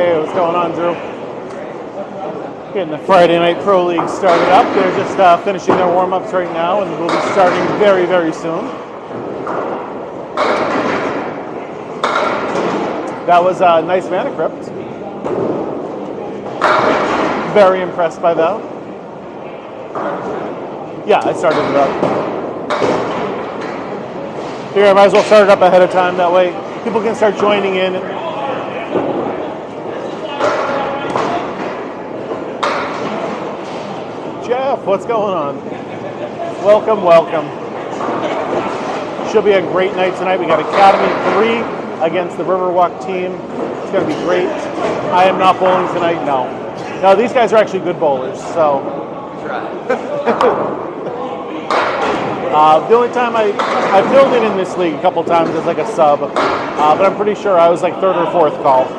Hey, what's going on, Drew? Getting the Friday Night Pro League started up. They're just finishing their warm-ups right now, and we'll be starting very, very soon. That was a nice mana crypt. Very impressed by that. Yeah, I started it up. Here, I might as well start it up ahead of time. That way, people can start joining in. Jeff, what's going on? Welcome, welcome. Should be a great night tonight. We got Academy 3 against the Riverwalk team. It's going to be great. I am not bowling tonight, no. No, these guys are actually good bowlers, so. The only time I filled in this league a couple times as like a sub, but I'm pretty sure I was like third or fourth call.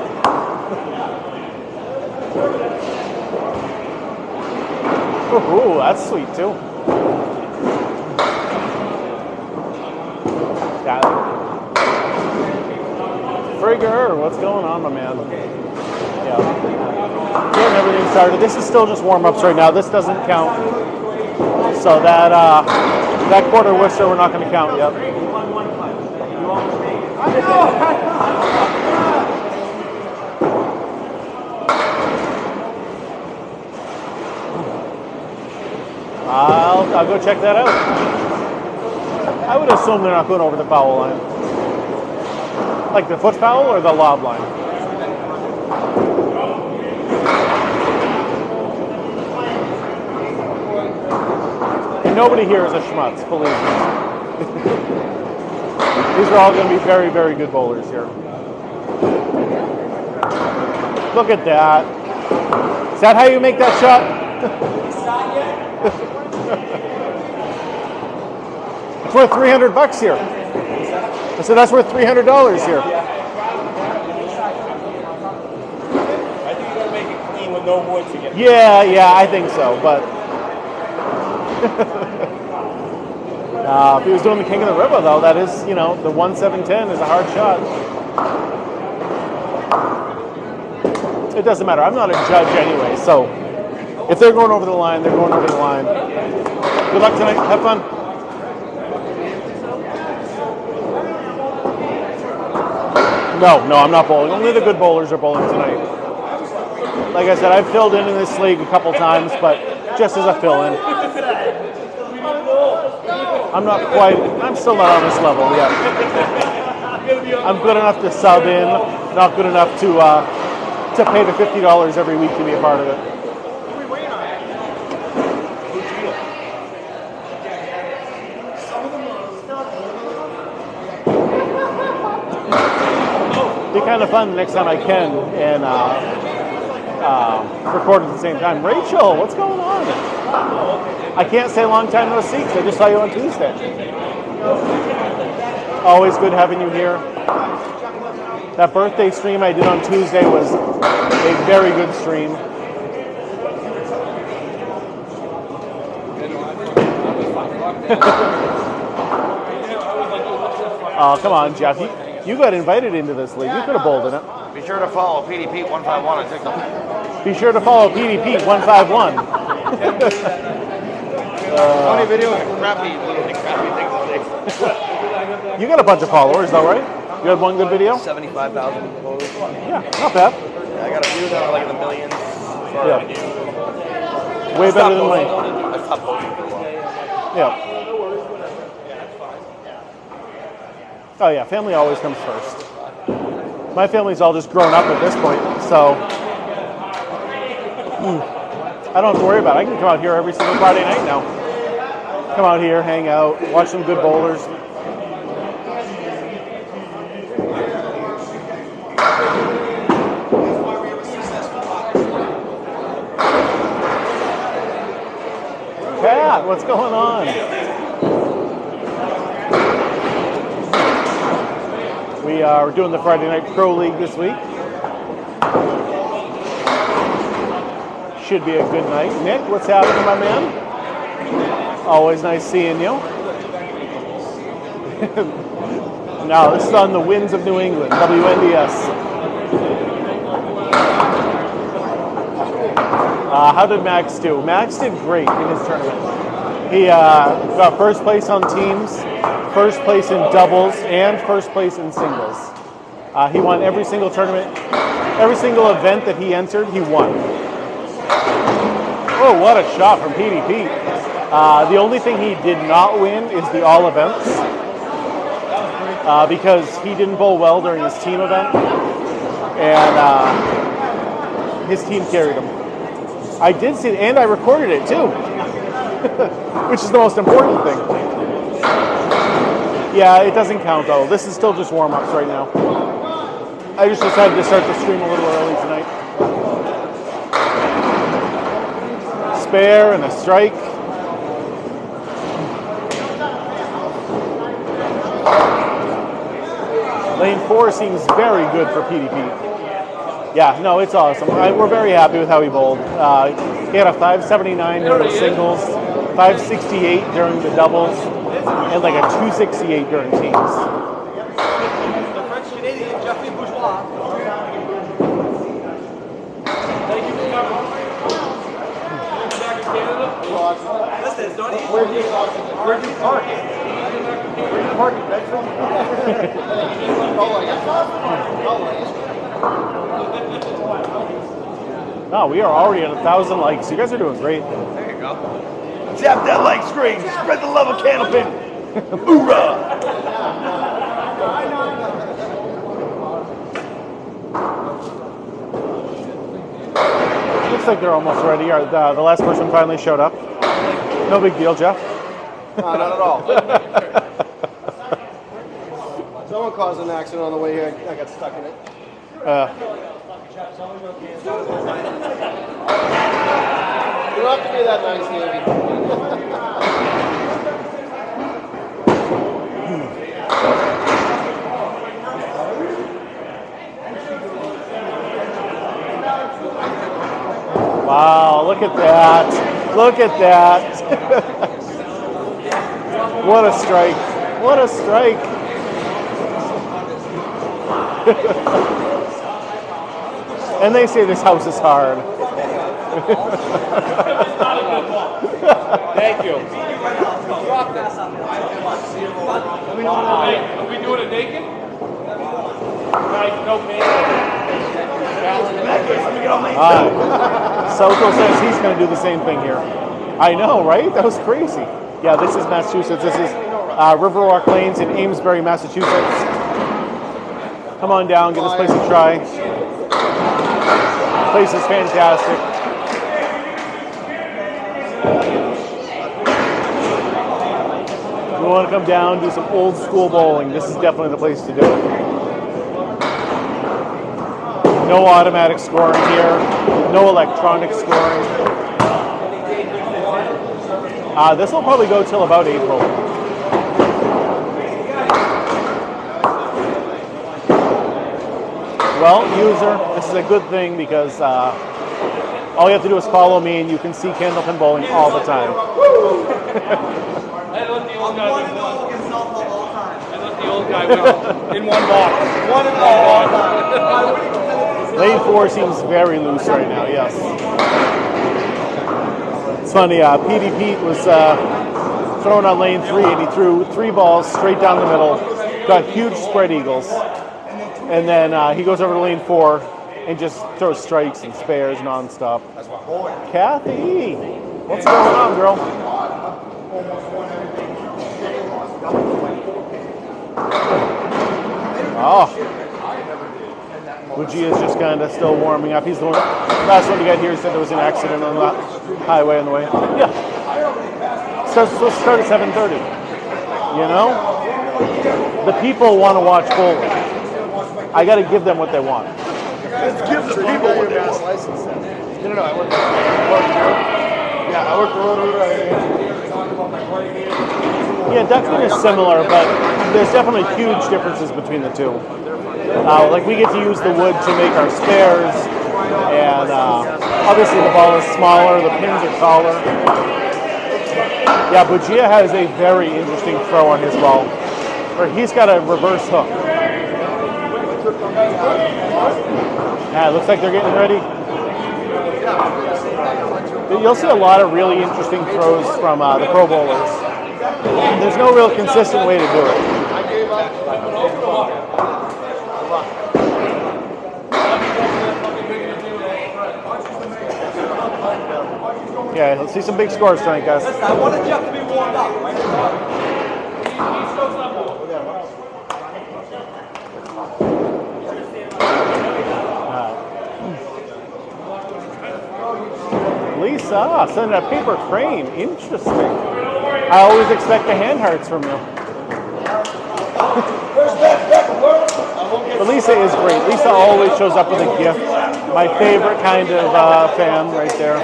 Ooh, that's sweet too. Yeah. Frigger, what's going on, my man? Yeah. Getting everything started. This is still just warm-ups right now. This doesn't count. So that quarter Worcester we're not going to count yet. I'll go check that out. I would assume they're not going over the foul line. Like the foot foul or the lob line? And nobody here is a schmutz, believe me. These are all going to be very, very good bowlers here. Look at that. Is that how you make that shot? It's worth $300 here. I said that's worth $300 here. I think you gotta make it clean with no wood to get. Yeah, I think so. But if he was doing the King of the River, though, that is, the 1-7-10 is a hard shot. It doesn't matter. I'm not a judge anyway, so if they're going over the line, they're going over the line. Good luck tonight. Have fun. No, I'm not bowling. Only the good bowlers are bowling tonight. Like I said, I've filled in this league a couple times, but just as a fill-in. I'm still not on this level yet. I'm good enough to sub in, not good enough to pay the $50 every week to be a part of it. Be kind of fun the next time I can and record at the same time. Rachel, what's going on? I can't say long time no see because I just saw you on Tuesday. Always good having you here. That birthday stream I did on Tuesday was a very good stream. Oh, come on, Jeff. You got invited into this league. You could have bowled in it. Be sure to follow Petey Pete 151 on TikTok. Be sure to follow Petey Pete 151. Funny videos and crappy things. You got a bunch of followers, though, right? You had one good video? 75,000 followers. Yeah, not bad. Yeah, I got a few that are like in the millions. Yeah. Way better than mine. I stopped posting for a while. Yeah. Oh yeah, family always comes first. My family's all just grown up at this point, so I don't have to worry about it. I can come out here every single Friday night now. Come out here, hang out, watch some good bowlers. Pat, what's going on? We are doing the Friday Night Pro League this week. Should be a good night. Nick, what's happening, my man? Always nice seeing you. No, this is on the Winds of New England, WNDS. How did Max do? Max did great in his tournament. He got first place on teams, first place in doubles, and first place in singles. He won every single tournament, every single event that he entered, he won. Oh, what a shot from Petey Pete. The only thing he did not win is the all events because he didn't bowl well during his team event, and his team carried him. I did see it, and I recorded it too, which is the most important thing. Yeah, it doesn't count though. This is still just warm-ups right now. I just decided to start the stream a little early tonight. Spare and a strike. Lane 4 seems very good for Petey Pete. Yeah, no, it's awesome. We're very happy with how he bowled. He had a 579 during the singles, 568 during the doubles, and like a 268 during teams. Where'd you park? Where'd you park in Bedford? No, we are already at 1,000 likes. You guys are doing great. There you go. Tap that like screen. Spread the love of Candlepin. Hoorah! Looks like they're almost ready. The last person finally showed up. No big deal, Jeff. No, not at all. Someone caused an accident on the way here. I got stuck in it. You don't have to be that nice, Navy. Wow, look at that. Look at that. What a strike. What a strike. And they say this house is hard. Thank you. Drop this. Are we doing it naked? No man. Southall says he's going to do the same thing here. I know, right? That was crazy. Yeah, this is Massachusetts. This is Riverwalk Lanes in Amesbury, Massachusetts. Come on down, give this place a try. The place is fantastic. If you want to come down, do some old school bowling, this is definitely the place to do it. No automatic scoring here, no electronic scoring. This will probably go till about April. Well, user, this is a good thing because all you have to do is follow me and you can see Candlepin bowling all the time. I let the old guy win in one ball. One in ball. Lane 4 seems very loose right now, yes. It's funny, Petey Pete was thrown on lane 3 and he threw 3 balls straight down the middle, got huge spread eagles, and then he goes over to lane 4 and just throws strikes and spares nonstop. Kathy, what's going on, girl? Oh. Buggea is just kind of still warming up. He's the one, last one to get here said there was an accident on the highway on the way. Yeah. Supposed to start at 7:30. You know? The people want to watch bowling. I got to give them what they want. Let's give the people what they want. No, I work for Yeah, I work for Roto-Rooter. Yeah, Duckman is similar, but there's definitely huge differences between the two. Like we get to use the wood to make our spares, and obviously the ball is smaller, the pins are taller. Yeah, Buggea has a very interesting throw on his ball, where he's got a reverse hook. Yeah, it looks like they're getting ready. You'll see a lot of really interesting throws from the Pro Bowlers. There's no real consistent way to do it. Yeah, let's see some big scores tonight, guys. I wanted Jeff to be warmed up. Lisa, sending a paper crane. Interesting. I always expect the hand hearts from you. But Lisa is great. Lisa always shows up with a gift. My favorite kind of fan right there.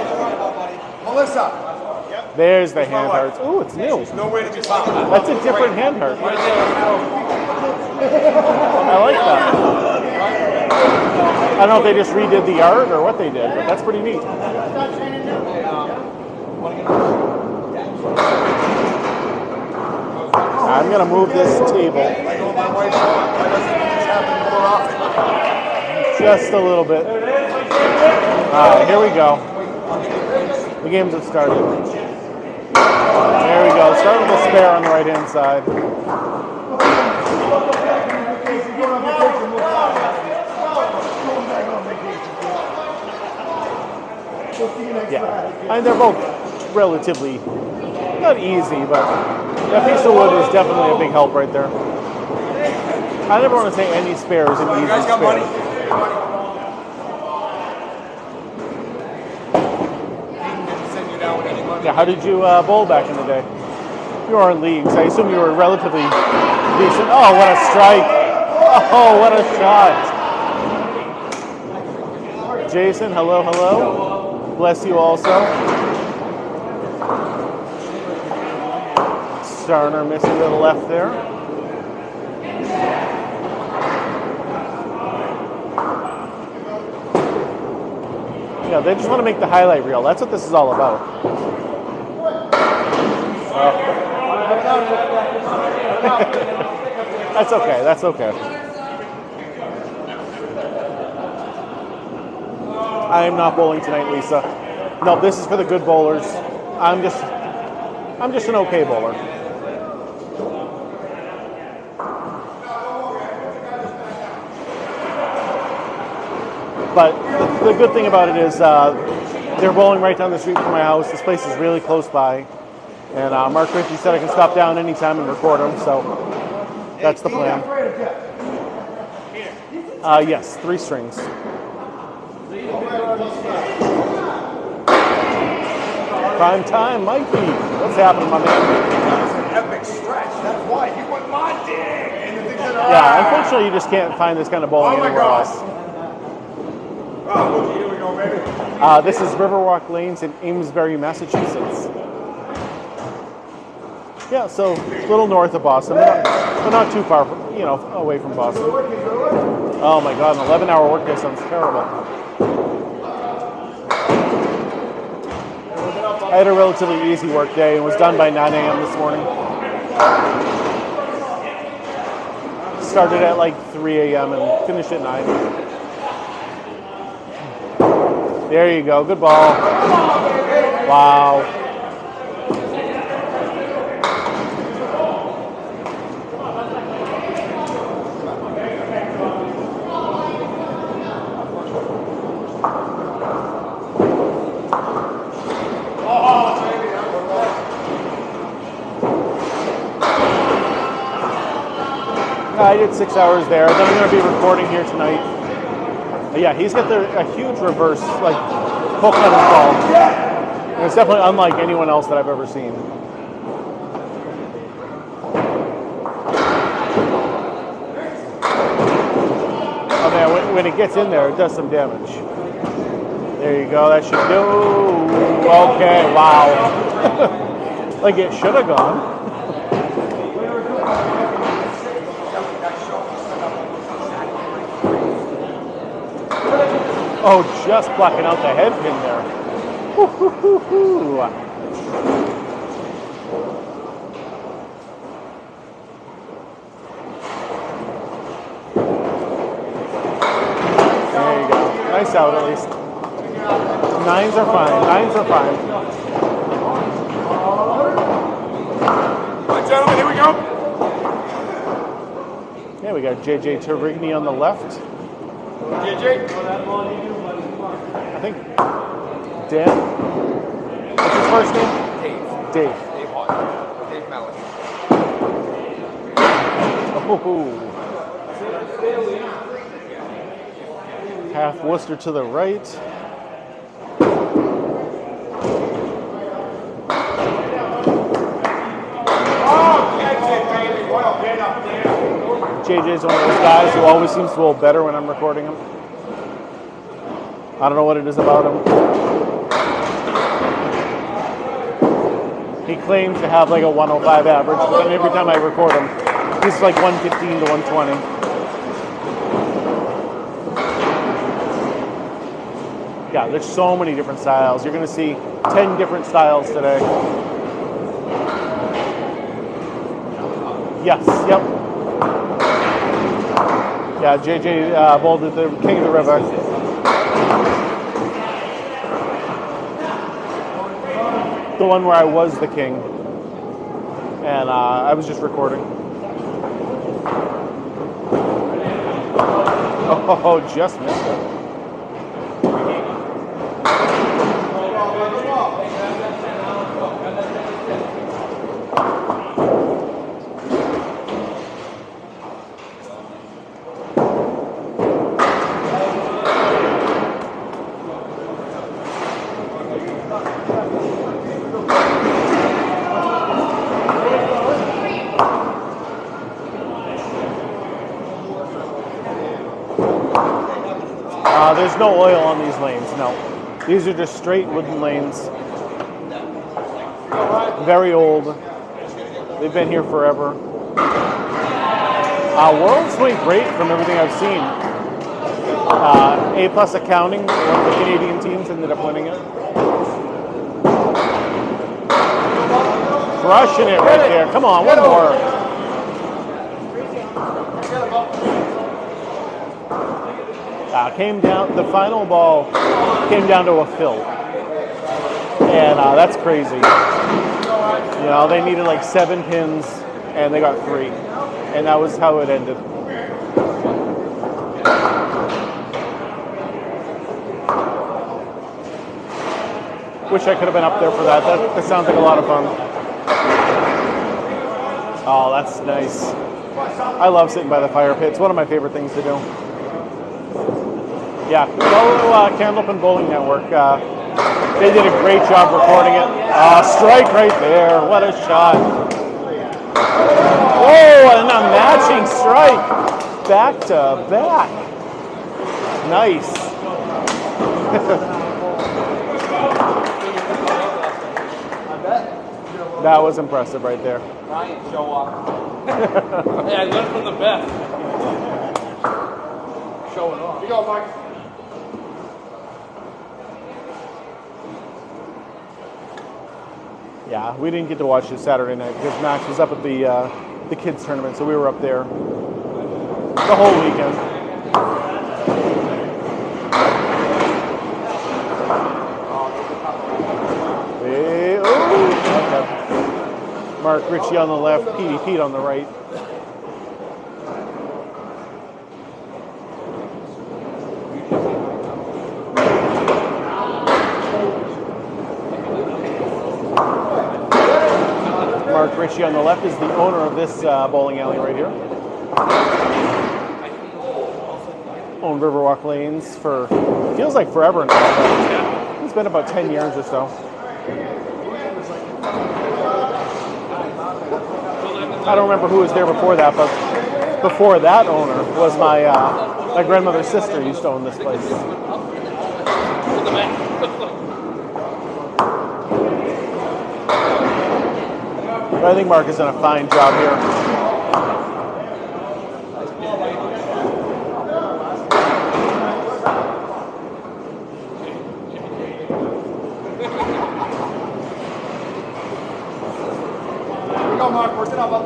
Melissa. There's the hand hearts. Ooh, it's new. No way to be found. That's a different hand heart. I like that. I don't know if they just redid the art or what they did, but that's pretty neat. I'm going to move this table just a little bit. All right, here we go. The games have started. There we go. Start with the spare on the right-hand side. Yeah, and they're both relatively, not easy, but that piece of wood is definitely a big help right there. I never want to say any spare is an easy spare. Yeah, how did you bowl back in the day? You were in leagues. I assume you were relatively decent. Oh, what a strike. Oh, what a shot. Jason, hello, hello. Bless you also. Starner missing to the left there. Yeah, they just want to make the highlight reel. That's what this is all about. That's okay. That's okay. I am not bowling tonight, Lisa. No, this is for the good bowlers. I'm just an okay bowler. But the good thing about it is they're bowling right down the street from my house. This place is really close by. And Mark Ricci said I can stop down anytime and record them, so that's the plan. Yes, 3 strings. Prime time, Mikey. What's happening, my man? That's an epic stretch. That's why you went my dig. Yeah, unfortunately, you just can't find this kind of bowling anywhere else. Oh, here we go, baby. This is Riverwalk Lanes in Amesbury, Massachusetts. Yeah, so a little north of Boston, but not too far, away from Boston. Oh my God, an 11-hour workday sounds terrible. I had a relatively easy work day and was done by 9 a.m. this morning. Started at like 3 a.m. and finished at 9. There you go, good ball. Wow. I did 6 hours there. Then I'm going to be recording here tonight. Yeah, he's got a huge reverse, like, hook on his ball. And it's definitely unlike anyone else that I've ever seen. Oh man, when it gets in there, it does some damage. There you go, that should do. Okay, wow. Like it should have gone. Oh, just blocking out the head pin there. Woo-hoo-hoo-hoo. There you go. Nice out at least. Nines are fine. Nines are fine. All right, gentlemen, here we go. Yeah, we got JJ Tourigny on the left. JJ. I think Dan. What's his first name? Dave. Dave Hart. Dave Mallet. Oh. Half Worcester to the right. JJ's one of those guys who always seems to hold better when I'm recording him. I don't know what it is about him. He claims to have like a 105 average, but then every time I record him, he's like 115 to 120. Yeah, there's so many different styles. You're going to see 10 different styles today. Yes, yep. Yeah, JJ bowled at the King of the River. The one where I was the king. And I was just recording. Oh, just missed it. There's no oil on these lanes, no. These are just straight wooden lanes. Very old. They've been here forever. World's doing great from everything I've seen. A+ accounting, one of the Canadian teams ended up winning it. Crushing it right there. Come on, one more. Came down, the final ball came down to a fill. And that's crazy. You know, they needed like 7 pins and they got 3. And that was how it ended. Wish I could have been up there for that. That sounds like a lot of fun. Oh, that's nice. I love sitting by the fire pit. It's one of my favorite things to do. Yeah, follow Candlepin Bowling Network. They did a great job recording it. Strike right there. What a shot. Oh, and a matching strike. Back to back. Nice. That was impressive right there. Ryan, show off. Hey, I learned from the best. Showing off. Here you go, Mike. Yeah, we didn't get to watch this Saturday night because Max was up at the kids tournament, so we were up there the whole weekend. Hey, oh, okay. Mark Ricci on the left, Pete on the right. Mark Ricci on the left is the owner of this bowling alley right here. Owned Riverwalk lanes for, feels like forever now, but it's been about 10 years or so. I don't remember who was there before that, but before that owner was my my grandmother's sister used to own this place. But I think Mark has done a fine job here. Here we go, Mark. Work it up, bud.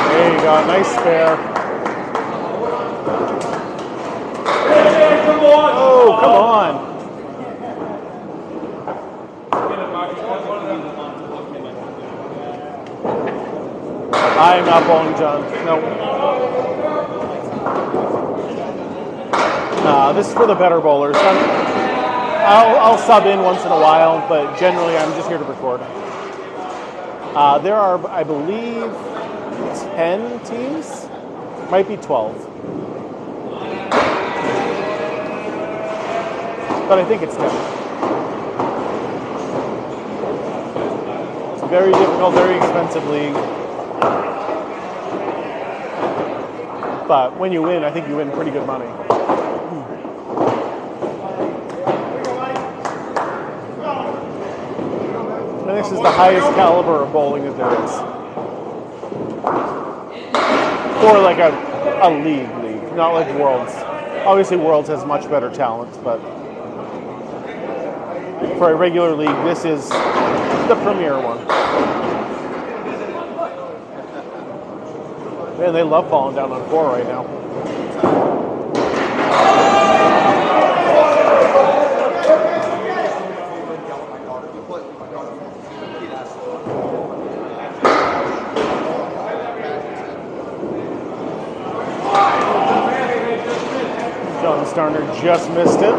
There you go, nice spare. Oh, come on. I am not bowling, John. No. This is for the better bowlers. I'll sub in once in a while, but generally I'm just here to record. There are, I believe, 10 teams. Might be 12. But I think it's 10. It's a very difficult, very expensive league. But when you win, I think you win pretty good money. And this is the highest caliber of bowling that there is. For like a league, not like Worlds. Obviously Worlds has much better talent, but for a regular league, this is the premier one. Man, they love falling down on 4 right now. Starner just missed it.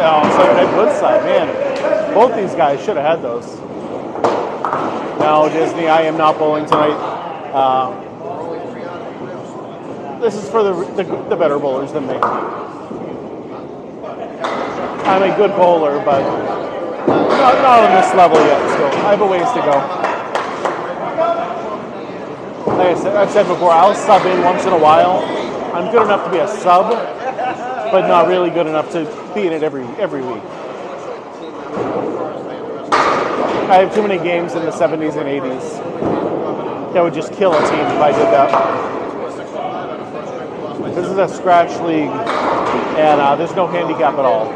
Oh, it's like at Woodside, man. Both these guys should have had those. No, Disney, I am not bowling tonight. This is for the better bowlers than me. I'm a good bowler, but not on this level yet still. I have a ways to go. Like I've said before, I'll sub in once in a while. I'm good enough to be a sub, but not really good enough to be in it every week. I have too many games in the 70s and 80s that would just kill a team if I did that. This is a scratch league, and there's no handicap at all.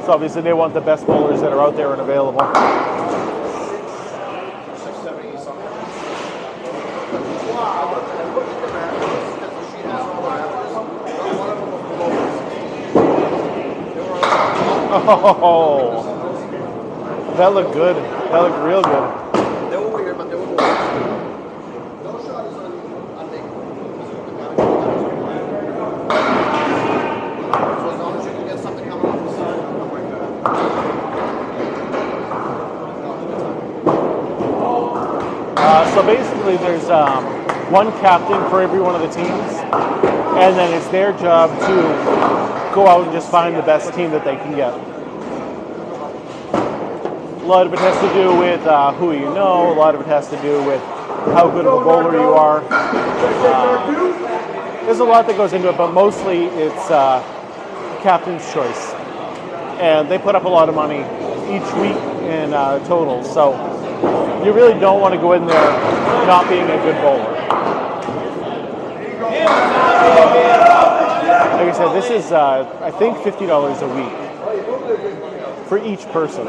So obviously they want the best bowlers that are out there and available. Oh, that looked good. That looked real good. They were weird, but they were weird. No shot is unmakeable. So as long as you can get something coming off the side, oh my God. So basically there's one captain for every one of the teams, and then it's their job to go out and just find the best team that they can get. A lot of it has to do with who you know. A lot of it has to do with how good of a bowler you are. There's a lot that goes into it, but mostly it's captain's choice. And they put up a lot of money each week in total. So you really don't want to go in there not being a good bowler. Like I said, this is, I think, $50 a week for each person.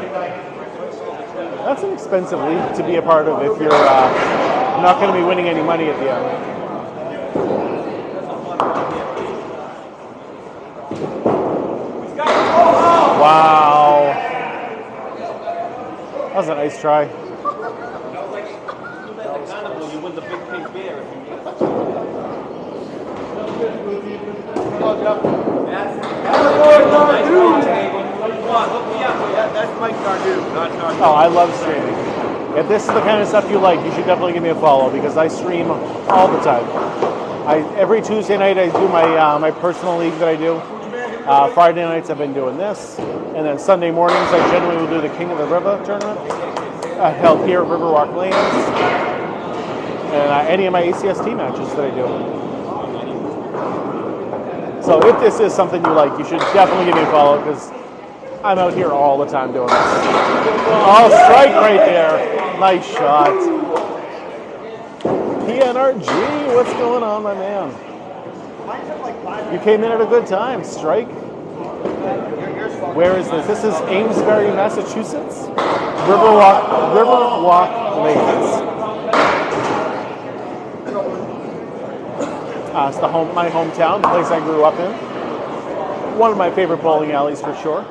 That's an expensive league to be a part of if you're not going to be winning any money at the end. Wow. That was a nice try. You win the big pink bear if you need That's Mike Nardone, not Nardone. Oh, I love streaming. If this is the kind of stuff you like, you should definitely give me a follow because I stream all the time. Every Tuesday night I do my personal league that I do. Friday nights I've been doing this, and then Sunday mornings I generally will do the King of the River tournament held here at Riverwalk Lanes, and any of my ACST matches that I do. So if this is something you like, you should definitely give me a follow because I'm out here all the time doing this. Oh, strike right there. Nice shot. PNRG, what's going on, my man? You came in at a good time. Strike. Where is this? This is Amesbury, Massachusetts. Riverwalk Riverwalk Lanes. It's my hometown, the place I grew up in. One of my favorite bowling alleys for sure.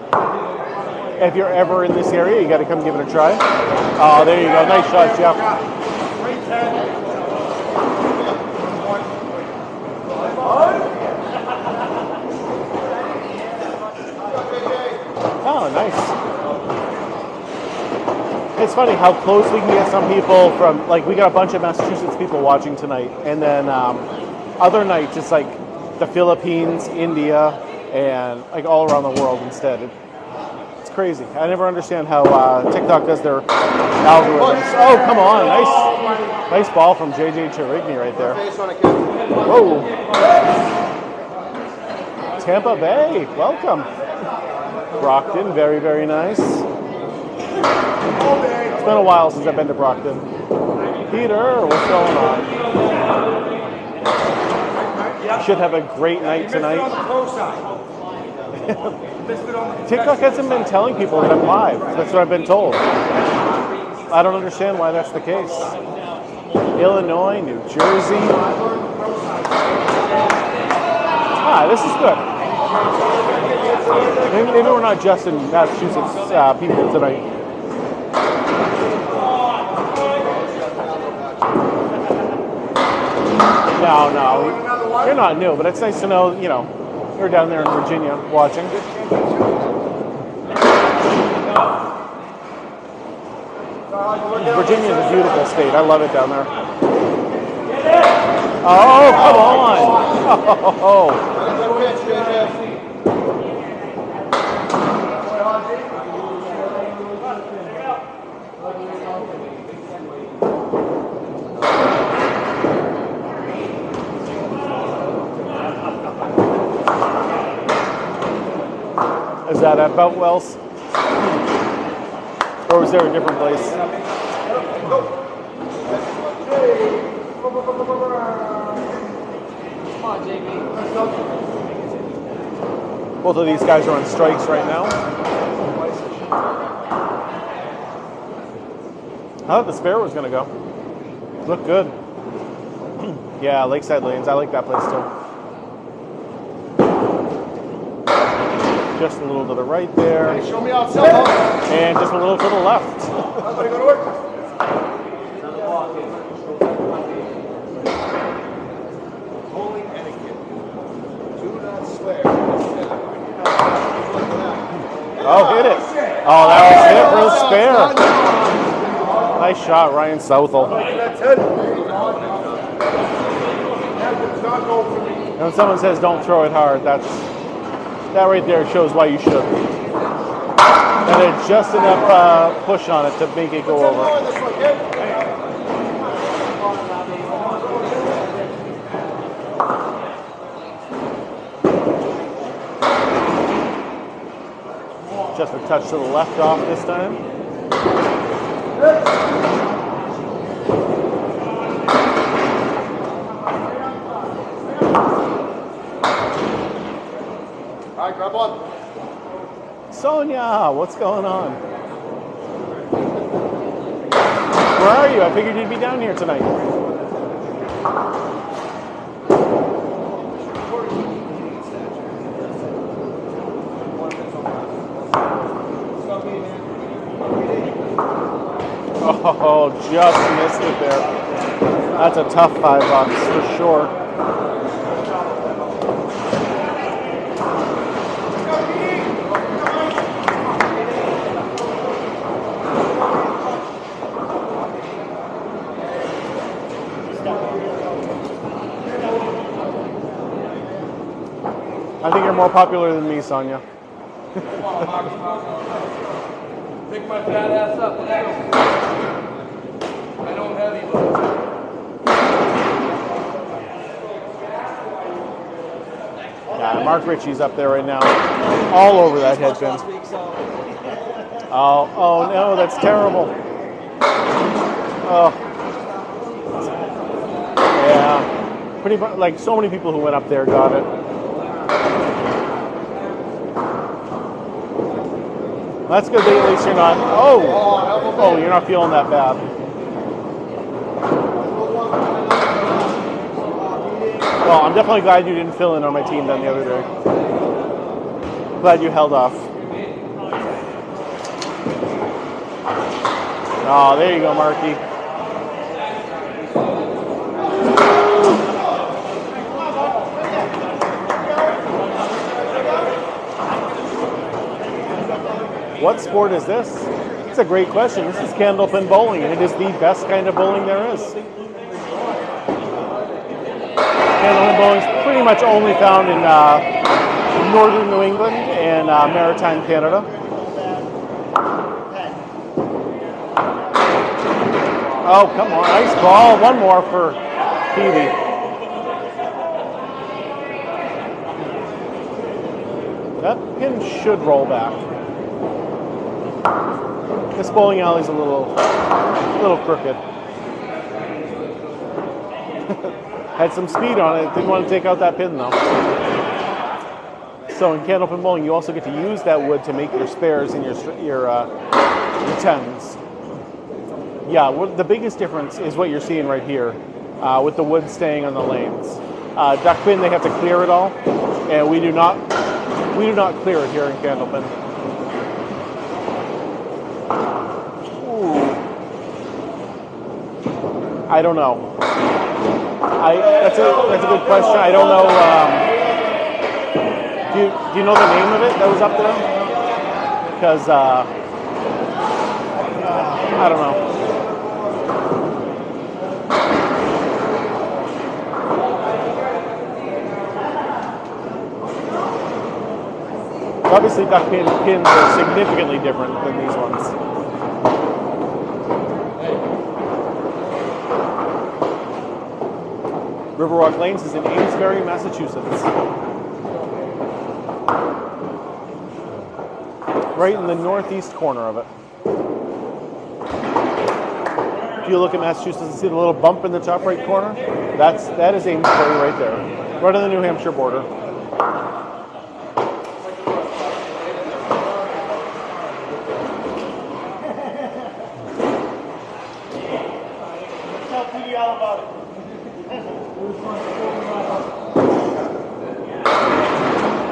If you're ever in this area, you got to come give it a try. Oh, there you go. Nice shot, Jeff. Oh, nice. It's funny how close we can get some people from, like, we got a bunch of Massachusetts people watching tonight, and then other nights it's like the Philippines, India, and like all around the world instead. It's crazy. I never understand how TikTok does their algorithms. Oh, come on. Nice ball from JJ Tourigny right there. Whoa. Tampa Bay, welcome. Brockton, very, very nice. It's been a while since I've been to Brockton. Peter, what's going on? Should have a great night tonight. TikTok hasn't been telling people that I'm live. That's what I've been told. I don't understand why that's the case. Illinois, New Jersey. This is good. Maybe we're not just in Massachusetts people tonight. No. You're not new, but it's nice to know, you're down there in Virginia watching. Virginia is a beautiful state. I love it down there. Oh, come on. Oh. Is that at Boutwell's? Or was there a different place? Come on, JB. Both of these guys are on strikes right now. I thought the spare was going to go. Looked good. Yeah, Lakeside Lanes. I like that place too. Just a little to the right there. Show me out, Southall. And just a little to the left. Everybody go to work. Bowling etiquette. Do not swear. Oh, hit it. Oh, that was it for the spare. Nice shot, Ryan Southall. And when someone says don't throw it hard, that right there shows why you should. And it's just enough push on it to make it go over. Just a touch to the left off this time. All right, grab one. Sonia, what's going on? Where are you? I figured you'd be down here tonight. Oh, just missed it there. That's a tough $5 for sure. I think you're more popular than me, Sonia. Pick my fat ass up. I know I'm heavy, but. Yeah, Mark Ricci's up there right now, all over that headband. Oh no, that's terrible. Oh, yeah, pretty much like so many people who went up there got it. That's good that at least you're not. Oh, you're not feeling that bad. Well, I'm definitely glad you didn't fill in on my team then the other day. Glad you held off. Oh, there you go, Marky. What sport is this? It's a great question. This is Candlepin bowling, and it is the best kind of bowling there is. Candlepin bowling is pretty much only found in northern New England and maritime Canada. Oh, come on. Nice ball. One more for Petey. That pin should roll back. This bowling alley's a little crooked. Had some speed on it. Didn't want to take out that pin though. So in Candlepin bowling, you also get to use that wood to make your spares and your tens. Yeah, the biggest difference is what you're seeing right here, with the wood staying on the lanes. Duck pin, they have to clear it all, and we do not clear it here in Candlepin. I don't know. That's a good question. I don't know. Do you know the name of it that was up there? Because I don't know. Obviously, duck pins are significantly different than these ones. Riverwalk Lanes is in Amesbury, Massachusetts. Right in the northeast corner of it. If you look at Massachusetts and see the little bump in the top right corner, that is Amesbury right there. Right on the New Hampshire border.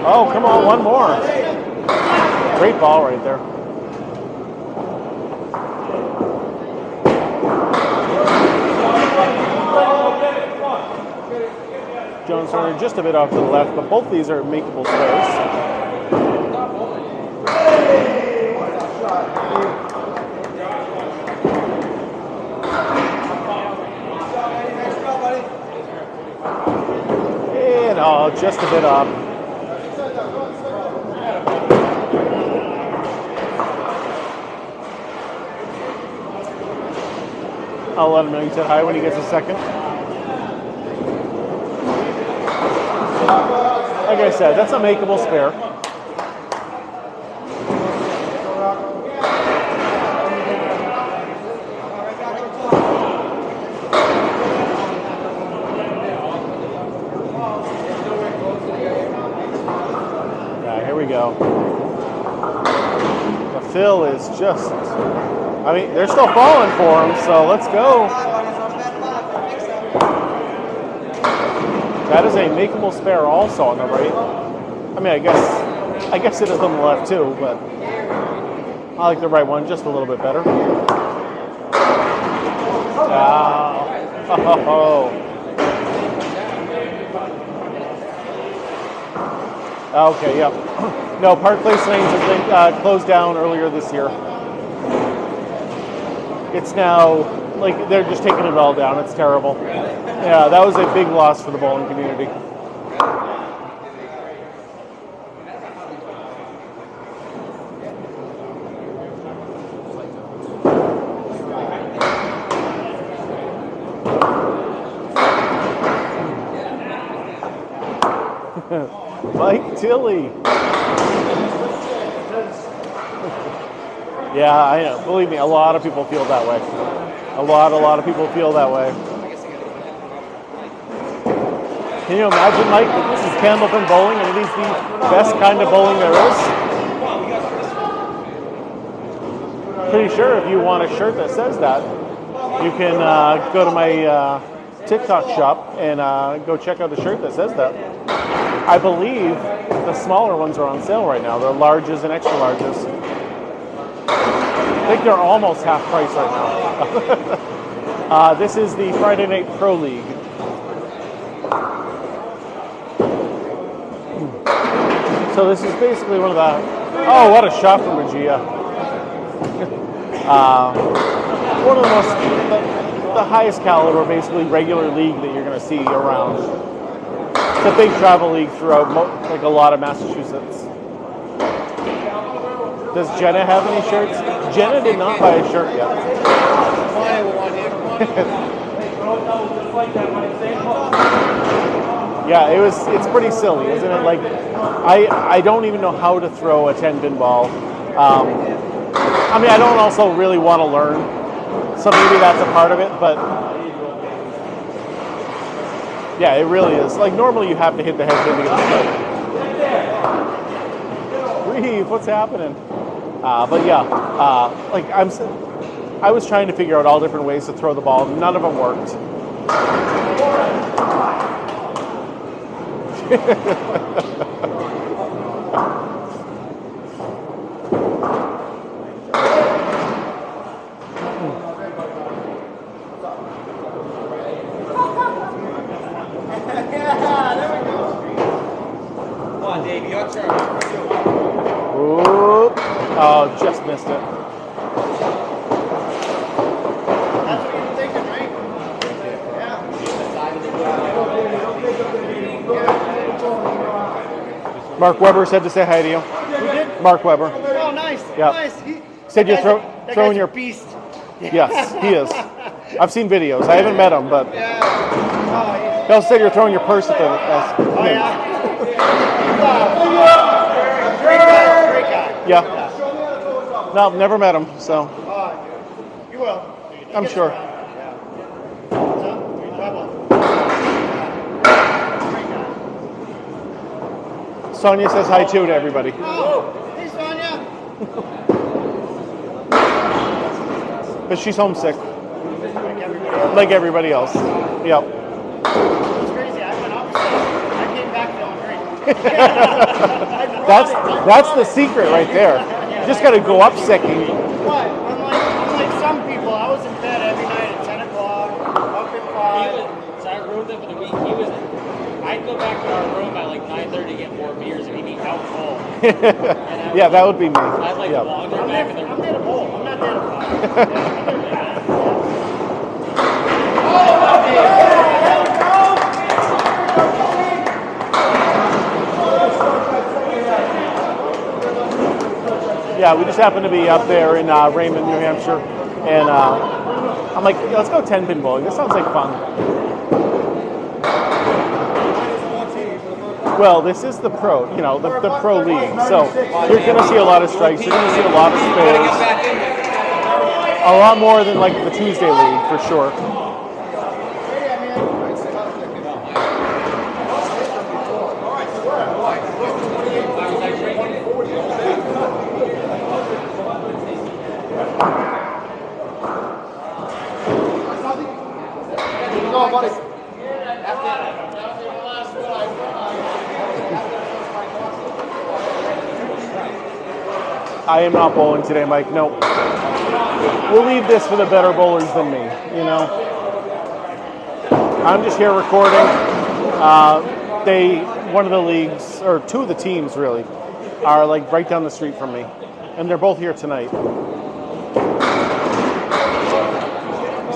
Oh, come on, one more. Great ball right there. Jones Starner just a bit off to the left, but both these are makeable spares. And just a bit off. I'll let him know you said hi when he gets a second. Like I said, that's a makeable spare. Yeah, here we go. The fill is just... I mean, they're still falling for him, so let's go. That is a makeable spare also on the right. I mean, I guess it is on the left too, but I like the right one just a little bit better. Okay, yep. No, Park Place Lanes has been closed down earlier this year. It's now, like, they're just taking it all down. It's terrible. Yeah, that was a big loss for the bowling community. Mike Tilley. Yeah, I know. Believe me, a lot of people feel that way. A lot of people feel that way. Can you imagine, Mike, that this is Candlepin bowling and it is the best kind of bowling there is? pretty sure if you want a shirt that says that, you can go to my TikTok shop and go check out the shirt that says that. I believe the smaller ones are on sale right now. The larges and extra larges. I think they're almost half price right now. This is the Friday Night Pro League. So this is basically one of the... Oh, what a shot from Buggea. One of the most... The highest caliber, basically, regular league that you're going to see around. It's a big travel league throughout, like, a lot of Massachusetts. Does Jenna have any shirts? Jenna did not buy a shirt yet. Yeah, it's pretty silly, isn't it? Like, I don't even know how to throw a 10-pin ball. I mean, I don't also really want to learn, so maybe that's a part of it, but yeah, it really is. Like, normally you have to hit the head pin to get the strike. Reeve, what's happening? But yeah, like I was trying to figure out all different ways to throw the ball. None of them worked. Come on, Dave, your turn. Ooh. Oh, just missed it. That's what you're thinking, right? Yeah. Mark Weber said to say hi to you. Who did? Mark Weber. Oh, nice. Yeah. Nice. Said you're that throwing guy's your... a beast. Yes, he is. I've seen videos. I haven't met him, but Yeah. he also said you're throwing your purse at the... Oh, yeah. Great guy. Yeah. No, never met him, so You will. I'm sure. Sonia says hi too to everybody. Oh, hey, Sonia. But she's homesick. Like everybody else. Yep. It's crazy. I went opposite. I came back feeling great. That's the secret right there. You just gotta go up sick. But unlike some people, I was in bed every night at 10 o'clock, up at 5. So I roomed him for the week. I'd go back to our room at like 9:30 to get more beers and he'd be out cold. Yeah, that would be me. I'd like Yeah. wander I'm back in there the to bowl. I'm not there to fight. Yeah, we just happened to be up there in Raymond, New Hampshire, and I'm like, yeah, let's go 10-pin bowling. This sounds like fun. Well, this is the pro, the pro league. So you're going to see a lot of strikes. You're going to see a lot of spares. A lot more than like the Tuesday league, for sure. Go, buddy. I am not bowling today, Mike. No. We'll leave this for the better bowlers than me, I'm just here recording. One of the leagues, or two of the teams really, are like right down the street from me. And they're both here tonight.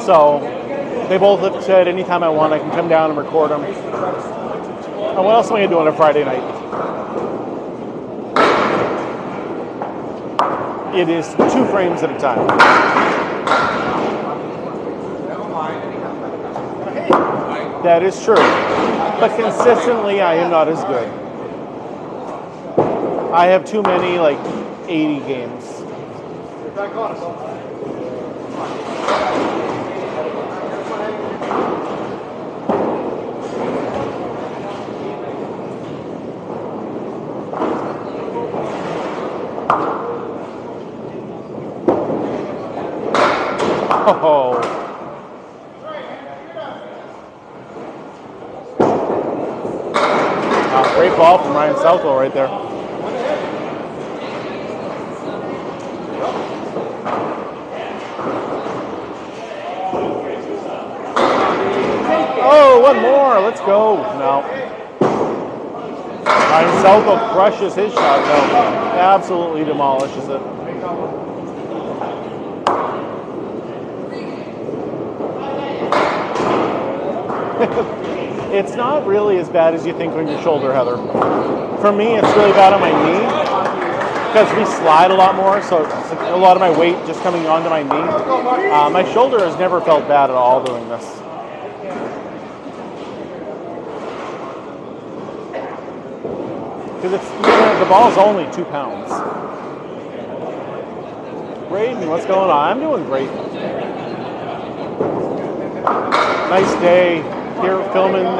So they both have said anytime I want, I can come down and record them. And what else am I going to do on a Friday night? It is 2 frames at a time. That is true. But consistently, I am not as good. I have too many, 80 games. Oh. Great ball from Ryan Southall right there. Oh, one more. Let's go. No. Ryan Southall crushes his shot. No. Absolutely demolishes it. It's not really as bad as you think on your shoulder, Heather. For me, it's really bad on my knee because we slide a lot more, so it's like a lot of my weight just coming onto my knee. My shoulder has never felt bad at all doing this. Because the ball's only 2 pounds. Braden, what's going on? I'm doing great. Nice day. Here filming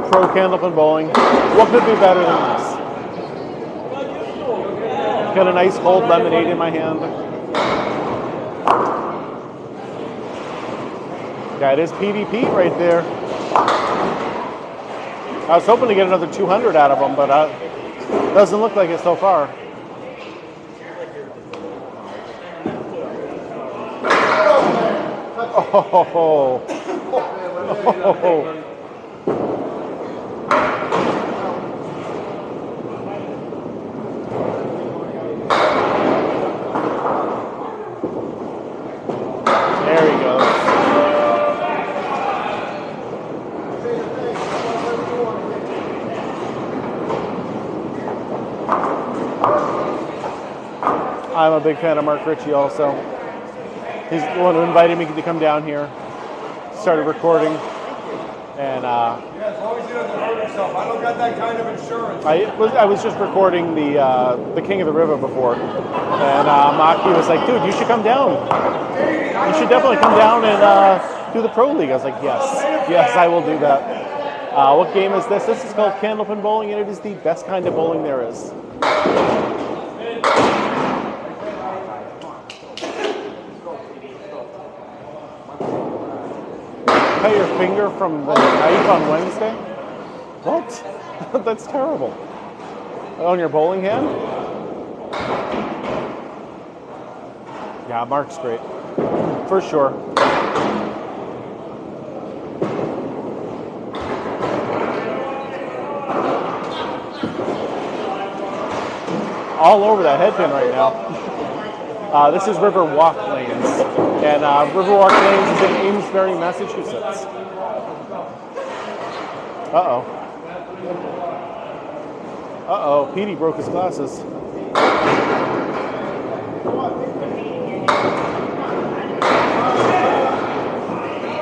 pro Candlepin bowling. What could be better than this? Got a nice cold lemonade in my hand. That is Petey Pete right there. I was hoping to get another 200 out of him, but doesn't look like it so far. Oh. Oh. There he goes. I'm a big fan of Mark Ricci also. He's the one who invited me to come down here. Started recording, and as long as he doesn't hurt himself. I don't got that kind of insurance. I was just recording the King of the River before, and Maki was like, "Dude, you should come down. You should definitely come down and do the Pro League." I was like, "Yes, I will do that." What game is this? This is called Candlepin bowling, and it is the best kind of bowling there is. Cut your finger from the knife on Wednesday? What? That's terrible. On your bowling hand? Yeah, Mark's great. For sure. All over that head pin right now. This is Riverwalk lanes. And Riverwalk lanes is in Amesbury, Massachusetts. Uh-oh. Uh-oh, Petey broke his glasses.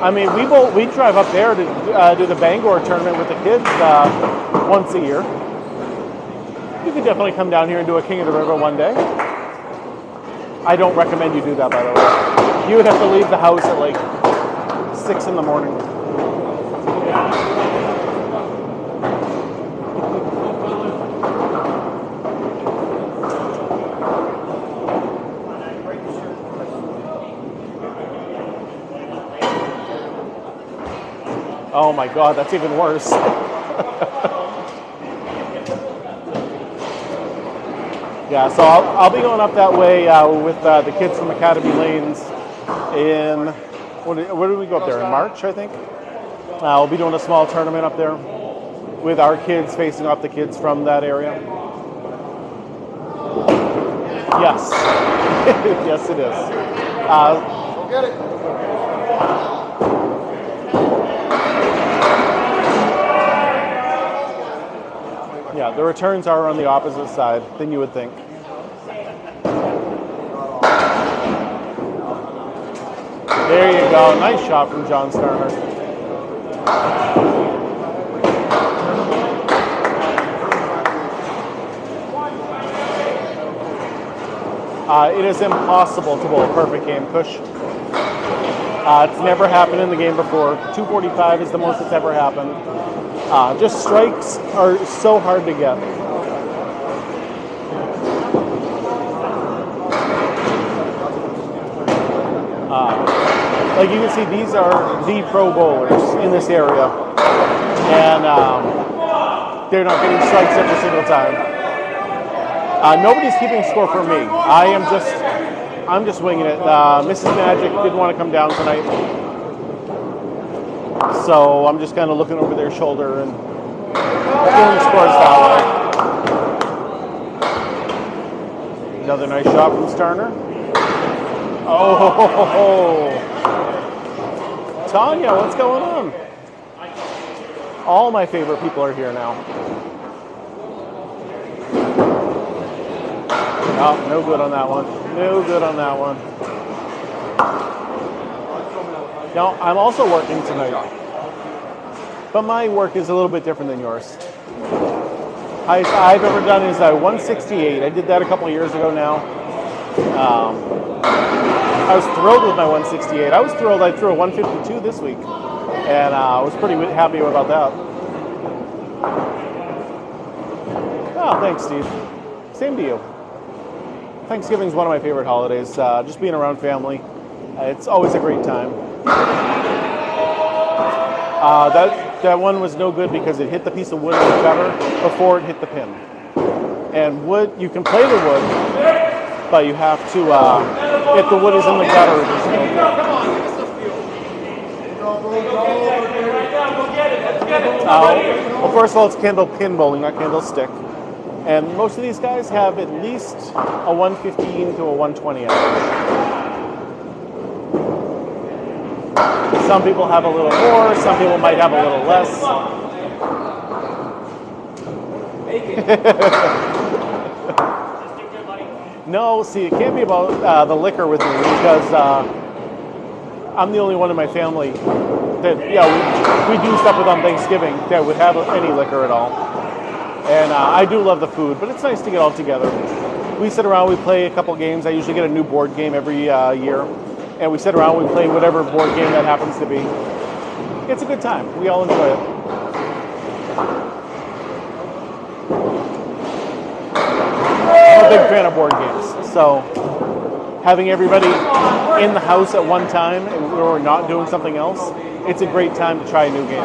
I mean, we drive up there to do the Bangor tournament with the kids once a year. You could definitely come down here and do a King of the River one day. I don't recommend you do that, by the way. You would have to leave the house at like 6 in the morning. Oh my God, that's even worse. Yeah, so I'll be going up that way with the kids from Academy Lanes in, where did we go up there? In March, I think? We'll be doing a small tournament up there with our kids facing off the kids from that area. Yes. Yes, it is. Go get it. Yeah, the returns are on the opposite side than you would think. There you go. Nice shot from John Starner. It is impossible to bowl a perfect game, Kush. It's never happened in the game before. 245 is the most it's ever happened. Just strikes are so hard to get. Like you can see, these are the pro bowlers in this area, and they're not getting strikes every single time. Nobody's keeping score for me. I'm just winging it. Mrs. Magic didn't want to come down tonight, so I'm just kind of looking over their shoulder and doing scores that way. Another nice shot from Starner. Oh, Tanya, what's going on? All my favorite people are here now. Oh, no good on that one. No good on that one. Now, I'm also working tonight, but my work is a little bit different than yours. Highest I've ever done is 168. I did that a couple of years ago now. I was thrilled with my 168. I was thrilled I threw a 152 this week, and I was pretty happy about that. Oh, thanks, Steve. Same to you. Thanksgiving is one of my favorite holidays. Just being around family. It's always a great time. That one was no good because it hit the piece of wood in the gutter before it hit the pin. And wood, you can play the wood, but you have to, if the wood is in the gutter, it's no good. Well, first of all, it's Candlepin bowling, not Candlestick. And most of these guys have at least a 115 to a 120 average. Some people have a little more, some people might have a little less. No, see, it can't be about the liquor with me because I'm the only one in my family that, we do stuff with on Thanksgiving that would have any liquor at all. And I do love the food, but it's nice to get all together. We sit around, we play a couple games. I usually get a new board game every year. And we sit around, we play whatever board game that happens to be. It's a good time. We all enjoy it. I'm a big fan of board games. So having everybody in the house at one time and we're not doing something else, it's a great time to try a new game.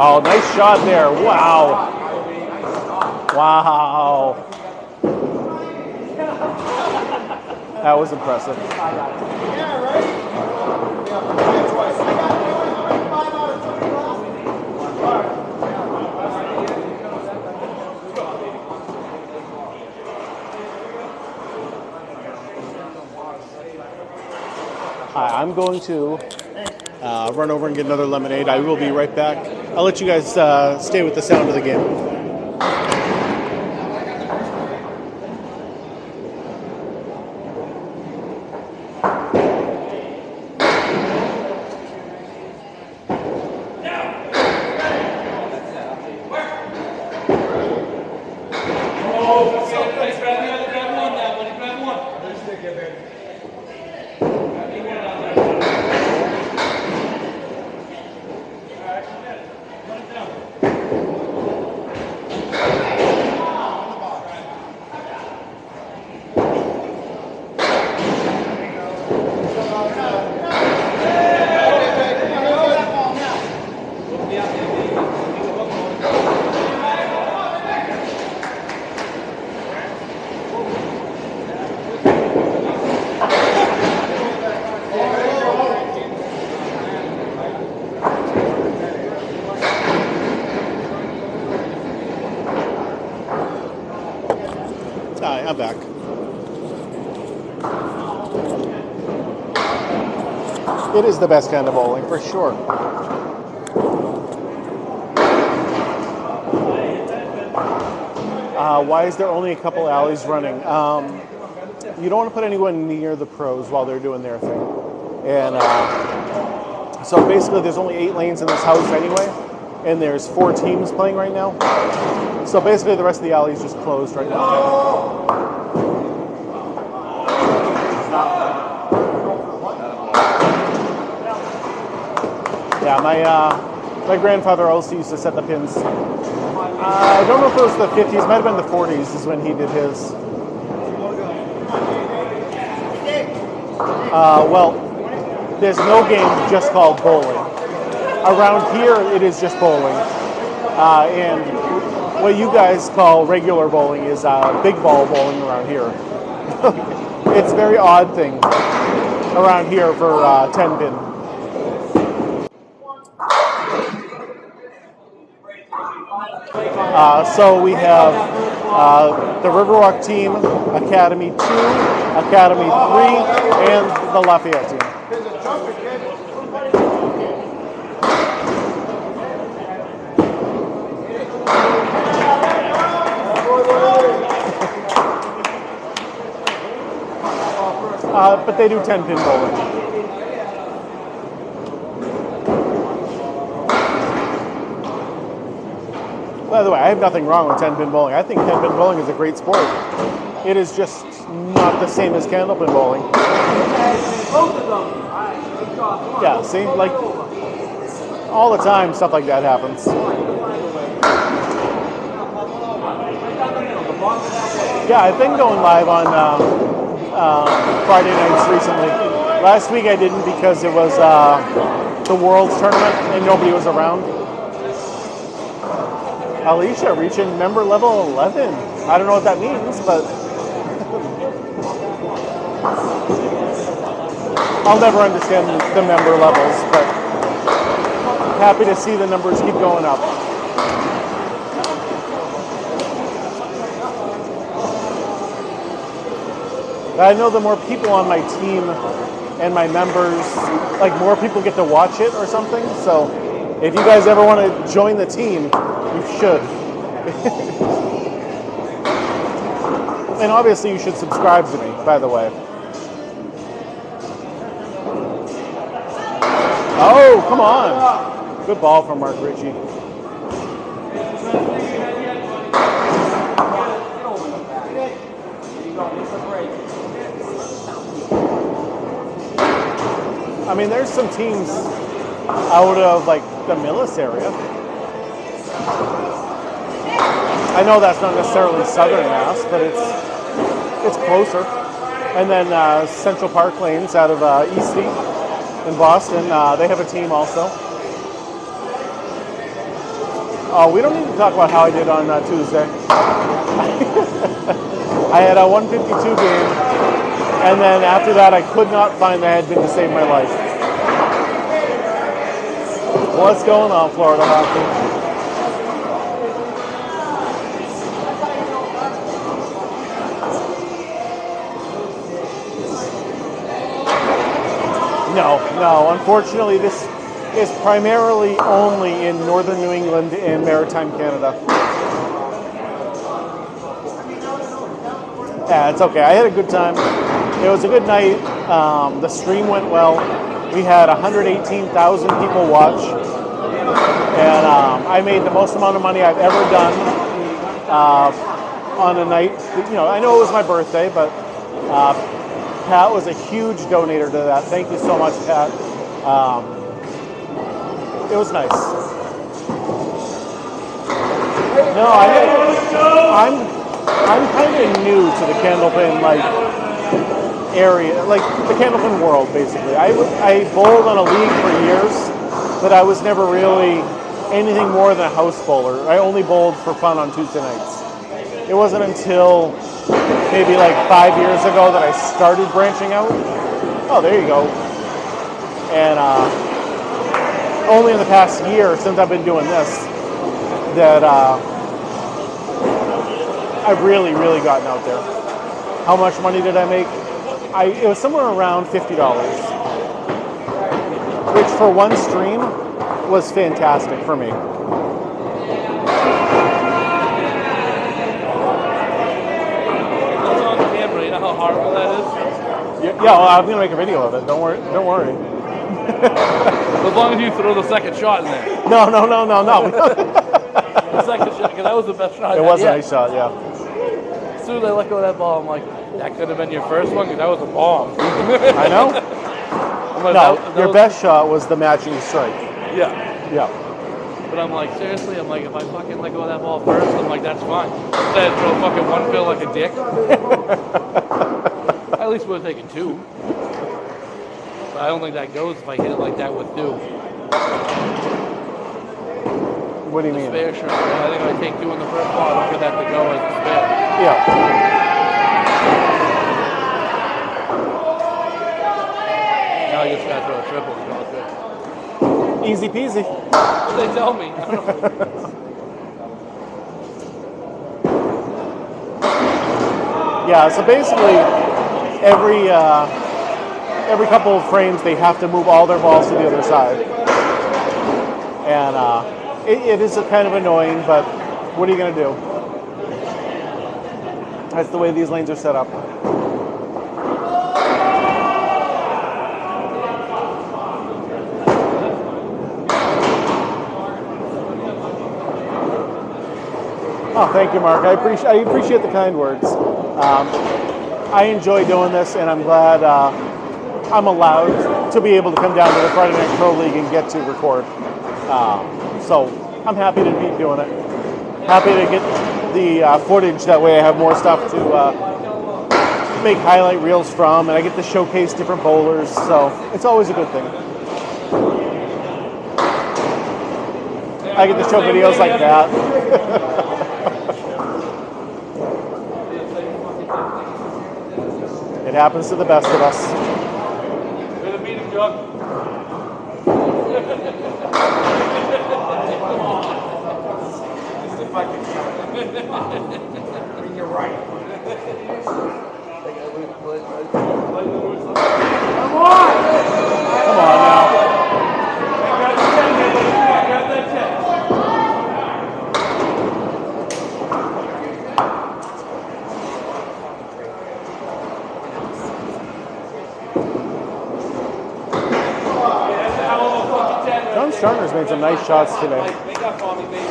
Oh, nice shot there. Wow. Wow. That was impressive. Hi, I'm going to run over and get another lemonade. I will be right back. I'll let you guys stay with the sound of the game. I'm back. It is the best kind of bowling, for sure. Why is there only a couple alleys running? You don't want to put anyone near the pros while they're doing their thing. And so basically there's only 8 lanes in this house anyway, and there's 4 teams playing right now. So basically the rest of the alley is just closed right now. Yeah, my grandfather also used to set the pins. I don't know if it was the 50s, might have been the 40s is when he did his. Well, there's no game just called bowling. Around here, it is just bowling. And what you guys call regular bowling is big ball bowling around here. It's a very odd thing around here for 10 pin. So we have the Riverwalk team, Academy 2, Academy 3, and the Lafayette team. But they do 10-pin bowling. By the way, I have nothing wrong with 10-pin bowling. I think 10-pin bowling is a great sport. It is just not the same as candlepin bowling. Yeah, see? Like, all the time stuff like that happens. Yeah, I've been going live on Friday nights recently. Last week I didn't because it was the World's Tournament and nobody was around. Alicia reaching member level 11. I don't know what that means, but I'll never understand the member levels, but happy to see the numbers keep going up. I know the more people on my team and my members, like more people get to watch it or something. So if you guys ever want to join the team, you should. And obviously you should subscribe to me, by the way. Oh, come on. Good ball from Mark Ricci. I mean, there's some teams out of like the Millis area. I know that's not necessarily Southern Mass, but it's closer. And then Central Park Lanes out of Eastie in Boston, they have a team also. Oh, we don't need to talk about how I did on Tuesday. I had a 152 game, and then after that I could not find the headbin to save my life. What's going on, Florida hockey? No. Unfortunately, this is primarily only in northern New England and maritime Canada. Yeah, it's okay. I had a good time. It was a good night. The stream went well. We had 118,000 people watch. And I made the most amount of money I've ever done on a night. You know, I know it was my birthday, but Pat was a huge donator to that. Thank you so much, Pat. It was nice. No, I'm kind of new to the Candlepin area, like the Candlepin world, basically. I bowled on a league for years, but I was never really anything more than a house bowler. I only bowled for fun on Tuesday nights. It wasn't until maybe like 5 years ago that I started branching out. Oh, there you go. And only in the past year, since I've been doing this, that I've really gotten out there. How much money did I make? It was somewhere around $50, which for one stream was fantastic for me. How horrible that is? Yeah, well, I'm gonna make a video of it. Don't worry. As long as you throw the second shot in there. No. The second shot, because that was the best shot. It was a nice shot, yeah. As soon as I let go of that ball, I'm like, that could have been your first one, because that was a bomb. I know. Like, No, your best shot was the matching strike. Yeah. Yeah. But I'm like, seriously, I'm like, if I fucking let go of that ball first, I'm like, that's fine. Instead of throw fucking one fill like a dick. I at least would have taken 2. But I don't think that goes if I hit it like that with 2. What do you mean? Spare shot. I think if I take 2 on the first ball, I don't get that to go as a spare. Yeah. Now I just gotta throw a triple to go good. Easy peasy. They tell me. I don't know. Yeah, so basically every couple of frames they have to move all their balls to the other side. And it is kind of annoying, but what are you going to do? That's the way these lanes are set up. Oh, thank you, Mark. I appreciate the kind words. I enjoy doing this, and I'm glad I'm allowed to be able to come down to the Friday Night Pro League and get to record. So I'm happy to be doing it. Happy to get the footage. That way I have more stuff to make highlight reels from, and I get to showcase different bowlers. So it's always a good thing. I get to show videos like that. It happens to the best of us. Way to beat him, John. You're right. Come on now. Starner's made some nice shots today. Make up for me, baby.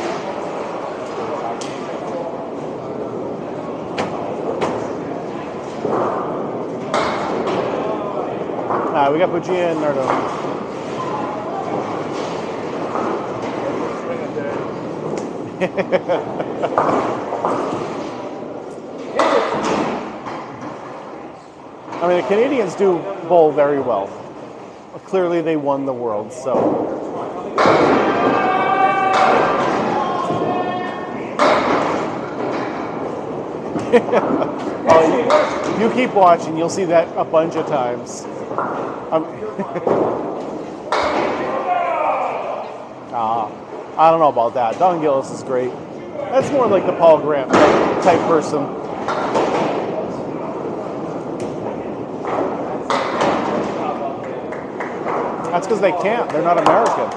We got Buggea and Nardone. I mean, the Canadians do bowl very well. Clearly, they won the world, so. Oh, you keep watching, you'll see that a bunch of times. I don't know about that. Don Gillis is great. That's more like the Paul Grant type person. That's because they can't. They're not American.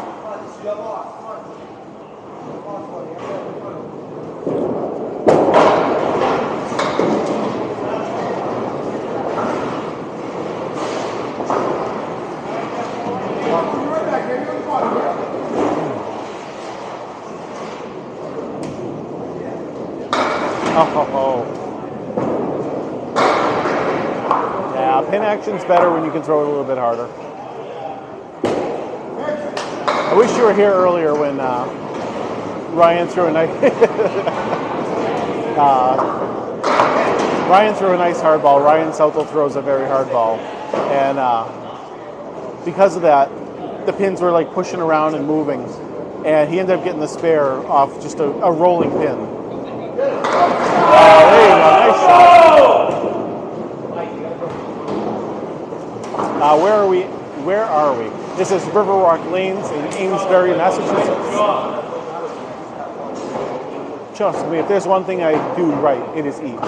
Yeah, pin action's better when you can throw it a little bit harder. I wish you were here earlier when Ryan threw a nice Ryan threw a nice hard ball. Ryan Southall throws a very hard ball, and because of that, the pins were like pushing around and moving, and he ended up getting the spare off just a rolling pin. There you go, nice shot. Where are we? This is Riverwalk Lanes in Amesbury, Massachusetts. Trust me, if there's one thing I do right, it is eat.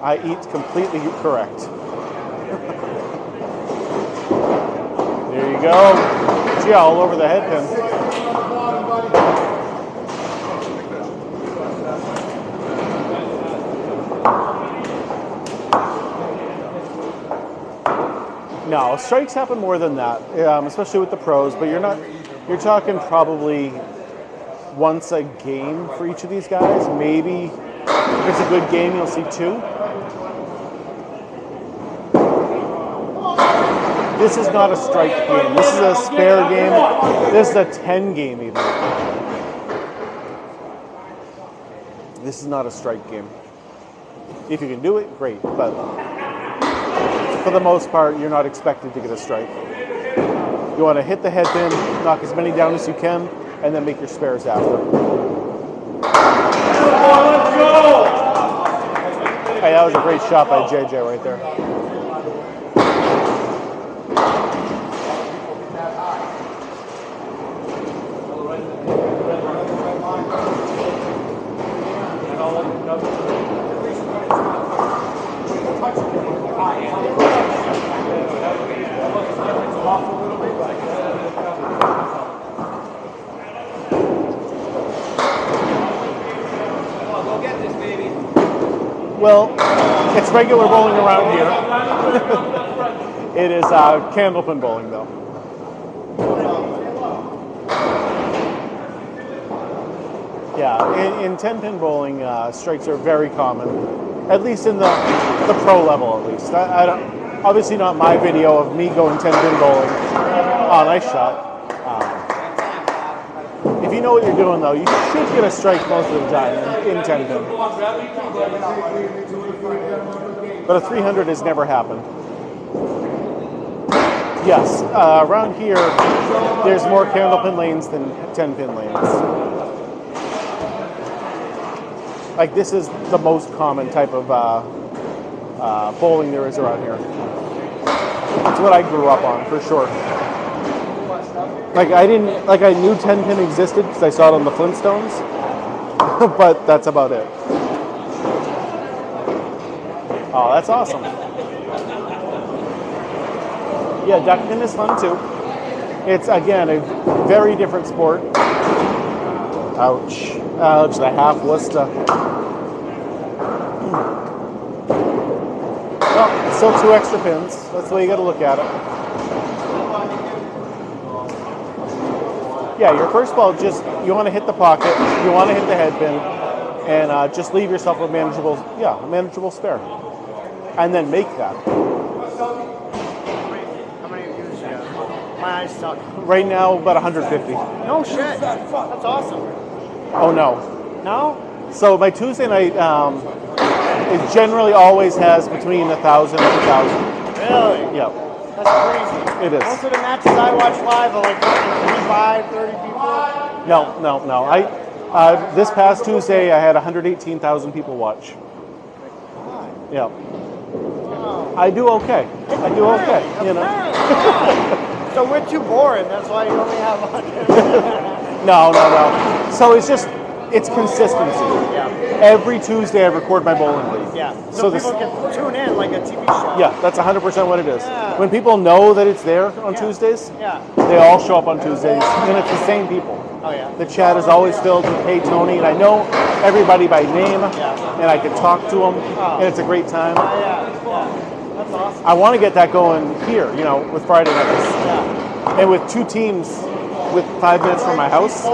I eat completely correct. There you go. Gee, all over the head pin. No, strikes happen more than that, especially with the pros, but you're talking probably once a game for each of these guys. Maybe if it's a good game, you'll see 2. This is not a strike game. This is a spare game. This is a 10 game even. This is not a strike game. If you can do it, great. But for the most part, you're not expected to get a strike. You want to hit the head pin, knock as many down as you can, and then make your spares after. Let's go! Hey, that was a great shot by JJ right there. Well, it's regular bowling around here. It is Candlepin bowling, though. Yeah, in 10-pin bowling, strikes are very common, at least in the pro level, at least. I don't, obviously not my video of me going 10-pin bowling. Oh, nice shot. If you know what you're doing, though, you should get a strike most of the time in 10-pin. But a 300 has never happened. Yes, around here, there's more Candlepin lanes than 10-pin lanes. Like, this is the most common type of bowling there is around here. It's what I grew up on, for sure. Like, I knew 10-pin existed because I saw it on the Flintstones, but that's about it. Oh, that's awesome. Yeah, duck pin is fun too. It's, again, a very different sport. Ouch. Ouch, the half Worcester. Well, still 2 extra pins. That's the way you got to look at it. Yeah, your first ball, just, you want to hit the pocket, you want to hit the head pin, and just leave yourself a manageable spare. And then make that. How many views you have? My eyes suck. Right now, about 150. No shit. That's awesome. Oh, no. No? So my Tuesday night, it generally always has between 1,000 and 2,000. Really? Yeah, That's crazy. it is. Most of the matches I watch live are like 25, 30 people. No. This past Tuesday, I had 118,000 people watch. Yeah. Oh. I do okay. You know. So we're too boring. That's why you only have 100. No. So it's consistency. Yeah. Every Tuesday, I record my bowling league. Yeah. So people can tune in like a TV show. Yeah, that's 100% what it is. Yeah. When people know that it's there on Tuesdays, Yeah. they all show up on Tuesdays, and it's the same people. Oh yeah. The chat is always filled with "Hey Tony," and I know everybody by name, and I can talk to them, and it's a great time. Yeah. That's awesome. I want to get that going here, with Friday nights, Yeah. and with 2 teams with 5 minutes from my house,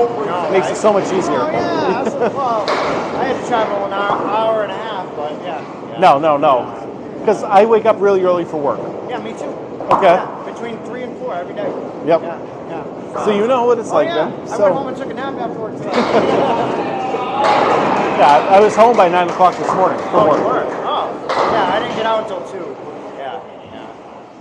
makes it so much easier. Oh yeah. Well, I had to travel an hour and a half, but yeah. No, because I wake up really early for work. Yeah, me too. Okay. Yeah, between 3 and 4 every day. Yep. Yeah. So you know what it's like yeah. then. I So went home and took a nap afterwards. yeah, I was home by 9 o'clock this morning from work. Oh, yeah, I didn't get out until 2. Yeah.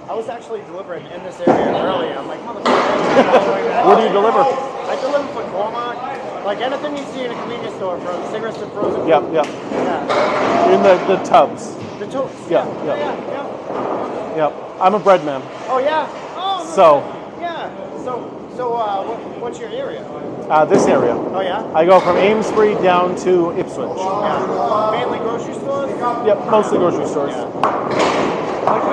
I was actually delivering in this area early. I'm like, motherfucker. What do you deliver? I deliver for Cormac. Like anything you see in a convenience store, from cigarettes to frozen food. Yep. Yeah. In the tubs. The toast. Yeah. Yep. I'm a bread man. Oh, yeah? Oh, no So- shit. Yeah. So what's your area? This area. Oh, yeah? I go from Amesbury down to Ipswich. Yeah. Mainly grocery stores? Yep, mostly grocery stores. Yeah. Like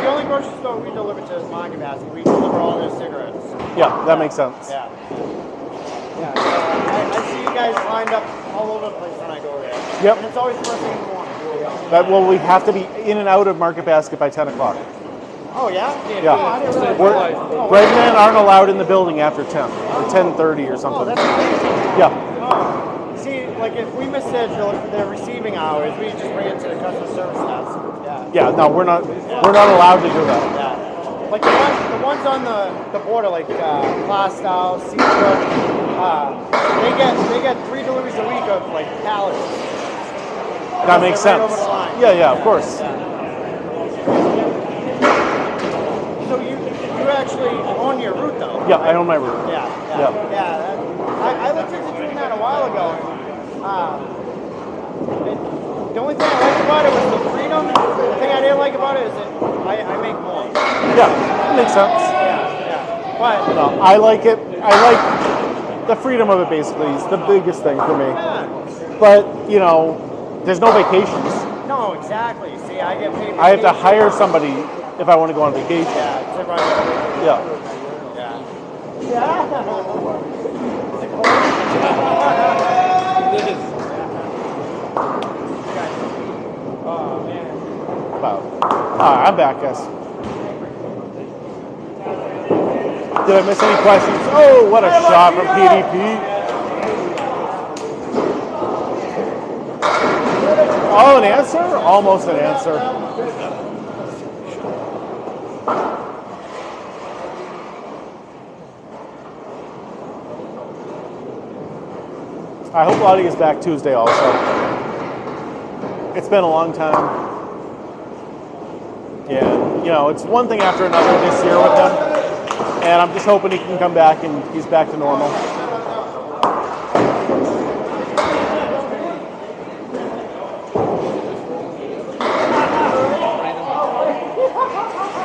the only grocery store we deliver to is Market Basket. We deliver all their cigarettes. Yeah, that makes sense. Yeah. I see you guys lined up all over the place when I go there. Yep. And it's always first thing in the morning. We have to be in and out of Market Basket by 10 o'clock. Oh, yeah? Yeah. Oh, I didn't realize that. Bread men aren't allowed in the building after 10 or 10:30 or Oh, something. that's amazing. Yeah. Oh. See, like if we miss their receiving hours, we just bring it to the customer service desk. Yeah. Yeah, no, we're not allowed to do that. Yeah. like the ones on the border, like Plastow, Seabrook, they get 3 deliveries a week of like pallets. That makes They're sense. right over the line. Yeah, of course. So you actually own your route though? Yeah, I own my route. Yeah. I looked into doing that a while ago. The only thing I liked about it was the freedom. The thing I didn't like about it is that I make more. Yeah, that makes sense. Yeah. But No, I like it. I like the freedom of it. Basically, is the biggest thing for me. yeah. But you know, there's no vacations. No, exactly. See, I get paid. I have to hire somebody if I want to go on vacation. Yeah, it's everybody. Yeah. Oh man. Wow. I'm back, guys. Did I miss any questions? Oh, what a shot from PDP. Oh, an answer? Almost an answer. I hope Lottie is back Tuesday also. It's been a long time. Yeah, you know, it's one thing after another this year with him. And I'm just hoping he can come back and he's back to normal.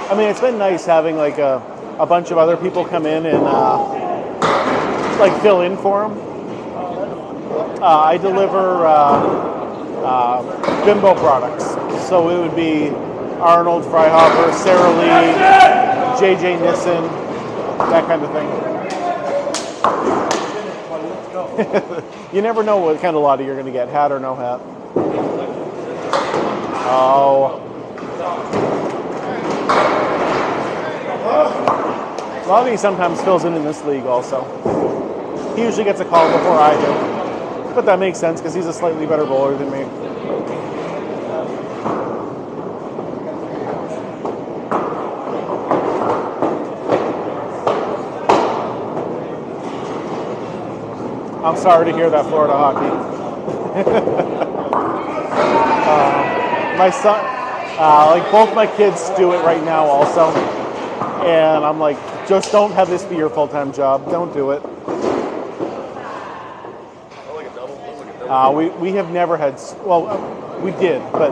I mean, it's been nice having like a bunch of other people come in and like fill in for him. I deliver Bimbo products, so it would be Arnold, Freihopper, Sara Lee, JJ Nissen, that kind of thing. You never know what kind of lottie you're going to get, hat or no hat. Oh. Lottie sometimes fills in this league also. He usually gets a call before I do. But that makes sense because he's a slightly better bowler than me. I'm sorry to hear that, Florida hockey. My son, like both my kids do it right now also. And I'm like, just don't have this be your full-time job. Don't do it. We have never had, well, we did, but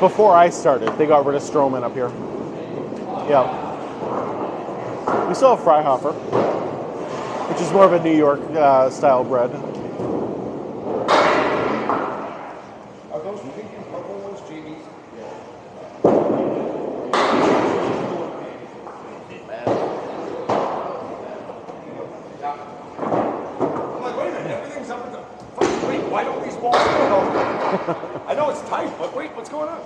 before I started, they got rid of Stroman up here. Yeah. We still have Freihopper, which is more of a New York style bread. Are those pink and purple ones, JD's? I'm like, wait a minute, everything's up at the... Wait, why don't these balls go? I know it's tight, but wait, what's going on?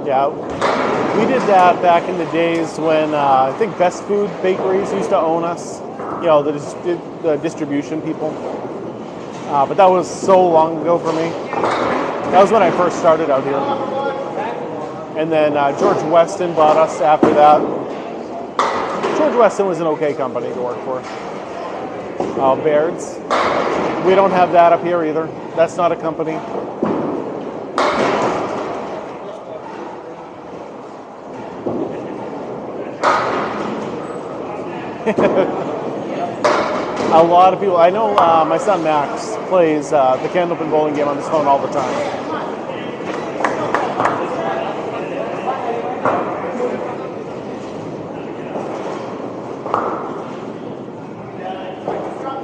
Yeah, we did that back in the days when I think Best Food Bakeries used to own us. You know, the distribution people. But that was so long ago for me. That was when I first started out here. And then George Weston bought us after that. George Weston was an okay company to work for. Baird's. We don't have that up here either. That's not a company. A lot of people, I know my son Max plays the Candlepin bowling game on his phone all the time.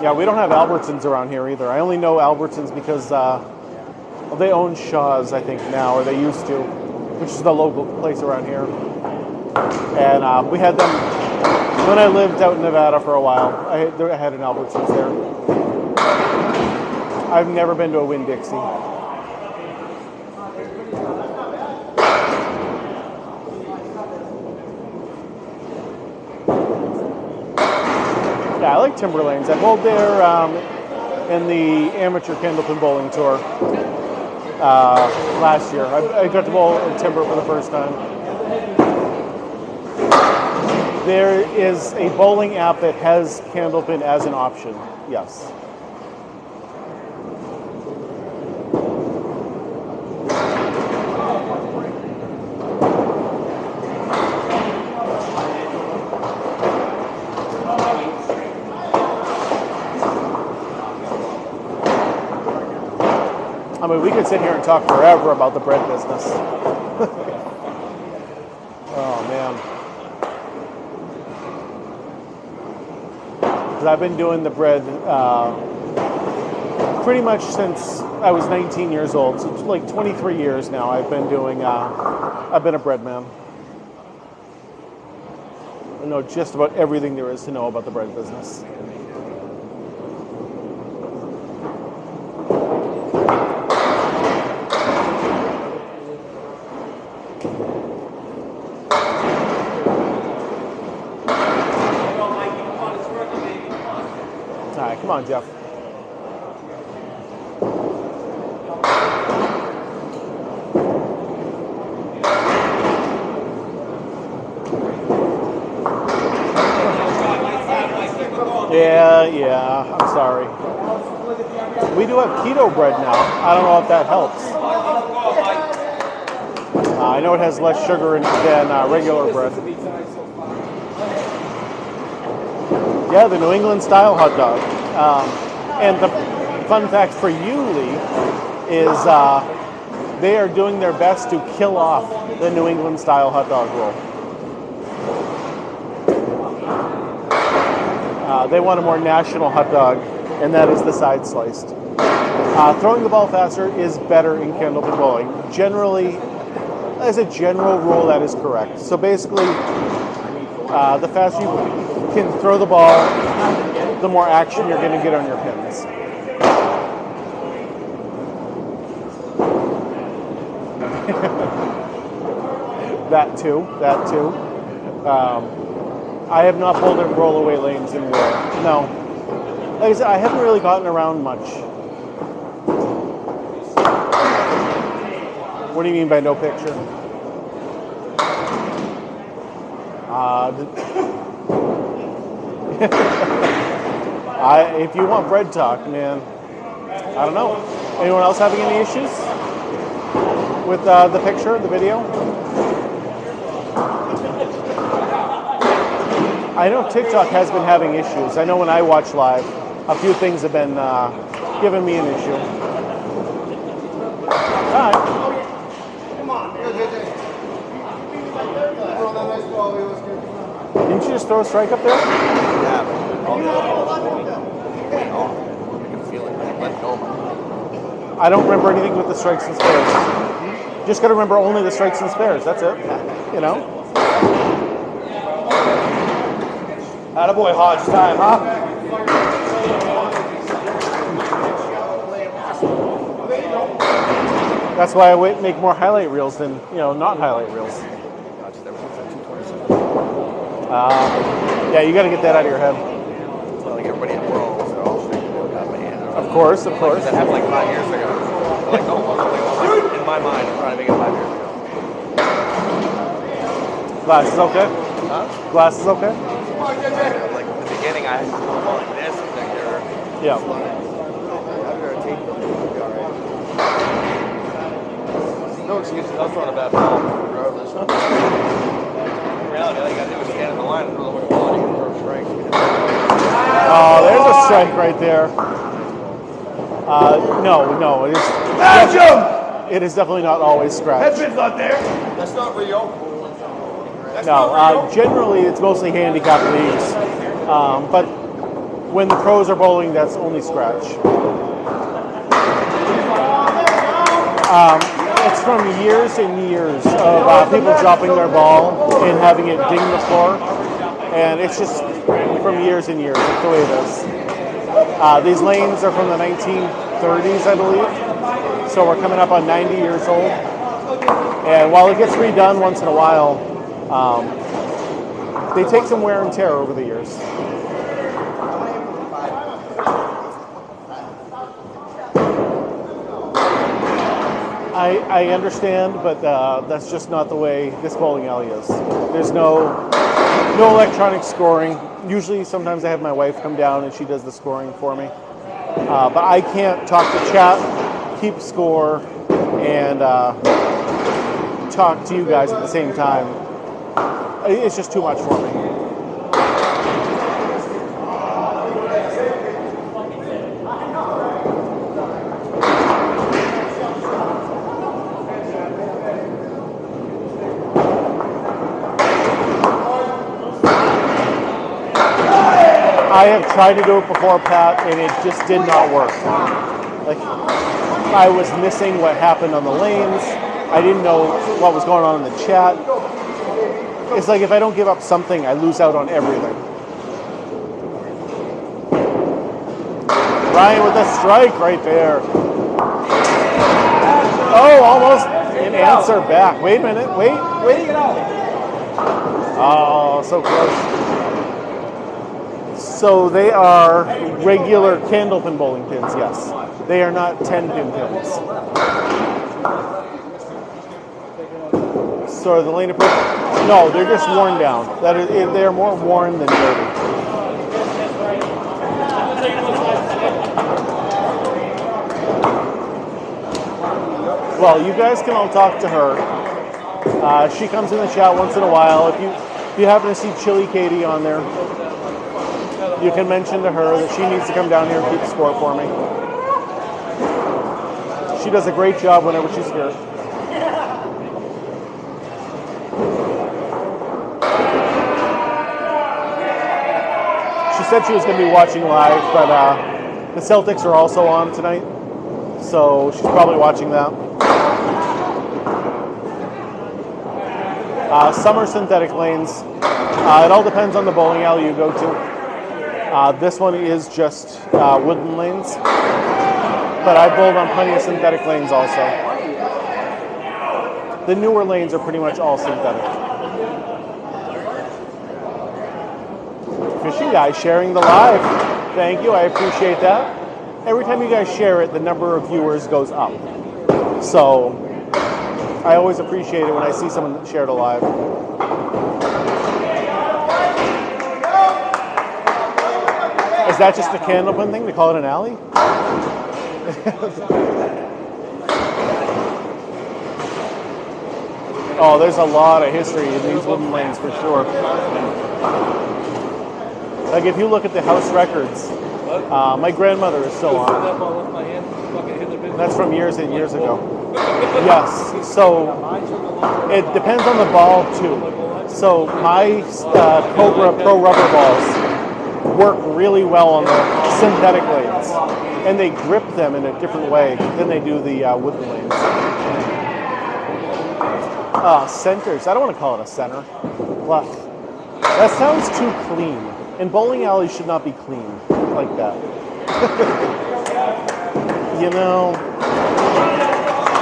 Yeah, we don't have Albertsons around here either. I only know Albertsons because well, they own Shaw's, I think, now, or they used to, which is the local place around here. And we had them when I lived out in Nevada for a while. I had an Albertsons there. I've never been to a Winn-Dixie. Yeah, I like timber lanes. I bowled there in the amateur Candlepin bowling tour last year. I got to bowl in timber for the first time. There is a bowling app that has Candlepin as an option. Yes. I mean, we could sit here and talk forever about the bread business. Oh, man. Because I've been doing the bread pretty much since I was 19 years old. So it's like 23 years now I've been doing, I've been a bread man. I know just about everything there is to know about the bread business. Come on, Jeff. Yeah, I'm sorry. We do have keto bread now. I don't know if that helps. I know it has less sugar in it than regular bread. Yeah, the New England style hot dog. And the fun fact for you, Lee, is they are doing their best to kill off the New England style hot dog roll. They want a more national hot dog, and that is the side sliced. Throwing the ball faster is better in Candlepin bowling. Generally, as a general rule, that is correct. So basically, the faster you can throw the ball, the more action you're going to get on your pins. That too. I have not pulled in rollaway lanes in war. No. Like I said, I haven't really gotten around much. What do you mean by no picture? If you want bread talk, man, I don't know. Anyone else having any issues with the picture, the video? I know TikTok has been having issues. I know when I watch live, a few things have been giving me an issue. All right. Didn't you just throw a strike up there? Yeah. I can feel it. Let go. I don't remember anything with the strikes and spares. Just got to remember only the strikes and spares. That's it. You know? Attaboy, Hodge, time, huh? That's why I make more highlight reels than, not highlight reels. Yeah, you got to get that out of your head. So like everybody at World, so Of course. That happened like 5 years ago. Like, in my mind, I'm trying to make it 5 years ago. Glass is okay? Huh? Glass is okay? Like in the beginning, I had to go like this, and then you're Yeah. No excuses. I was throwing a bad ball, regardless. In reality, all you gotta do is stand in the line and throw the way ball and you can throw a strike. Oh, there's a strike right there. No, it is. It is definitely not always scratch. Headpin's not there. That's not Rio. No, generally it's mostly handicap leagues, but when the pros are bowling, that's only scratch. It's from years and years of people dropping their ball and having it ding the floor, and it's just from years and years. It's the way it is. These lanes are from the 1930s, I believe, so we're coming up on 90 years old, and while it gets redone once in a while, they take some wear and tear over the years. I understand, but that's just not the way this bowling alley is. There's no electronic scoring. Usually, sometimes I have my wife come down and she does the scoring for me. But I can't talk to chat, keep score, and talk to you guys at the same time. It's just too much for me. I have tried to do it before, Pat, and it just did not work. Like, I was missing what happened on the lanes. I didn't know what was going on in the chat. It's like if I don't give up something, I lose out on everything. Ryan with a strike right there. Oh, almost an answer back. Wait a minute. Wait. Oh, so close. So they are regular Candlepin bowling pins, yes. They are not 10-pin pins. So the lane approach, no, they're just worn down. They're more worn than dirty. Well, you guys can all talk to her. She comes in the chat once in a while. If you happen to see Chili Katie on there, you can mention to her that she needs to come down here and keep score for me. She does a great job whenever she's here. She said she was going to be watching live, but the Celtics are also on tonight, so she's probably watching that. Summer synthetic lanes. It all depends on the bowling alley you go to. This one is just wooden lanes, but I've bowled on plenty of synthetic lanes also. The newer lanes are pretty much all synthetic. Fishing guy sharing the live. Thank you, I appreciate that. Every time you guys share it, the number of viewers goes up. So I always appreciate it when I see someone share it live. Is that just a Candlepin thing to call it an alley? Oh, there's a lot of history in these wooden lanes for sure. Like if you look at the house records, my grandmother is still on. That's from years and years ago. Yes, so it depends on the ball too. So my Cobra Pro Rubber balls work really well on the synthetic lanes, and they grip them in a different way than they do the wooden lanes. Centers. I don't want to call it a center. Left. That sounds too clean. And bowling alleys should not be clean like that. You know,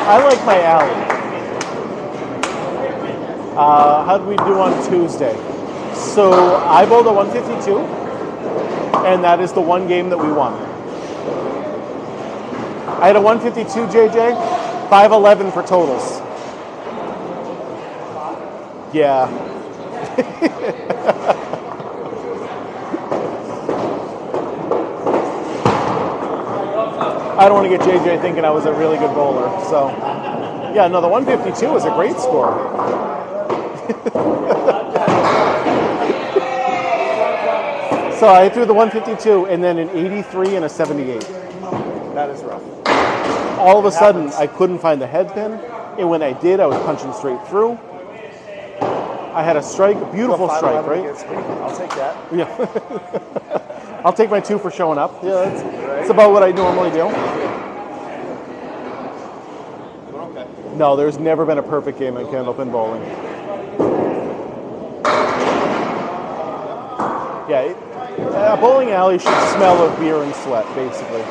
I like my alley. How did we do on Tuesday? So I bowled a 152, and that is the one game that we won. I had a 152, JJ, 511 for totals. Yeah. I don't want to get JJ thinking I was a really good bowler. So, yeah, no, the 152 was a great score. So I threw the 152 and then an 83 and a 78. That is rough. All of a sudden, I couldn't find the head pin, and when I did, I was punching straight through. I had a strike, a beautiful strike, right? I'll take that. Yeah. I'll take my 2 for showing up. Yeah, that's about what I normally do. No, there's never been a perfect game in Candlepin bowling. Yeah, a bowling alley should smell of beer and sweat, basically.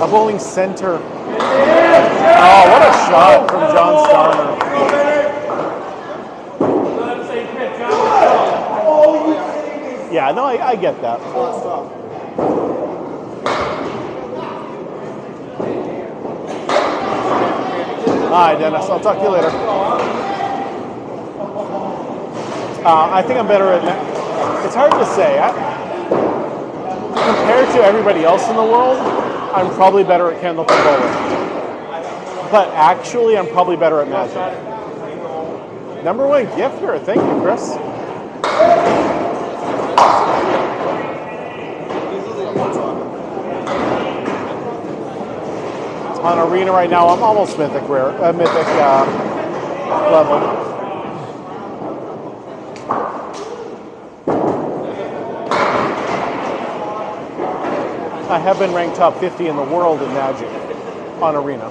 A bowling center. Oh, what a shot from John Starner. Yeah, no, I get that. Hi, Dennis. I'll talk to you later. I think I'm better at. It's hard to say. Compared to everybody else in the world, I'm probably better at Candlepin bowling. But actually, I'm probably better at Magic. Number one gift here. Thank you, Chris. On Arena right now, I'm almost mythic level. I have been ranked top 50 in the world in Magic on Arena.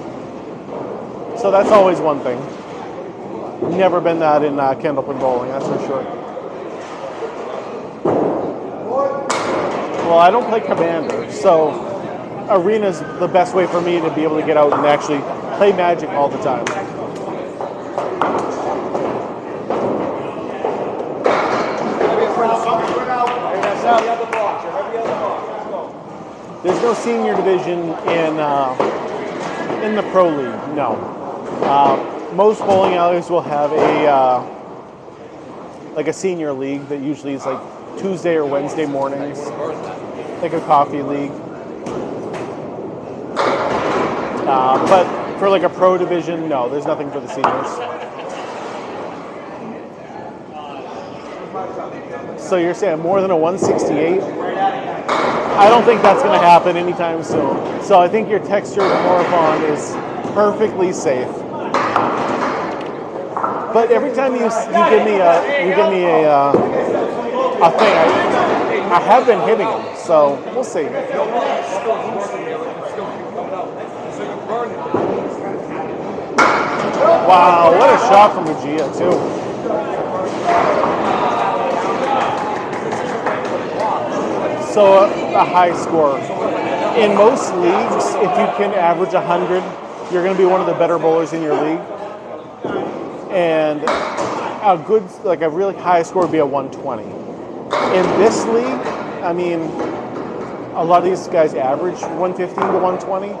So that's always one thing. Never been that in Candlepin bowling, that's for sure. Well, I don't play Commander, so Arena's the best way for me to be able to get out and actually play Magic all the time. There's no senior division in the pro league. No. Most bowling alleys will have a senior league that usually is like Tuesday or Wednesday mornings, like a coffee league. But for like a pro division, no, there's nothing for the seniors. So you're saying more than a 168? I don't think that's going to happen anytime soon. So I think your textured Morphon is perfectly safe. But every time you give me a thing, I have been hitting them. So we'll see. Wow, what a shot from Buggea too. So a high score. In most leagues, if you can average 100, you're going to be one of the better bowlers in your league. And a really high score would be a 120. In this league, I mean, a lot of these guys average 115 to 120.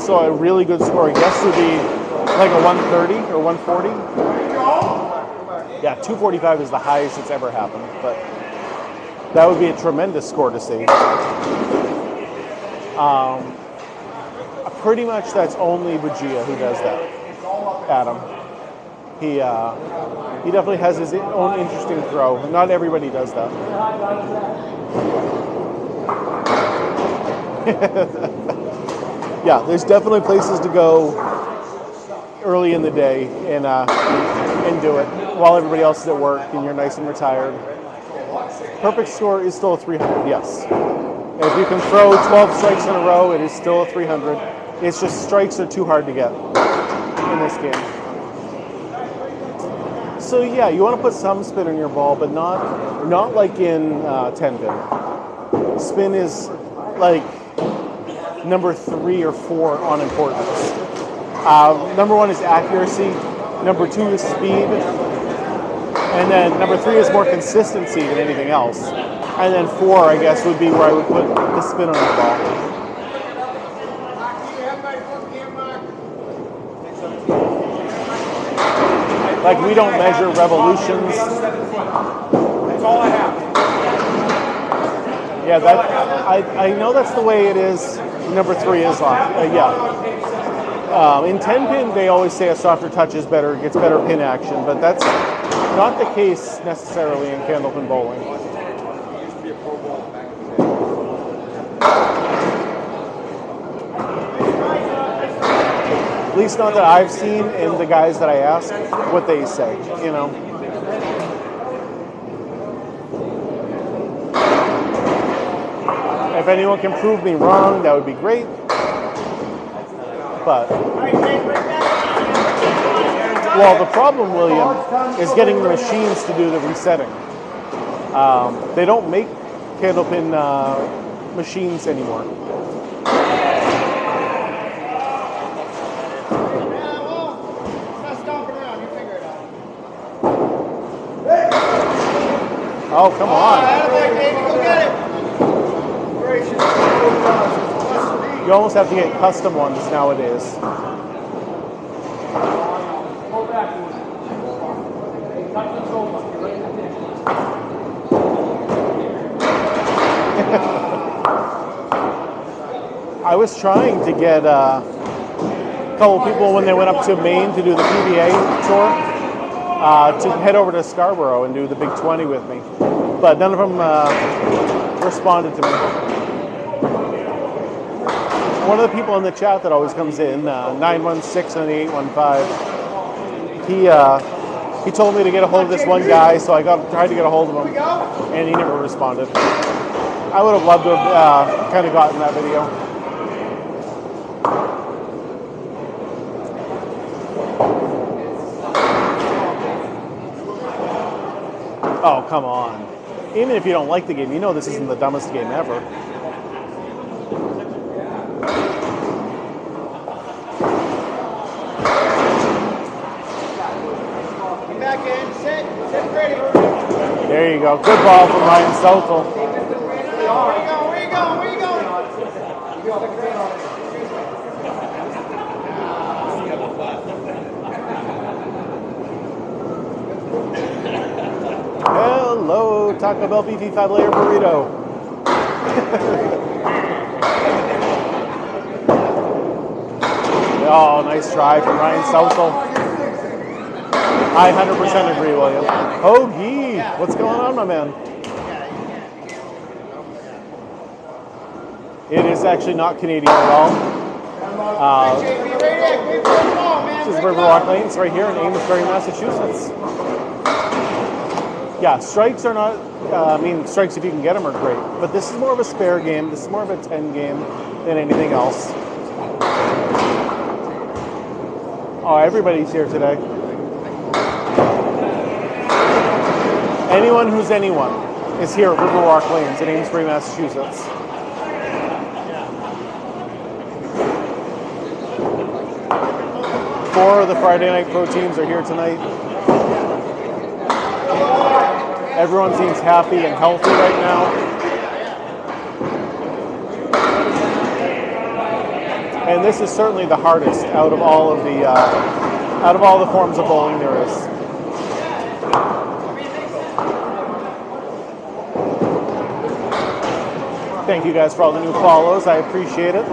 So a really good score, I guess, would be like a 130 or 140. Yeah, 245 is the highest it's ever happened, but that would be a tremendous score to see. Pretty much that's only Buggea who does that, Adam. He definitely has his own interesting throw. Not everybody does that. Yeah, there's definitely places to go early in the day and do it while everybody else is at work and you're nice and retired. Perfect score is still a 300, yes. If you can throw 12 strikes in a row, it is still a 300. It's just strikes are too hard to get in this game. So yeah, you want to put some spin on your ball, but not like in 10-pin. Spin is like number 3 or 4 on importance. Number 1 is accuracy. Number 2 is speed. And then number 3 is more consistency than anything else. And then 4, I guess, would be where I would put the spin on the ball. Like, we don't measure revolutions. That's all I have. Yeah, I know that's the way it is. Number 3 is on. In 10-pin, they always say a softer touch is better, gets better pin action, but that's not the case necessarily in Candlepin bowling. At least not that I've seen, and the guys that I ask what they say, you know. If anyone can prove me wrong, that would be great. But, well, the problem, William, is getting the machines to do the resetting. They don't make Candlepin machines anymore. Oh, come on. You almost have to get custom ones nowadays. I was trying to get a couple people when they went up to Maine to do the PBA tour to head over to Scarborough and do the Big 20 with me, but none of them responded to me. One of the people in the chat that always comes in, 916 and 815, he told me to get a hold of this one guy, so I tried to get a hold of him, and he never responded. I would have loved to have kind of gotten that video. Oh, come on. Even if you don't like the game, you know this isn't the dumbest game ever. Get back in, sit ready. There you go. Good ball from Ryan Southall. Where you going? Hello, Taco Bell beefy 5-layer burrito. Oh, nice try from Ryan Southall. I 100% agree, William. Hoagie, what's going on, my man? It is actually not Canadian at all. This is Riverwalk Lanes right here in Amesbury, Massachusetts. Yeah, strikes are not, strikes if you can get them are great, but this is more of a spare game. This is more of a 10 game than anything else. Oh, everybody's here today. Anyone who's anyone is here at Riverwalk Lanes in Amesbury, Massachusetts. Four of the Friday Night Pro teams are here tonight. Everyone seems happy and healthy right now. And this is certainly the hardest out of all of the forms of bowling there is. Thank you guys for all the new follows. I appreciate it.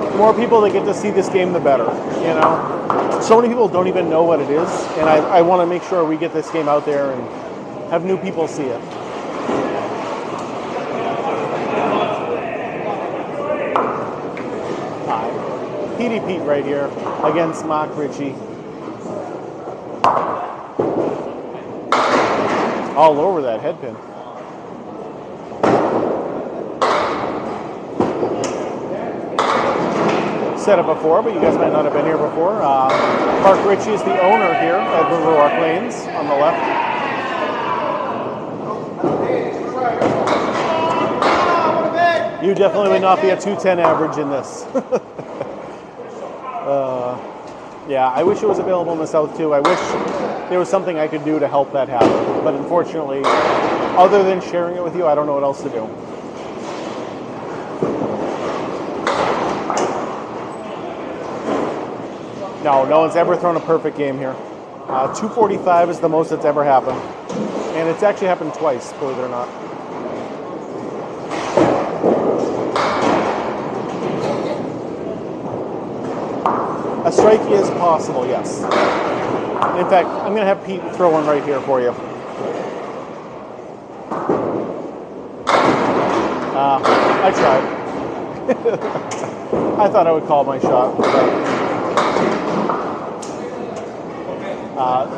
The more people that get to see this game, the better, you know. So many people don't even know what it is, and I want to make sure we get this game out there and have new people see it. Hi. Petey Pete right here against Mark Ricci. All over that headpin. Said it before, but you guys might not have been here before. Mark Ricci is the owner here at Riverwalk Lanes on the left. You definitely would not be a 210 average in this. Yeah, I wish it was available in the South too. I wish there was something I could do to help that happen. But unfortunately, other than sharing it with you, I don't know what else to do. No one's ever thrown a perfect game here. 245 is the most that's ever happened. And it's actually happened twice, believe it or not. A strike is possible, yes. In fact, I'm going to have Pete throw one right here for you. I tried. I thought I would call my shot.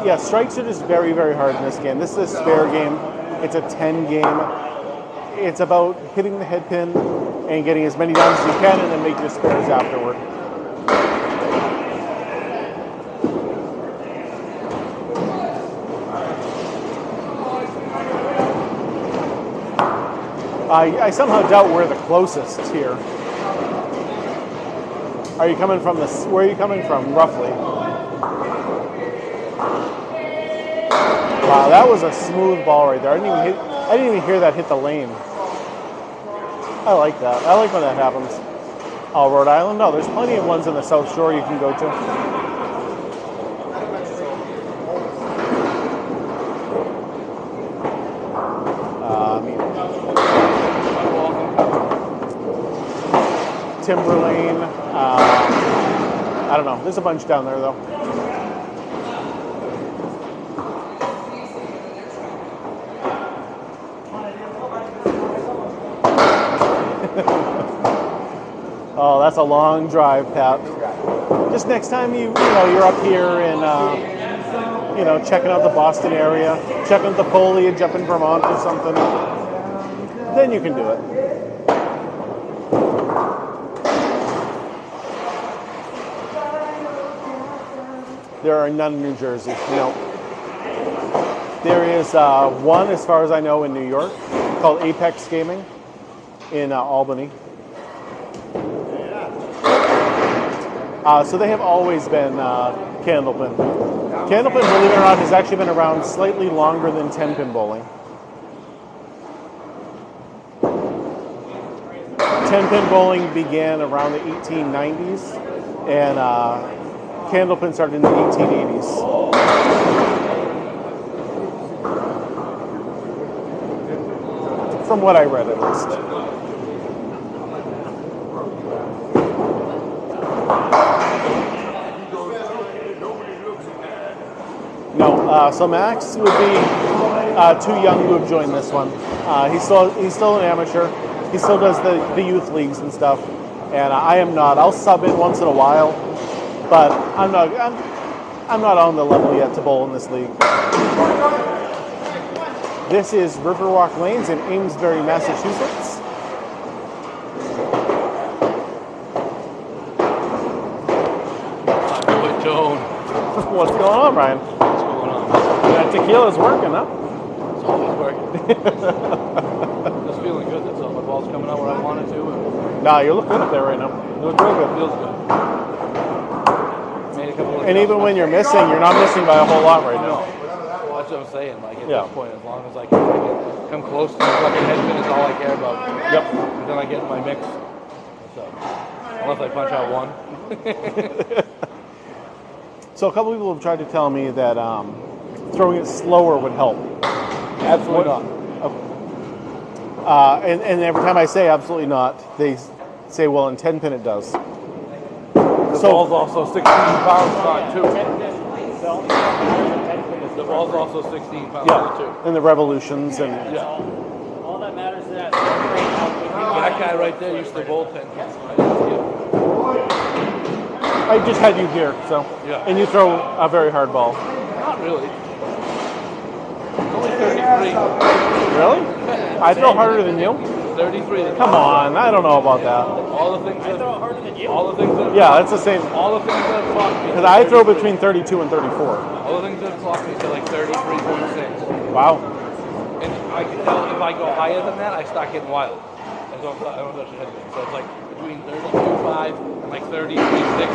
Yeah, strikes are just very, very hard in this game. This is a spare game. It's a 10 game. It's about hitting the head pin and getting as many downs as you can and then make your spares afterward. I somehow doubt we're the closest here. Are you coming from this? Where are you coming from, roughly? Wow, that was a smooth ball right there. I didn't even hear that hit the lane. I like that. I like when that happens. Oh, Rhode Island? No, there's plenty of ones in the South Shore you can go to. Timberlane. I don't know. There's a bunch down there, though. Oh, that's a long drive, Pat. Just next time you're up here and checking out the Boston area, checking out the foliage up in Vermont or something, then you can do it. There are none in New Jersey. No. There is one, as far as I know, in New York called Apex Gaming in Albany. So they have always been Candlepin. Candlepin, believe it or not, has actually been around slightly longer than 10-pin bowling. 10-pin bowling began around the 1890s, and Candlepin started in the 1880s. From what I read, at least. No, so Max would be too young to have joined this one. He's still an amateur. He still does the youth leagues and stuff, and I am not. I'll sub in once in a while, but I'm not on the level yet to bowl in this league. This is Riverwalk Lanes in Amesbury, Massachusetts. What's going on, Brian? What's going on? That tequila's working, huh? It's always working. Just feeling good. That's all. My ball's coming out where I want it to. Nah, you look good up there right now. You look real good. Feels good. Made a couple of And even when you're missing, you're not missing by a whole lot right now. That's what I'm saying. Like at this point, as long as I can come close to the fucking head pin is all I care about. Yep. And then I get in my mix. So, unless I punch out one. So a couple people have tried to tell me that throwing it slower would help. Absolutely not. And every time I say absolutely not, they say, well, in 10-pin it does. The ball's also 16 pounds not too. The ball's also 16 pounds too. And the revolutions and All that matters is that that guy right there used to bowl 10 pins. I just had you here, so Yeah. And you throw a very hard ball. Not really. It's only 33. Really? I throw harder than you? 33. Come on, I don't know about that. All the things that throw harder than you. all the things that Yeah, that's the same. all the things that have taught me. Because I throw between 32 and 34. All the things that have taught me to like 33.6. Wow. And I can tell if I go higher than that, I start getting wild. I don't touch the head. So it's like between 32.5 and like 33.6.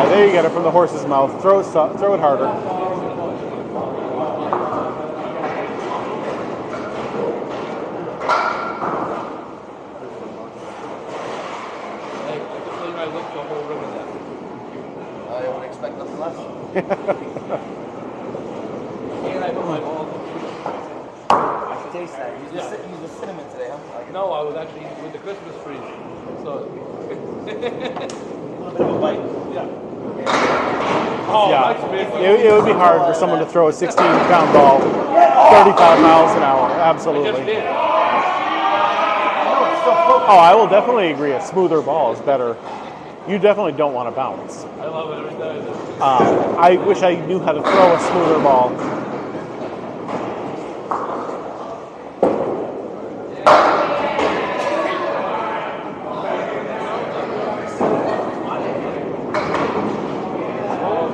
There you get it from the horse's mouth. Throw it harder. I licked the whole rim of that. I would expect nothing less. And I put my balls. I can taste that. Use the cinnamon today, huh? No, I was actually with the Christmas trees. So A little bit of a bite. yeah. Oh, Yeah. that's big. It would be hard for someone to throw a 16-pound ball 35 miles an hour. I just Absolutely. did. Oh, I will definitely agree. A smoother ball is better. You definitely don't want to bounce. I love it every time. I wish I knew how to throw a smoother ball.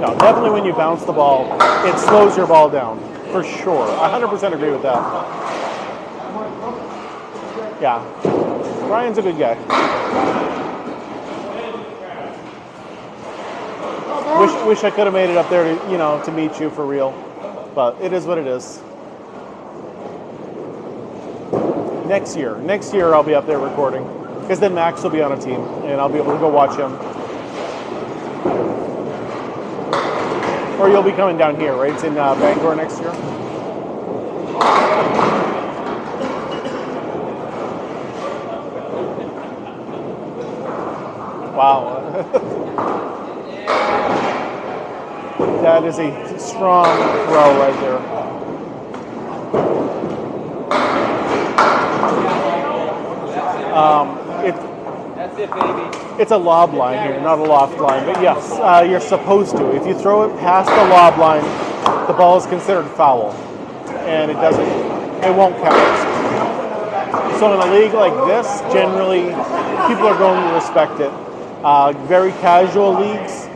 No, definitely when you bounce the ball, it slows your ball down, for sure. I 100% agree with that. Yeah. Brian's a good guy. Wish I could have made it up there to, you know, to meet you for real. But it is what it is. Next year I'll be up there recording. Because then Max will be on a team and I'll be able to go watch him. Or you'll be coming down here, right? It's in Bangor next year. Wow. That is a strong throw right there. That's it, baby. It's a lob line here, not a loft line. But yes, you're supposed to. If you throw it past the lob line, the ball is considered foul. And it won't count. So in a league like this, generally, people are going to respect it. Very casual leagues,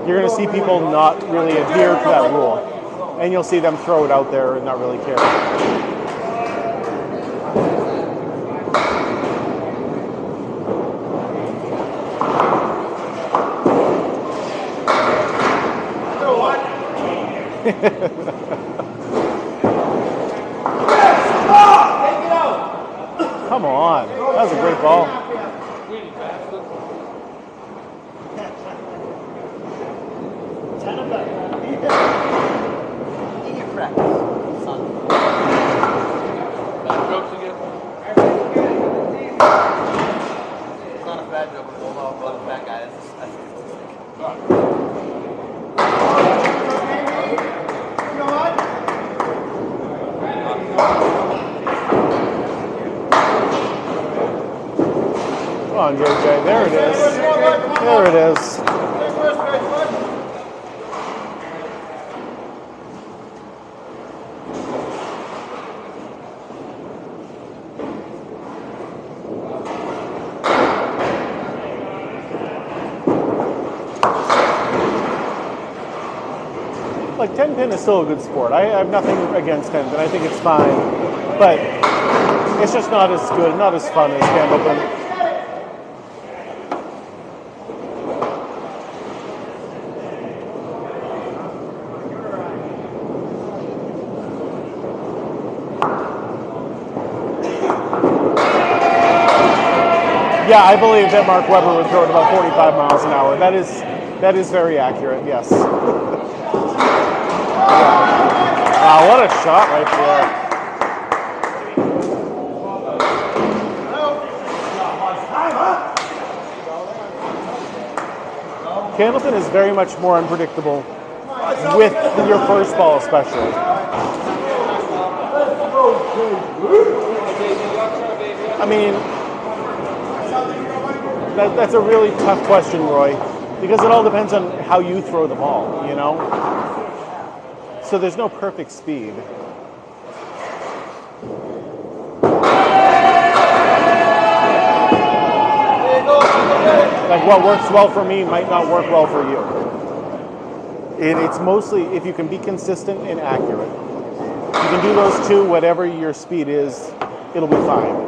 you're going to see people not really adhere to that rule. And you'll see them throw it out there and not really care. Come on. That was a great ball. Bad jokes again? It's not a bad joke, but it's not a bad guy. That's Come on, JJ. There it is. There it is. Like 10 pin is still a good sport. I have nothing against 10 pin. I think it's fine, but it's just not as good, not as fun as Candlepin. Yeah, I believe that Mark Webber would throw it about 45 miles an hour. That is very accurate. Yes. Wow, what a shot right there. Candlepin is very much more unpredictable with your first ball especially. I mean, that's a really tough question, Roy, because it all depends on how you throw the ball, you know? So there's no perfect speed. Like what works well for me might not work well for you. It's mostly if you can be consistent and accurate. You can do those two, whatever your speed is, it'll be fine.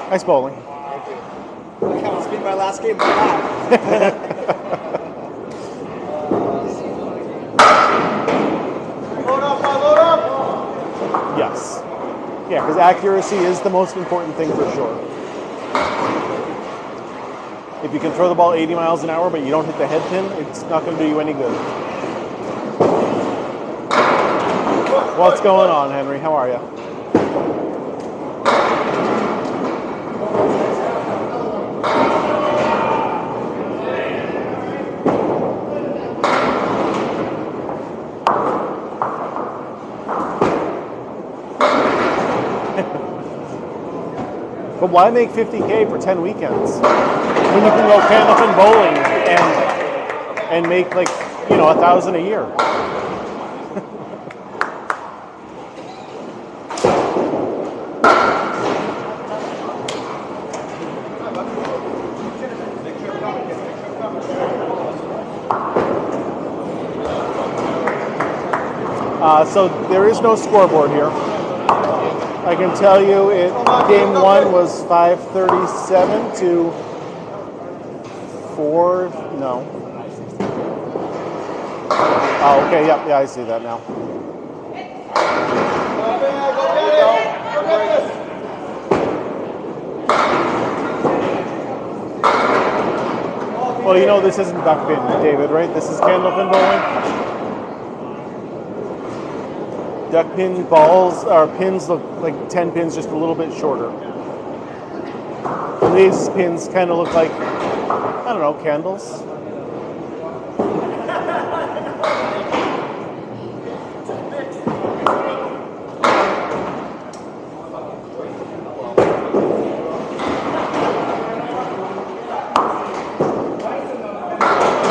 Nice bowling. Look how it's been my last game. Load up! Yes. Yeah, because accuracy is the most important thing for sure. If you can throw the ball 80 miles an hour but you don't hit the head pin, it's not going to do you any good. What's going on, Henry? How are you? But why make $50K for 10 weekends when you can go Candlepin bowling and make like, you know, $1,000 a year? So there is no scoreboard here. I can tell you game 1 was 537 to 4, no. Oh, okay, yep, yeah, I see that now. Well, you know this isn't duckpin, David, right? This is candlepin bowling. Duckpin balls, or pins look like 10 pins, just a little bit shorter. And these pins kind of look like, I don't know, candles.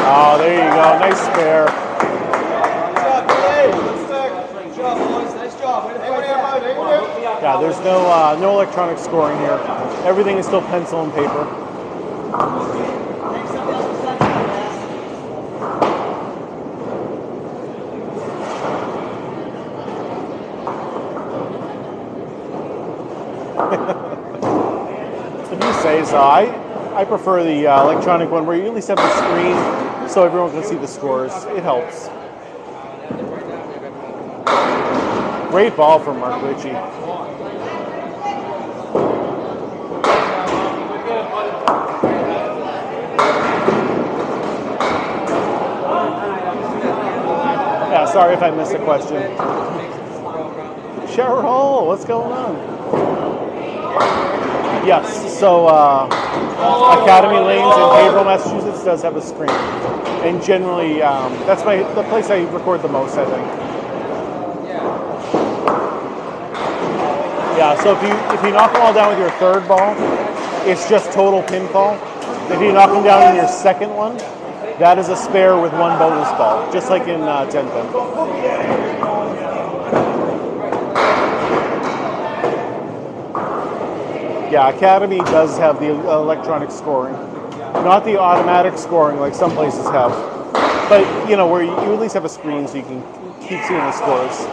Oh, there you go. Nice spare. Yeah, there's no electronic scoring here. Everything is still pencil and paper. If you say so, I prefer the electronic one where you at least have the screen so everyone can see the scores. It helps. Great ball from Mark Ricci. Yeah, sorry if I missed a question. Cheryl, what's going on? Yes, so Academy Lanes in Haverhill, Massachusetts does have a screen. And generally, that's the place I record the most, I think. Yeah, so if you knock them all down with your third ball, it's just total pinfall. If you knock them down in your second one, that is a spare with one bonus ball, just like in 10 pin. Yeah, Academy does have the electronic scoring, not the automatic scoring like some places have, but you know where you at least have a screen so you can keep seeing the scores.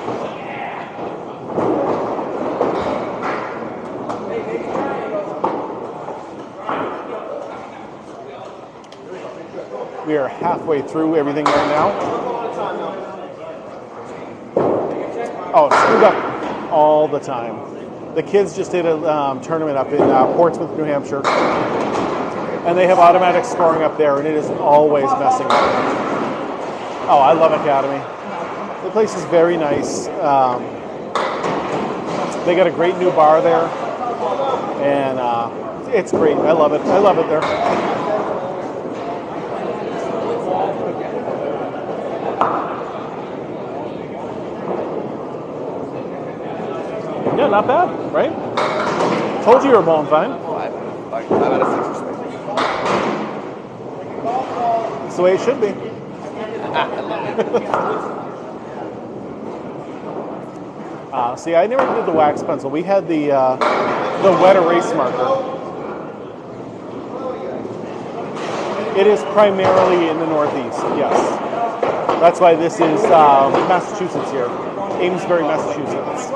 We are halfway through everything right now. Oh, screwed up all the time. The kids just did a tournament up in Portsmouth, New Hampshire, and they have automatic scoring up there, and it is always messing up. Oh, I love Academy. The place is very nice. They got a great new bar there, and it's great. I love it. I love it there. Yeah, not bad, right? Told you were bowling fine. 5 out of 6 or something. That's the way it should be. See, I never did the wax pencil. We had the wet erase marker. It is primarily in the Northeast, yes. That's why this is Massachusetts here. Amesbury, Massachusetts.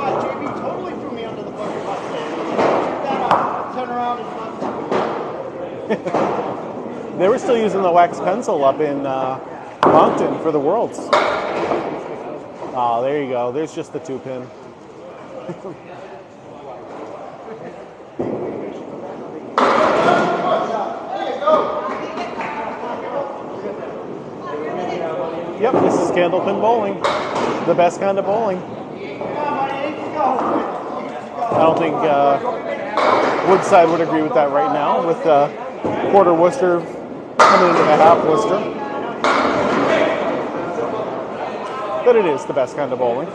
They were still using the wax pencil up in Moncton for the Worlds. Oh, there you go. There's just the 2-pin. Yep, this is Candlepin bowling. The best kind of bowling. I don't think Woodside would agree with that right now, with quarter Worcester coming into the half Worcester. But it is the best kind of bowling.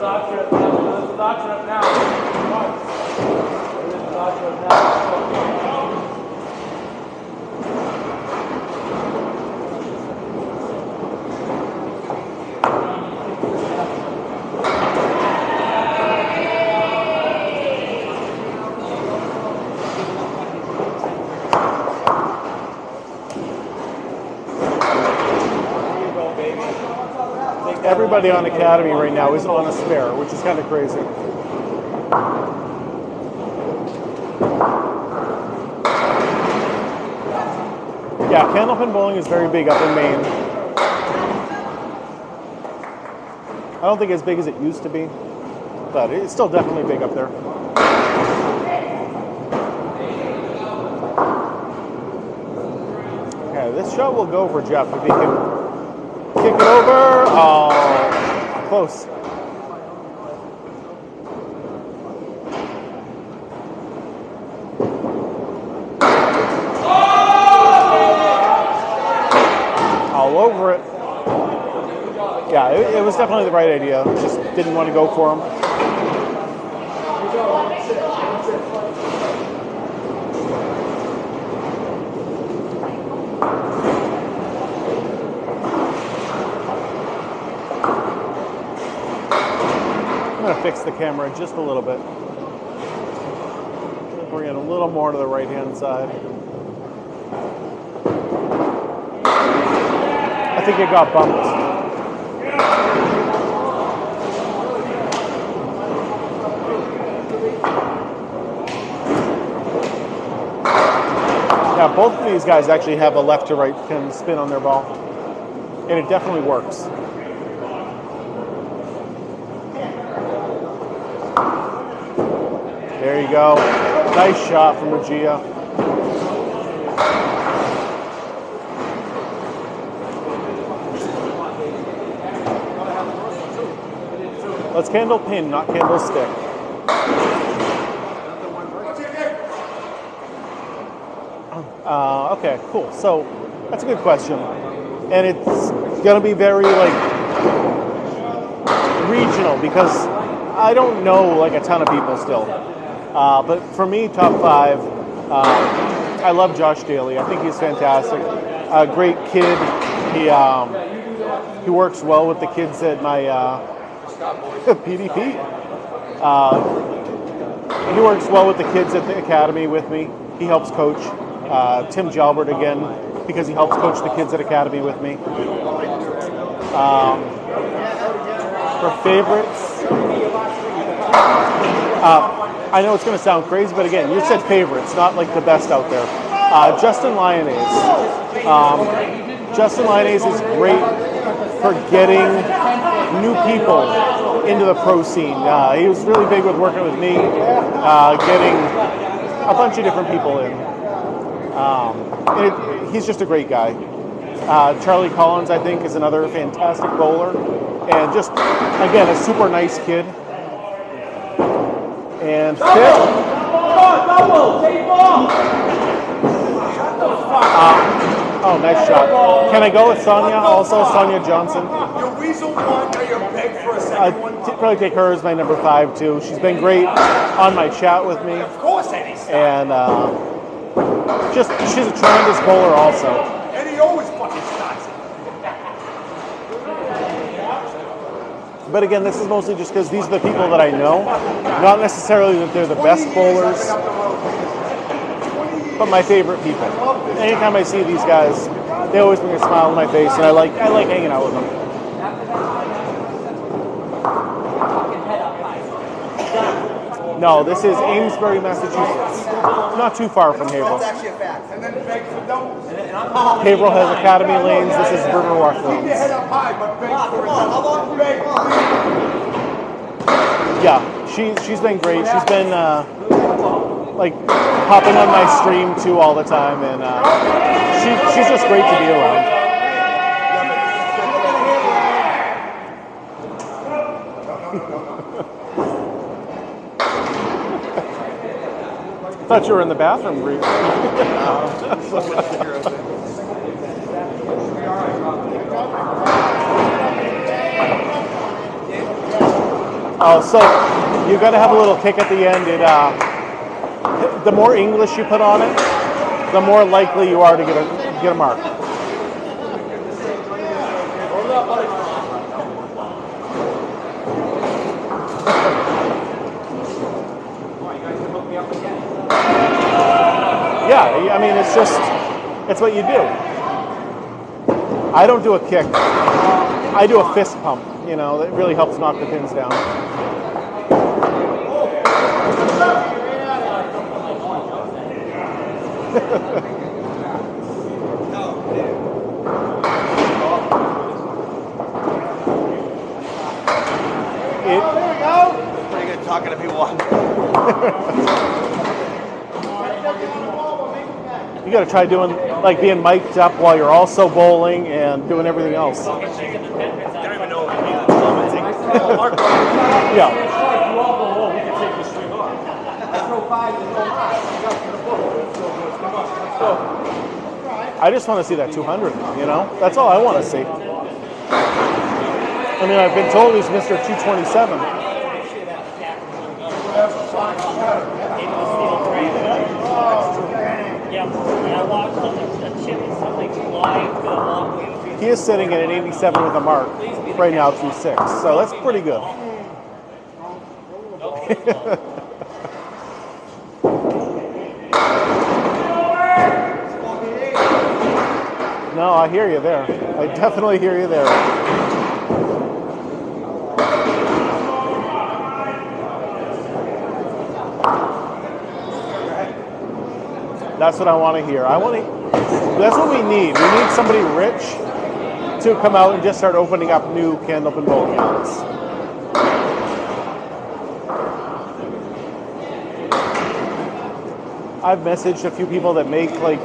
everybody on Academy right now is on a spare, which is kind of crazy. Yeah, Candlepin bowling is very big up in Maine. I don't think as big as it used to be, but it's still definitely big up there. Okay, this shot will go for Jeff if he can kick it over. Oh, close. All over it. Yeah, it was definitely the right idea. Just didn't want to go for him. I'm going to fix the camera just a little bit. Bring it a little more to the right-hand side. I think it got bumped. Yeah, both of these guys actually have a left to right kind of spin on their ball. And it definitely works. There you go. Nice shot from Buggea. Let's Candlepin, not Candlestick. Okay, cool. So that's a good question. And it's going to be very regional because I don't know a ton of people still. But for me, top 5, I love Josh Daly. I think he's fantastic. A great kid. He works well with the kids at my PDP. He works well with the kids at the academy with me. He helps coach. Tim Jalbert again, because he helps coach the kids at academy with me. For favorites, I know it's going to sound crazy, but again, you said favorites, not the best out there. Justin Lyonnaise. Justin Lyonnaise is great for getting new people into the pro scene. He was really big with working with me, getting a bunch of different people in. He's just a great guy. Charlie Collins, I think, is another fantastic bowler. And just, again, a super nice kid. And fifth. Oh, nice shot. Can I go with Sonia? Also, Sonia Johnson. Your weasel one, now you're begged for a second one. Probably take her as my number 5, too. She's been great on my chat with me. Of course, Eddie. And she's a tremendous bowler also. Eddie always fucking starts it. But again, this is mostly just because these are the people that I know. Not necessarily that they're the best bowlers, but my favorite people. Anytime I see these guys, they always bring a smile on my face, and I like hanging out with them. No, this is Amesbury, Massachusetts. Not too far from Haverhill. That's actually a fact. And then beg for don't. Haverhill has academy lanes. This is Riverwalk Keep your lanes. head up high, but beg for it. How long beg? Yeah, she's been great. She's been popping on my stream too all the time, and she's just great to be around. I thought you were in the bathroom, Reed. Oh, so you got to have a little kick at the end. The more English you put on it, the more likely you are to get a mark. Yeah, I mean, it's what you do. I don't do a kick. I do a fist pump. You know, it really helps knock the pins down. Pretty good talking to people. You got to try doing, like, being mic'd up while you're also bowling and doing everything else. I don't even know if you commenting. Yeah. I just want to see that 200, you know? That's all I want to see. I mean, I've been told he's Mr. 227. He is sitting at an 87 with a mark right now through 6, so that's pretty good. No, I hear you there. I definitely hear you there. That's what I want to hear. That's what we need. We need somebody rich to come out and just start opening up new Candlepin bowling alleys. I've messaged a few people that make like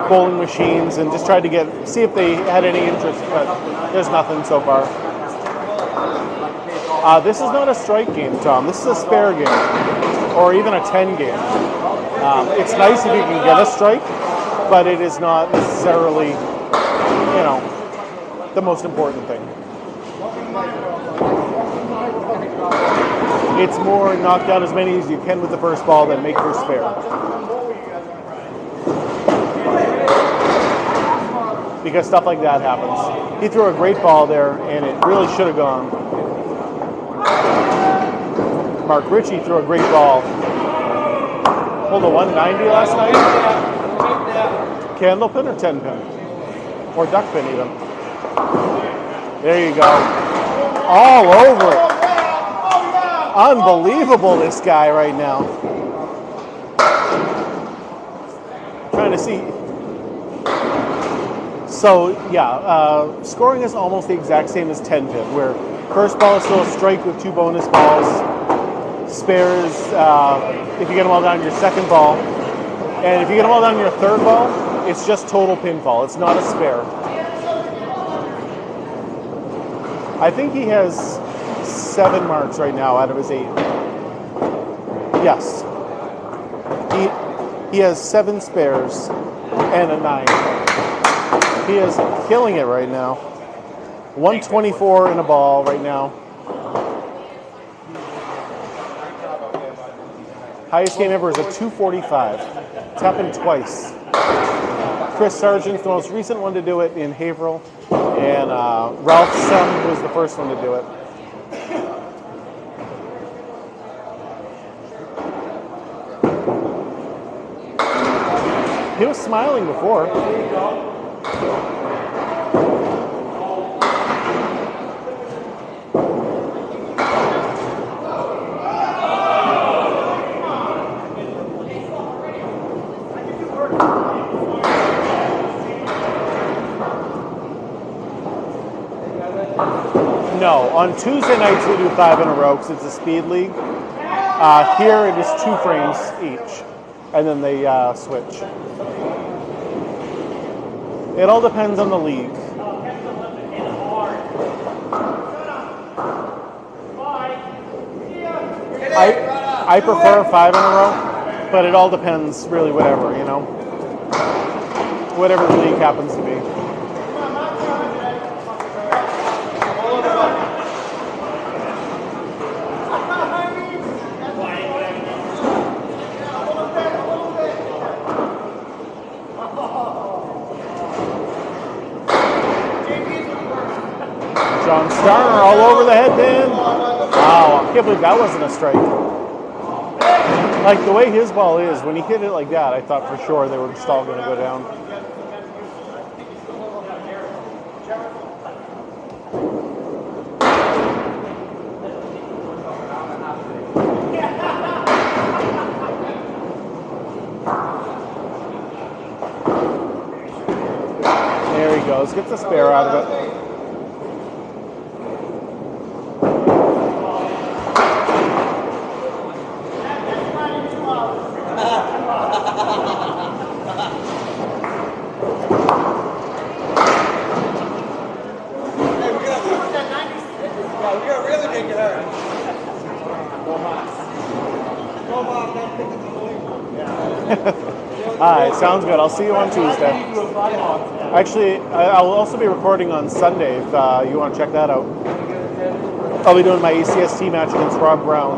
bowling machines and just tried to see if they had any interest, but there's nothing so far. This is not a strike game, Tom. This is a spare game, or even a 10 game. It's nice if you can get a strike, but it is not necessarily, you know, the most important thing. It's more knock down as many as you can with the first ball, then make your spare. Because stuff like that happens. He threw a great ball there, and it really should have gone. Mark Ricci threw a great ball. Pulled a 190 last night. Candlepin or 10 pin? Or duck pin even. There you go. All over it. Unbelievable, this guy right now. Trying to see. So, yeah, scoring is almost the exact same as 10 pin, where first ball is still a strike with 2 bonus balls. Spares, if you get them all down on your second ball. And if you get them all down on your third ball, it's just total pinfall. It's not a spare. I think he has 7 marks right now out of his 8. Yes. He has 7 spares and a 9. He is killing it right now. 124 in a ball right now. Highest game ever is a 245. It's happened twice. Chris Sargent's the most recent one to do it in Haverhill, and Ralph Sum was the first one to do it. He was smiling before. No, on Tuesday nights we do 5 in a row because it's a speed league. Here it is 2 frames each, and then they switch. It all depends on the league. I prefer 5 in a row, but it all depends really whatever, you know. Whatever the league happens to be. Starner all over the headband. Wow, I can't believe that wasn't a strike. Like the way his ball is, when he hit it like that, I thought for sure they were just all going to go down. goes. Gets the spare out of it. We're gonna really make it hurt. All right, sounds good. I'll see you on Tuesday. Actually, I'll also be recording on Sunday if you want to check that out. I'll be doing my ACST match against Rob Brown.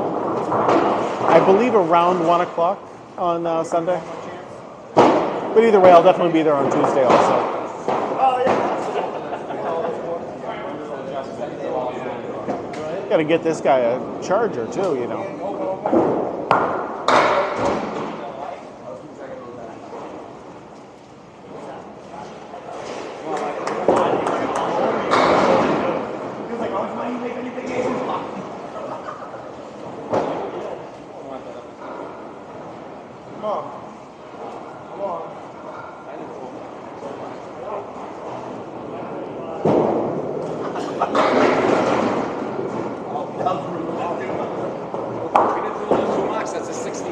I believe around 1 o'clock on Sunday. But either way, I'll definitely be there on Tuesday also. Got to get this guy a charger too, you know. That's a 60.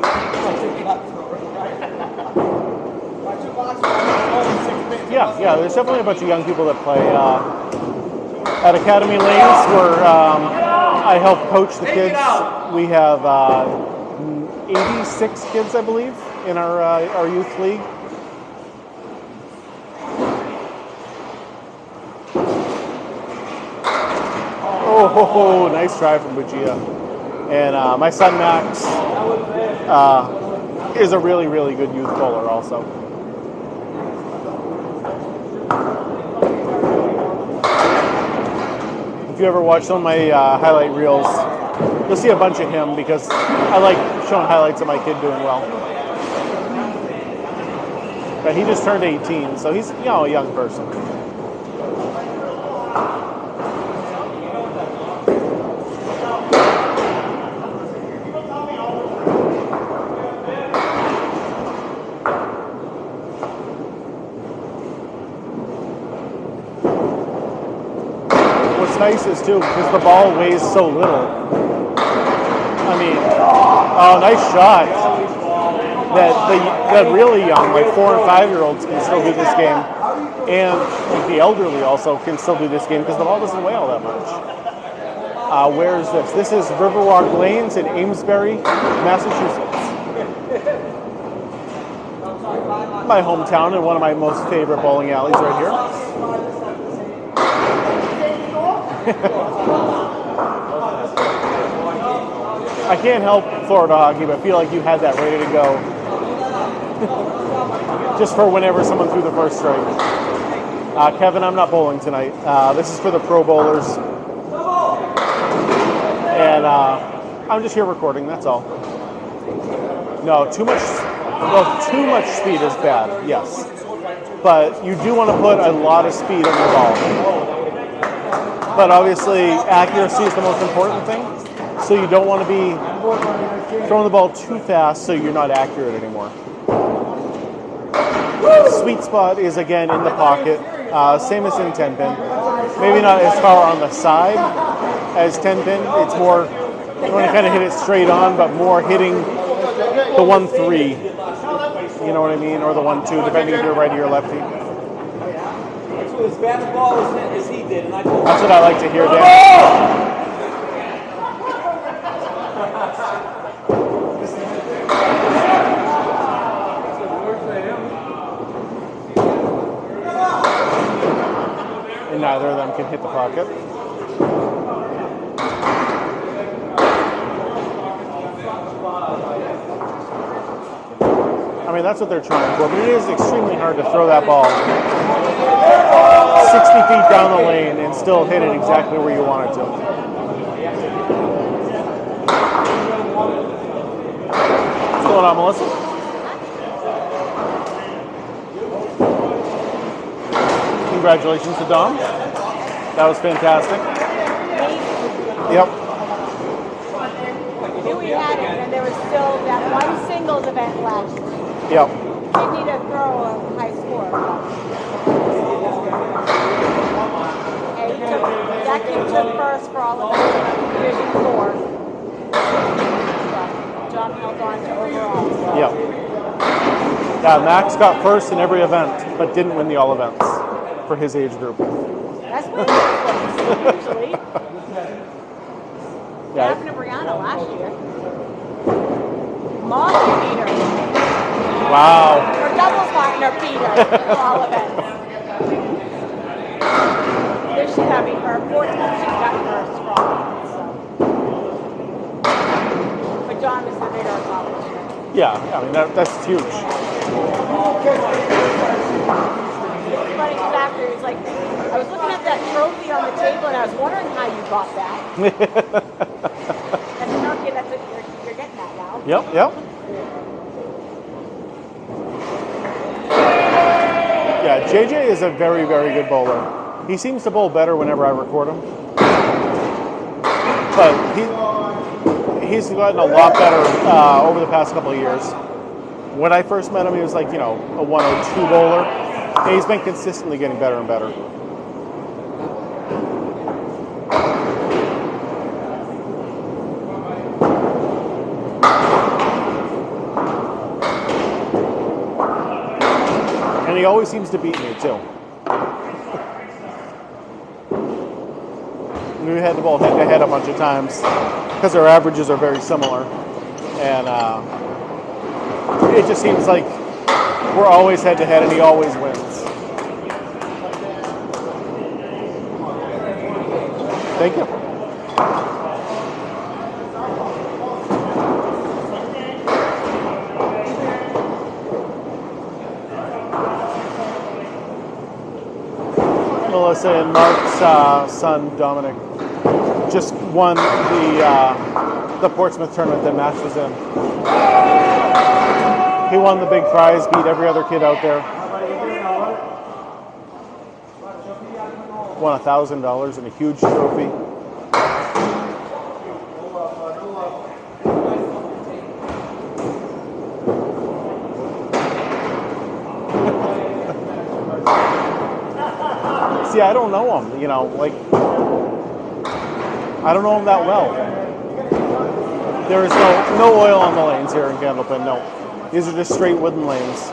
Yeah, there's definitely a bunch of young people that play at Academy Lanes where I help coach the kids. We have 86 kids, I believe, in our youth league. Oh, nice try from Buggea. And my son Max is a really, really good youth bowler also. If you ever watch some of my highlight reels, you'll see a bunch of him because I like showing highlights of my kid doing well. But he just turned 18, so he's a young person. Nice is too because the ball weighs so little. I mean, nice shot. That really young, like 4 and 5-year-olds can still do this game, and like the elderly also can still do this game because the ball doesn't weigh all that much. Where is this? This is Riverwalk Lanes in Amesbury, Massachusetts. My hometown and one of my most favorite bowling alleys right here. I can't help Florida hockey, but I feel like you had that ready to go. Just for whenever someone threw the first strike. Kevin, I'm not bowling tonight. This is for the pro bowlers. And I'm just here recording, that's all. No, too much speed is bad, yes. But you do want to put a lot of speed on your ball. But obviously, accuracy is the most important thing. So you don't want to be throwing the ball too fast so you're not accurate anymore. Sweet spot is, again, in the pocket. Same as in 10-pin. Maybe not as far on the side as 10-pin. It's more, you want to kind of hit it straight on, but more hitting the 1-3. You know what I mean? Or the 1-2, depending if you're righty or lefty. As bad a ball as he did, and I told him. That's what I like to hear, Dan. And neither of them can hit the pocket. I mean, that's what they're trying for, but it is extremely hard to throw that ball 60 feet down the lane and still hit it exactly where you want it to. What's going on, Melissa? Congratulations to Dom. That was fantastic. Yep. Knew we had it, and there was still that one singles event left. Yep. Didn't need to throw a high score. us for all of us in Division 4. But John held on to overall. So. Yeah. Yeah, Max got first in every event, but didn't win the all events for his age group. That's what it was, usually. What happened to Brianna last year? Molly beat her. Wow. Her doubles partner beat her in all events. This she's having her fourth one she's got first from. So. But John is the bigger accomplishment. Yeah, I mean, that's huge. It's funny because after it's like, I was looking at that trophy on the table and I was wondering how you got that. And then, okay, that's what you're getting at now. Yep, yep. Yeah, JJ is a very, very good bowler. He seems to bowl better whenever I record him. But he's gotten a lot better over the past couple of years. When I first met him, he was like, a 102 bowler. And he's been consistently getting better and better. And he always seems to beat me, too. We had to bowl head-to-head a bunch of times because our averages are very similar. And it just seems like we're always head-to-head and he always wins. Thank you. Melissa and Mark's son, Dominic, just won the Portsmouth tournament that Max was in. He won the big prize, beat every other kid out there. Won $1,000 and a huge trophy. See, I don't know him, I don't know him that well. There is no oil on the lanes here in Candlepin, no. These are just straight wooden lanes.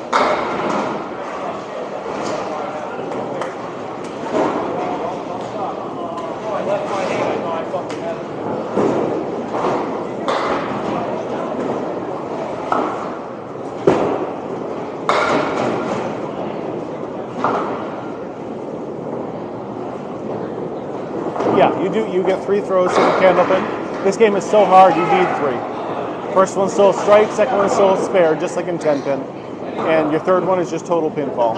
Yeah, you get 3 throws in Candlepin. This game is so hard, you need 3. First one's still a strike, second one's still a spare, just like in 10-pin. And your third one is just total pinfall.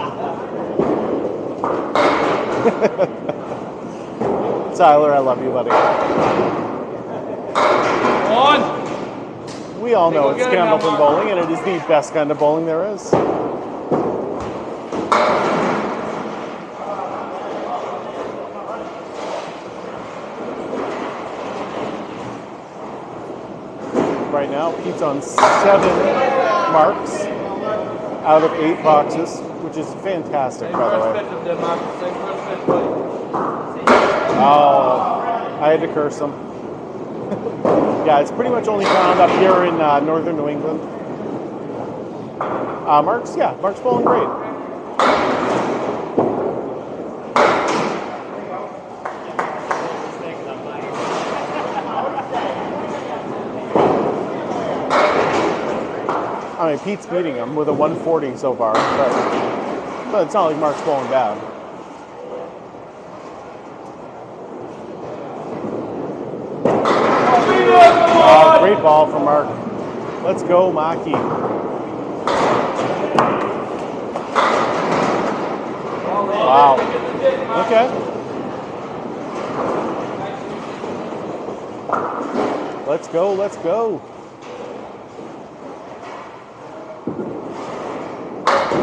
Tyler, I love you, buddy. We all know it's Candlepin bowling, and it is the best kind of bowling there is. Right now, Pete's on 7 marks out of 8 boxes, which is fantastic, by the way. Oh, I had to curse him. Yeah, it's pretty much only found up here in northern New England. Mark's bowling great. I mean, Pete's beating him with a 140 so far, but it's not like Mark's bowling bad. Oh, great ball from Mark. Let's go, Maki. Wow. Okay. Let's go, let's go.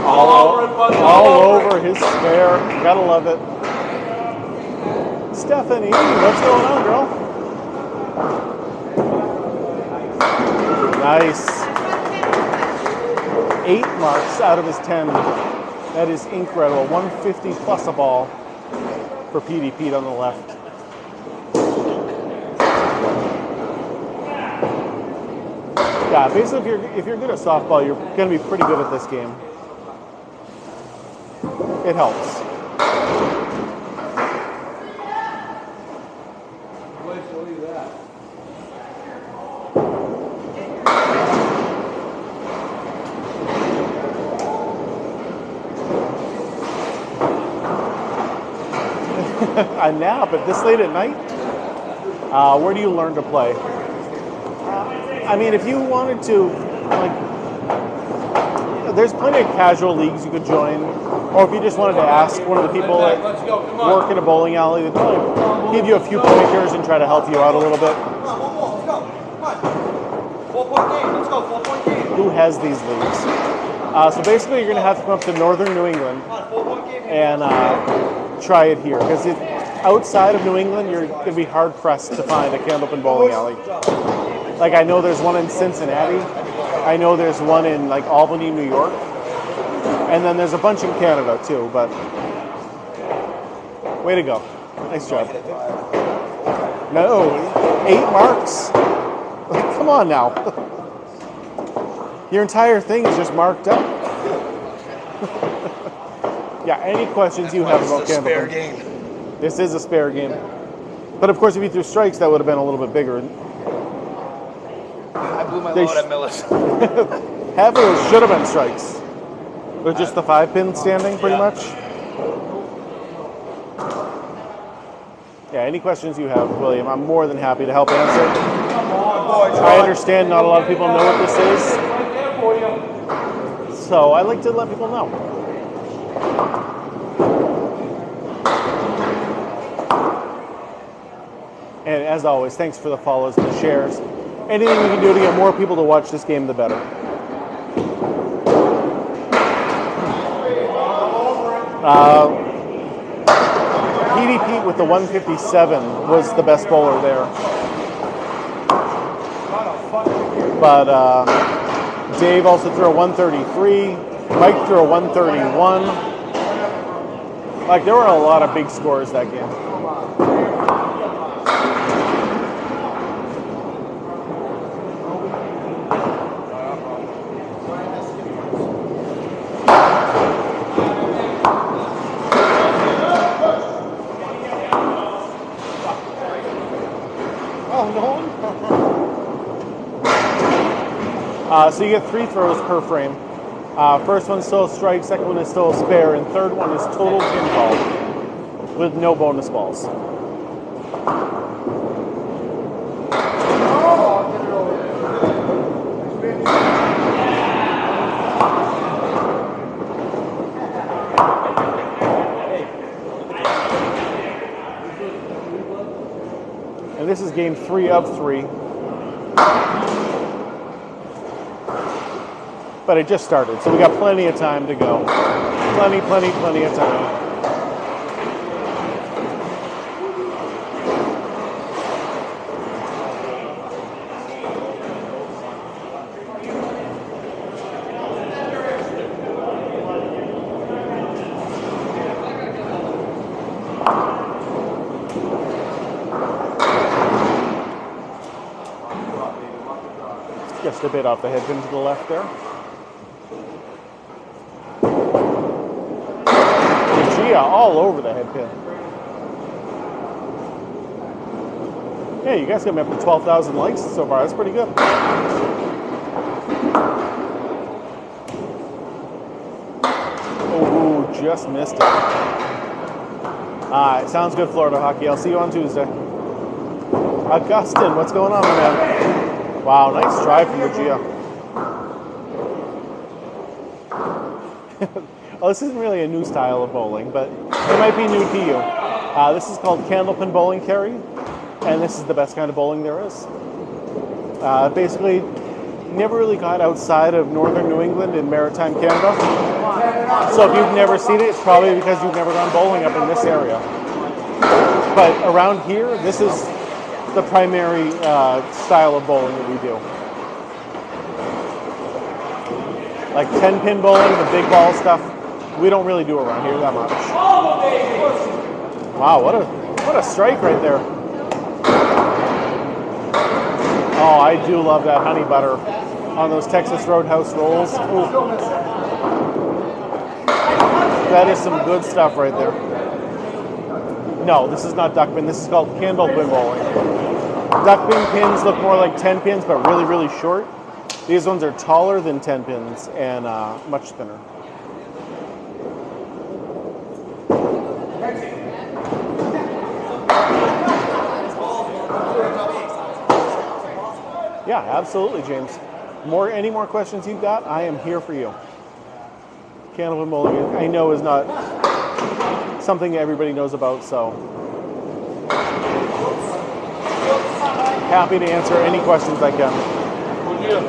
All over his spare. Gotta love it. Stephanie, what's going on, girl? Nice. 8 marks out of his 10. That is incredible. 150 plus a ball for Petey Pete on the left. Yeah, basically, if you're good at softball, you're going to be pretty good at this game. It helps. A nap at this late at night? Where do you learn to play? I mean, if you wanted to, like, there's plenty of casual leagues you could join, or if you just wanted to ask one of the people that work in a bowling alley, they'd probably give you a few pointers and try to help you out a little bit. Come on, 1 more, let's go. Come on. 4-point game, let's go, 4-point game. Who has these leagues? So basically, you're going to have to come up to northern New England Come on, 4-point game. and try it here, because outside of New England, you're going to be hard pressed to find a Candlepin bowling alley. Like, I know there's one in Cincinnati. I know there's one in like Albany, New York, and then there's a bunch in Canada too. But way to go, nice job. No, 8 marks. Come on now. Your entire thing is just marked up. Yeah. Any questions you have about Candlepin? Spare game. This is a spare game. But of course, if you threw strikes, that would have been a little bit bigger. I blew my load at Millis. Half of those should have been strikes. With just the 5-pin standing, pretty much. Yeah, any questions you have, William, I'm more than happy to help answer. I understand not a lot of people know what this is. So I like to let people know. And as always, thanks for the follows and the shares. Anything we can do to get more people to watch this game, the better. Petey Pete with the 157 was the best bowler there. But Dave also threw a 133. Mike threw a 131. Like, there were a lot of big scores that game. So you get 3 throws per frame. First one's still a strike, second one is still a spare, and third one is total pinball with no bonus balls. And this is game 3 of 3. But it just started, so we got plenty of time to go. Plenty of time. Just a bit off the head pin to the left there. All over the head pin. Hey, you guys got me up to 12,000 likes so far. That's pretty good. Oh, just missed it. All right, sounds good, Florida Hockey. I'll see you on Tuesday. Augustine, what's going on, my man? Wow, nice drive from Buggea. Well, this isn't really a new style of bowling, but it might be new to you. This is called Candlepin bowling carry, and this is the best kind of bowling there is. Basically, never really got outside of northern New England and maritime Canada. So if you've never seen it, it's probably because you've never gone bowling up in this area. But around here, this is the primary style of bowling that we do. Like 10-pin bowling, the big ball stuff. We don't really do around here that much. Wow, what a strike right there. Oh, I do love that honey butter. on those Texas Roadhouse rolls. Ooh. That is some good stuff right there. No, this is not duckpin. This is called candlepin bowling. Duckpin pins look more like 10 pins, but really, really short. These ones are taller than 10 pins and much thinner. Yeah, absolutely, James. Any more questions you've got? I am here for you. Candlepin bowling, I know, is not something everybody knows about, so happy to answer any questions I can. Would you?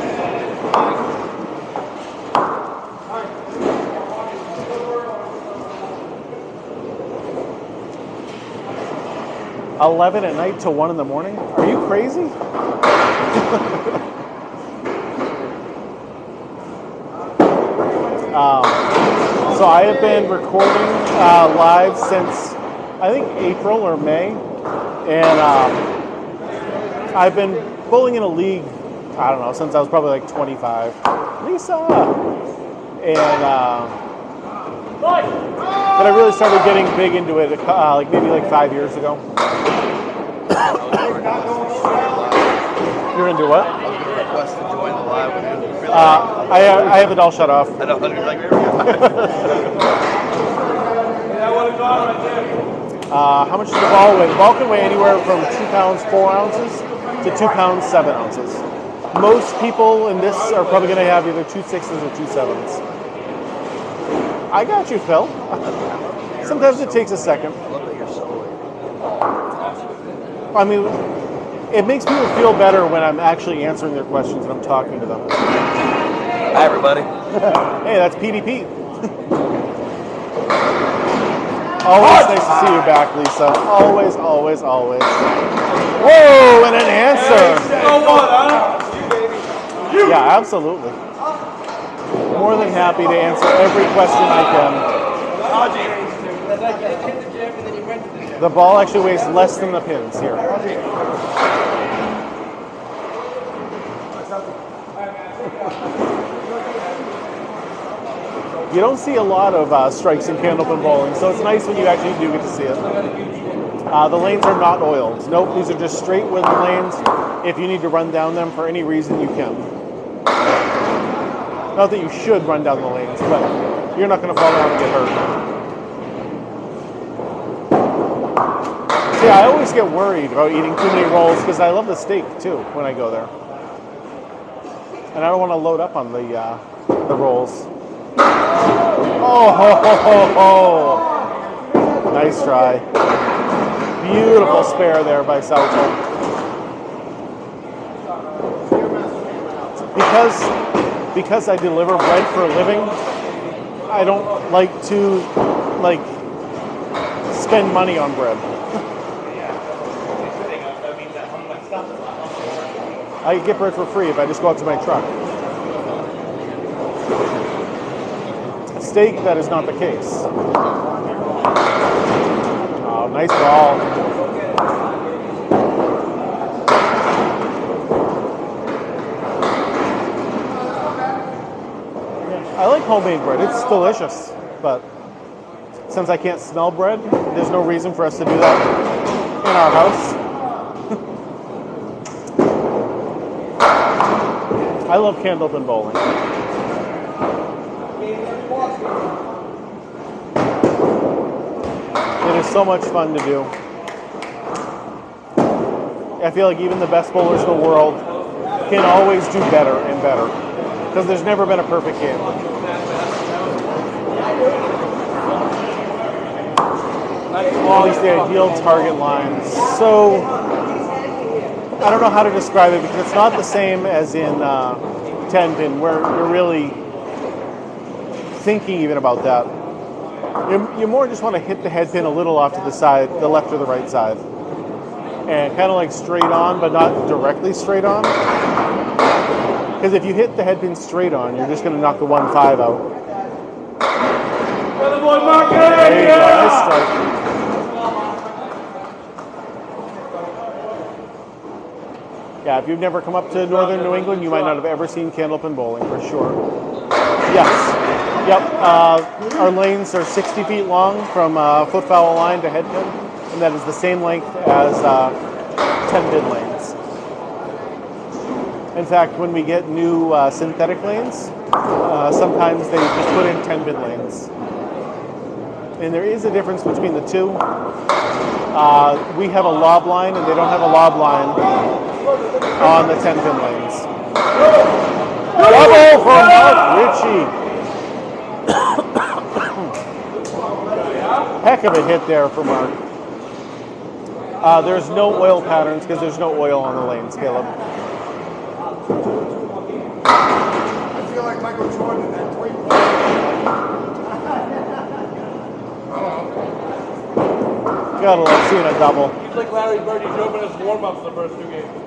11 at night till 1 in the morning? Are you crazy? So I have been recording live since I think April or May, and I've been bowling in a league, I don't know, since I was probably like 25. Lisa! And but I really started getting big into it like maybe like 5 years ago. You're into what? I was going to request to join the live with you. I have it all shut off. I know, you're like, there we go. How much does the ball weigh? The ball can weigh anywhere from 2 pounds 4 ounces to 2 pounds 7 ounces. Most people in this are probably going to have either 2 6s or 2 7s. I got you, Phil. Sometimes it takes a second. I love that you're so I mean, it makes people feel better when I'm actually answering their questions and I'm talking to them. Hi, everybody. Hey, that's Petey Pete. Always nice to see you back, Lisa. Always, always, always. Whoa, and an answer. Yeah, absolutely. More than happy to answer every question I can. The ball actually weighs less than the pins here. You don't see a lot of strikes in Candlepin bowling, so it's nice when you actually do get to see it. The lanes are not oiled. Nope, these are just straight wooden lanes. If you need to run down them for any reason, you can. Not that you should run down the lanes, but you're not going to fall down and get hurt. See, I always get worried about eating too many rolls because I love the steak too when I go there. And I don't want to load up on the rolls. Oh, ho, ho, ho, ho. Nice try. Beautiful spare there by Southall. Because I deliver bread for a living, I don't like to spend money on bread. I get bread for free if I just go out to my truck. Steak, that is not the case. Oh, nice ball. I like homemade bread. It's delicious, but since I can't smell bread, there's no reason for us to do that in our house. I love Candlepin bowling. It is so much fun to do. I feel like even the best bowlers in the world can always do better and better because there's never been a perfect game. At least the ideal target line. So I don't know how to describe it because it's not the same as in 10 pin where you're really thinking even about that. You more just want to hit the head pin a little off to the side, the left or the right side. And kind of like straight on, but not directly straight on. Because if you hit the head pin straight on, you're just going to knock the 1-5 out. There you go, nice strike. Yeah, if you've never come up to northern New England, you might not have ever seen Candlepin bowling for sure. Yes. Yep. Our lanes are 60 feet long from foot foul line to head pin, and that is the same length as 10 pin lanes. In fact, when we get new synthetic lanes, sometimes they just put in 10 pin lanes. And there is a difference between the two. We have a lob line, and they don't have a lob line on the 10 pin lanes. Double from Mark Ricci. Heck of a hit there for Mark. There's no oil patterns because there's no oil on the lanes, Caleb. I feel like Michael Jordan in that tweet. Gotta love seeing a double. He's like Larry Bird. He's open his warm-ups the first 2 games.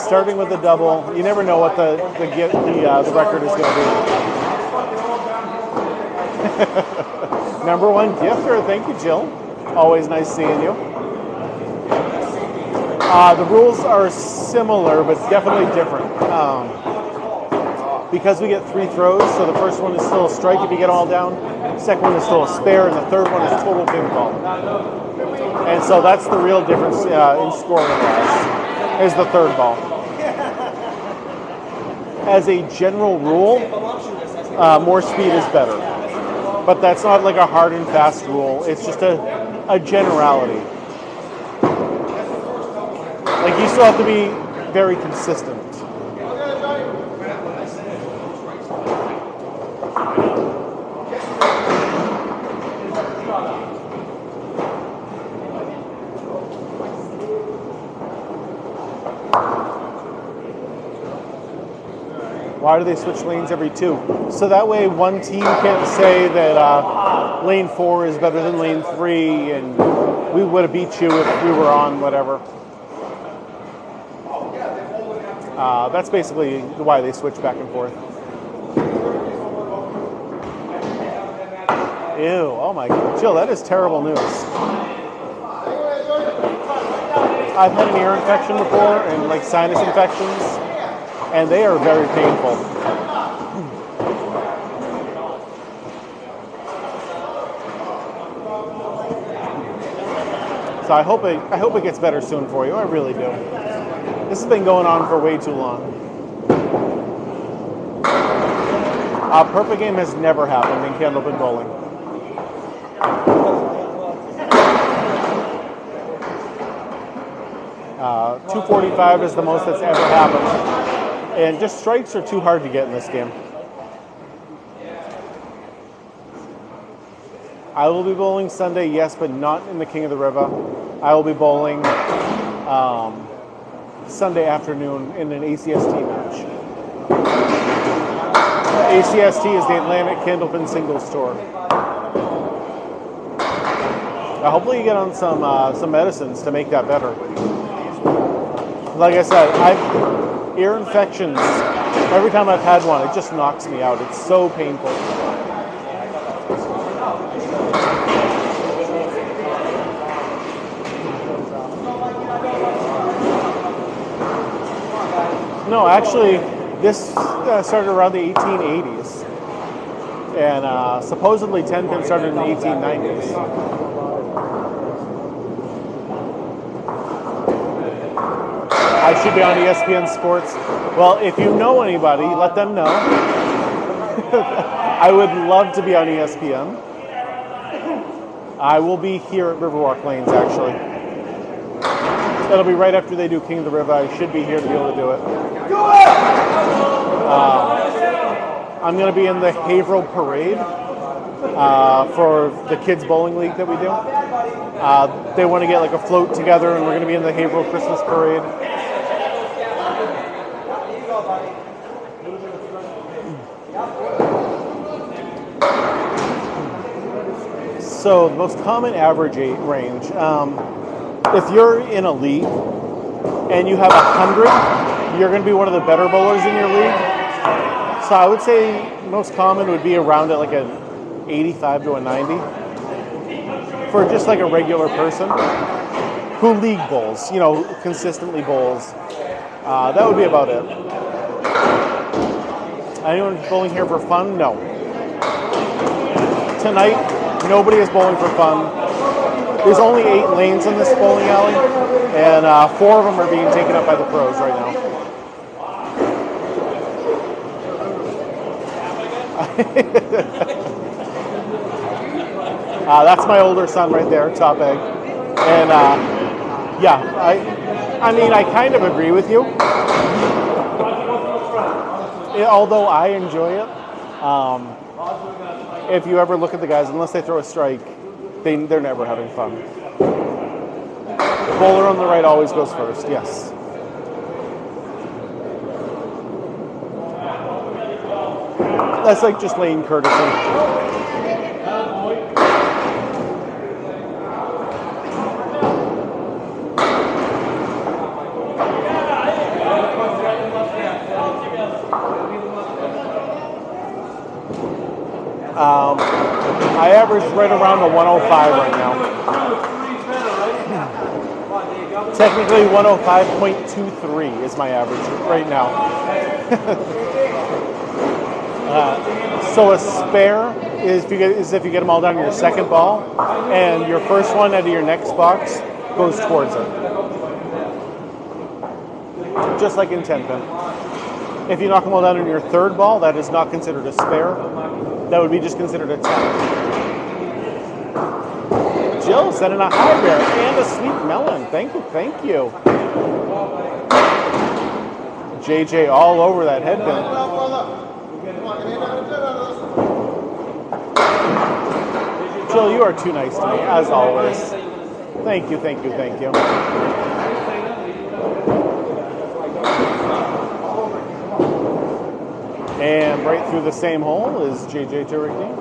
Starting with the double, you never know what the record is going to be. Number one gifter, thank you, Jill. Always nice seeing you. The rules are similar, but definitely different. Because we get 3 throws, so the first one is still a strike if you get all down, second one is still a spare, and the third one is total ping pong. And so that's the real difference in scoring-wise, is the third ball. As a general rule, more speed is better. But that's not like a hard and fast rule. It's just a generality. Like, you still have to be very consistent. Why do they switch lanes every 2? So that way one team can't say that lane 4 is better than lane 3 and we would have beat you if we were on whatever. That's basically why they switch back and forth. Ew, oh my God. Jill, that is terrible news. I've had an ear infection before and like sinus infections, and they are very painful. So I hope it gets better soon for you. I really do. This has been going on for way too long. A perfect game has never happened in Candlepin bowling. .245 is the most that's ever happened. And just strikes are too hard to get in this game. I will be bowling Sunday, yes, but not in the King of the River. I will be bowling Sunday afternoon in an ACST match. ACST is the Atlantic Candlepin Singles Tour. Hopefully you get on some medicines to make that better. Like I said, I've ear infections. Every time I've had one, it just knocks me out. It's so painful. No, actually, this started around the 1880s. And supposedly 10-pin started in the 1890s. I should be on ESPN Sports. Well, if you know anybody, let them know. I would love to be on ESPN. I will be here at Riverwalk Lanes, actually. That'll be right after they do King of the River. I should be here to be able to do it. I'm going to be in the Haverhill Parade for the kids bowling league that we do. They want to get like a float together, and we're going to be in the Haverhill Christmas Parade. So the most common average range, if you're in a league and you have 100, you're going to be one of the better bowlers in your league. So I would say most common would be around at like a 85 to a 90 for just like a regular person who league bowls, you know, consistently bowls. That would be about it. Anyone bowling here for fun? No. Tonight, nobody is bowling for fun. There's only 8 lanes in this bowling alley, and 4 of them are being taken up by the pros right now. That's my older son right there, Top Egg. And yeah, I mean, I kind of agree with you. Although I enjoy it. If you ever look at the guys, unless they throw a strike, they're never having fun. Bowler on the right always goes first, yes. That's like just lane courtesy. I average right around a 105 right now. Technically 105.23 is my average right now. So a spare is if you get them all down to your second ball, and your first one out of your next box goes towards it. Just like in 10-pin. If you knock them all down in your third ball, that is not considered a spare. That would be just considered a 10. Jill sending a high bear and a sweet melon. Thank you, thank you. JJ all over that headband. Jill, you are too nice to me, as always. Thank you, thank you, thank you. And right through the same hole is JJ Tourigny.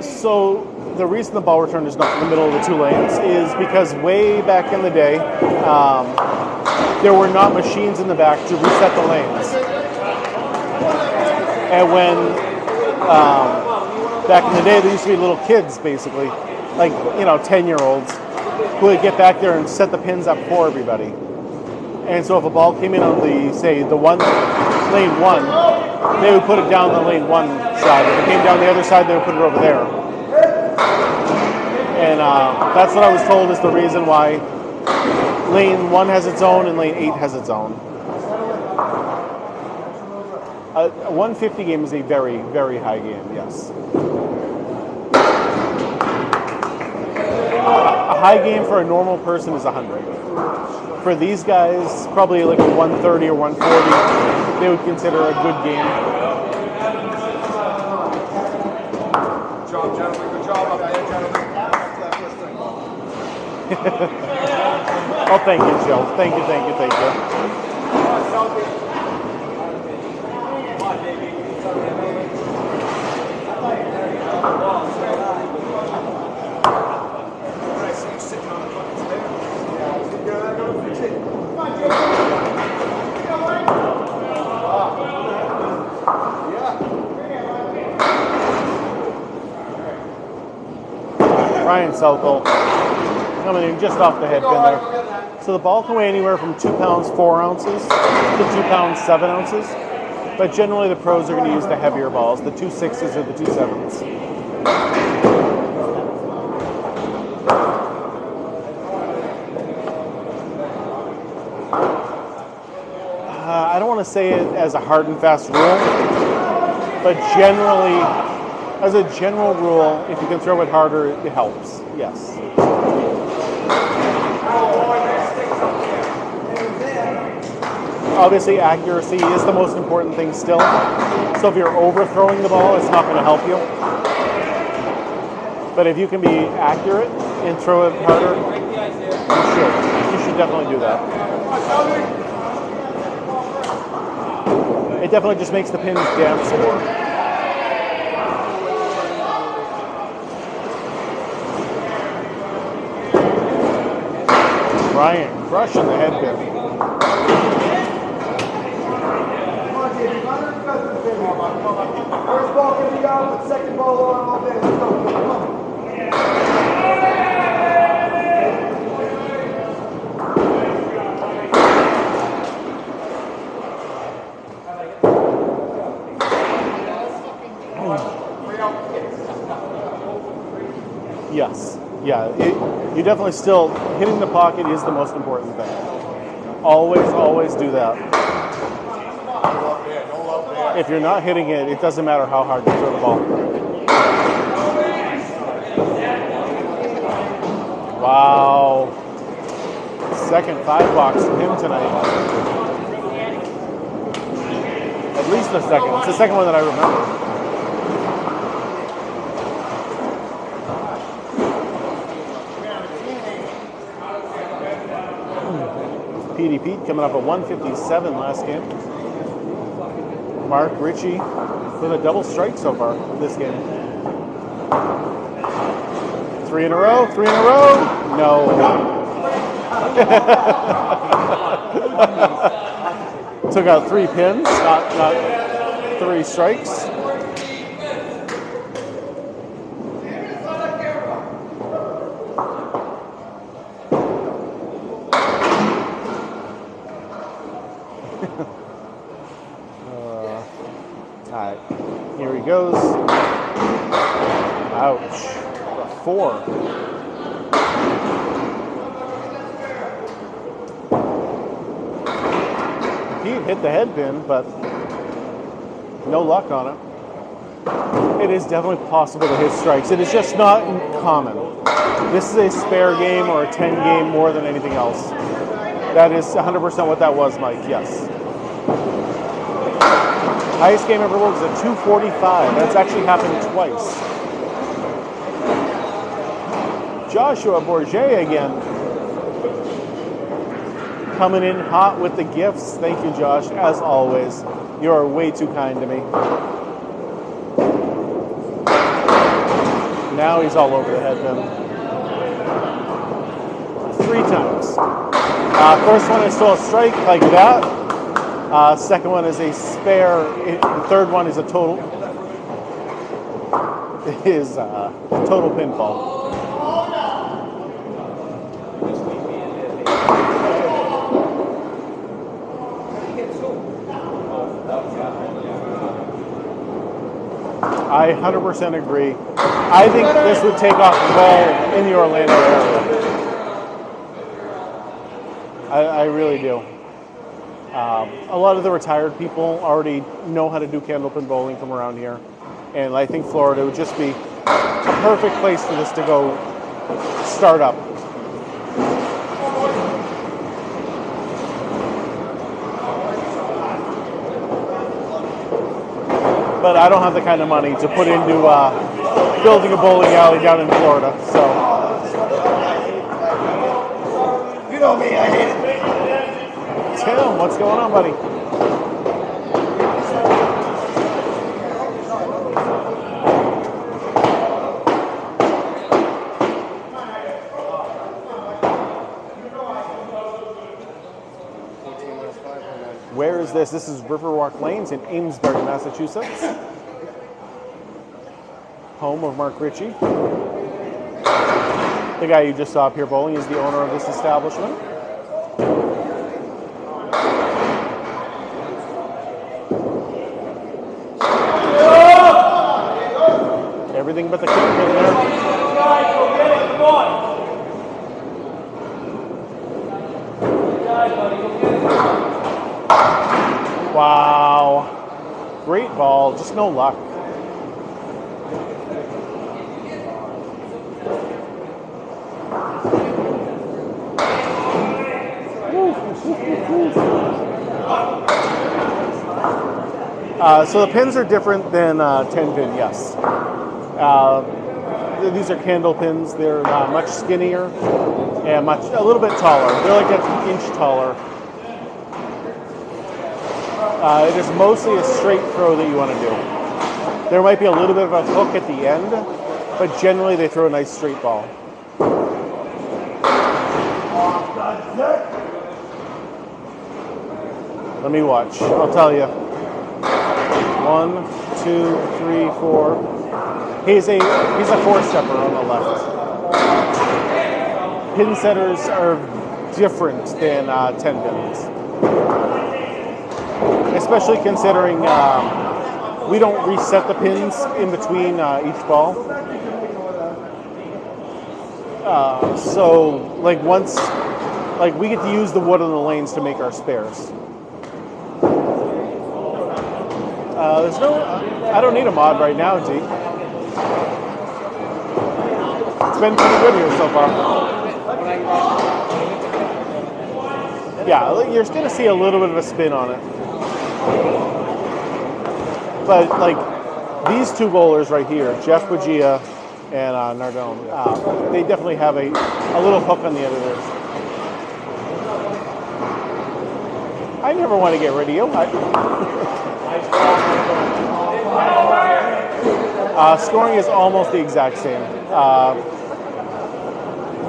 So the reason the ball return is not in the middle of the 2 lanes is because way back in the day, there were not machines in the back to reset the lanes. And when, back in the day, there used to be little kids, basically, like, 10-year-olds, who would get back there and set the pins up for everybody. And so if a ball came in on lane 1, they would put it down the lane 1 side. If it came down the other side, they would put it over there. And that's what I was told is the reason why lane 1 has its own and lane 8 has its own. A 150 game is a very, very high game, yes. A high game for a normal person is 100. For these guys, probably like a 130 or 140, they would consider a good game. Good job, gentlemen. Good job up there, gentlemen. Oh, thank you, Joe. Thank you, thank you, thank you. Ryan Southall coming in just off the head pin there. So the ball can weigh anywhere from 2 pounds 4 ounces to 2 pounds 7 ounces. But generally the pros are going to use the heavier balls, the 2 6s or the 2 7s. I don't want to say it as a hard and fast rule, but generally, as a general rule, if you can throw it harder, it helps, yes. Obviously, accuracy is the most important thing still. So if you're overthrowing the ball, it's not going to help you. But if you can be accurate and throw it harder, you should. You should definitely do that. It definitely just makes the pins dance more. Ryan crushing the headband. First ball can be out, but second ball on all day. Let's go. Come on. Yes. Yeah. You definitely still hitting the pocket is the most important thing. Always do that. If you're not hitting it, it doesn't matter how hard you throw the ball. Wow. Second 5-box from him tonight. At least the second. It's the second one that I remember. Petey Pete coming up at 157 last game. Mark Ricci with a double strike so far this game. 3 in a row. No. Took out 3 pins, not 3 strikes. Alright, here he goes. Ouch. 4. Pete hit the head pin, but no luck on it. It is definitely possible to hit strikes. It is just not common. This is a spare game or a 10 game more than anything else. That is 100% what that was, Mike, yes. Highest game ever was at 245. That's actually happened twice. Joshua Bourget again. Coming in hot with the gifts. Thank you, Josh, as always. You are way too kind to me. Now he's all over the head then. 3 times. First one is still a strike like that. Second one is a spare. Third one is a total. Is total pinfall. I 100% agree. I think this would take off well in the Orlando area. I really do. A lot of the retired people already know how to do candlepin bowling from around here. And I think Florida would just be a perfect place for this to go start up. But I don't have the kind of money to put into building a bowling alley down in Florida, so. You know me, I hate it. Tim, what's going on, buddy? Where is this? This is Riverwalk Lanes in Amesbury, Massachusetts. Home of Mark Ricci. The guy you just saw up here bowling is the owner of this establishment. Everything but the kick in there. Wow. Great ball, just no luck. So the pins are different than 10 pin, yes. These are candle pins. They're much skinnier and a little bit taller. They're like an inch taller. It is mostly a straight throw that you want to do. There might be a little bit of a hook at the end, but generally they throw a nice straight ball. Let me watch. I'll tell you. 1, 2, 3, 4. He's a four-stepper on the left. Pin setters are different than 10 pins, especially considering we don't reset the pins in between each ball. So like once, like we get to use the wood on the lanes to make our spares. There's no, I don't need a mod right now, D. It's been pretty good here so far. Yeah, you're going to see a little bit of a spin on it. But like these two bowlers right here, Jeff Buggea and Nardone, they definitely have a little hook on the end of theirs. I never want to get rid of you. Scoring is almost the exact same.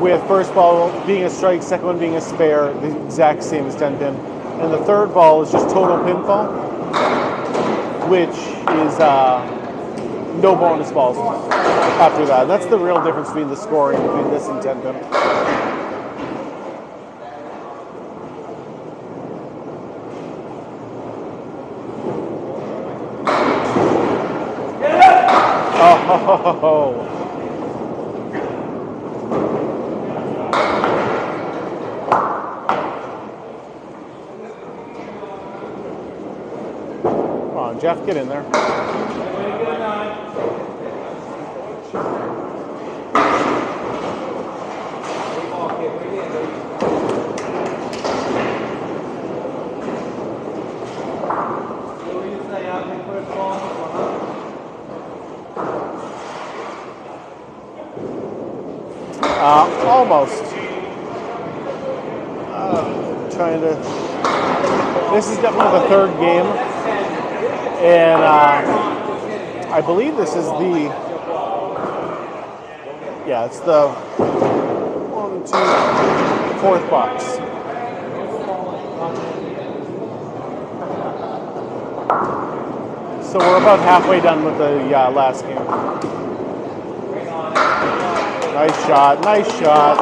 With first ball being a strike, second one being a spare, the exact same as 10 pin. And the third ball is just total pinfall, which is no bonus balls after that. That's the real difference between the scoring between this and 10 pin. Oh. Come on, Jeff, get in there. Almost. Trying to. This is definitely the third game, and I believe this is the. Yeah, it's the 1, 2, 4th box. So we're about halfway done with the last game. Nice shot, nice shot.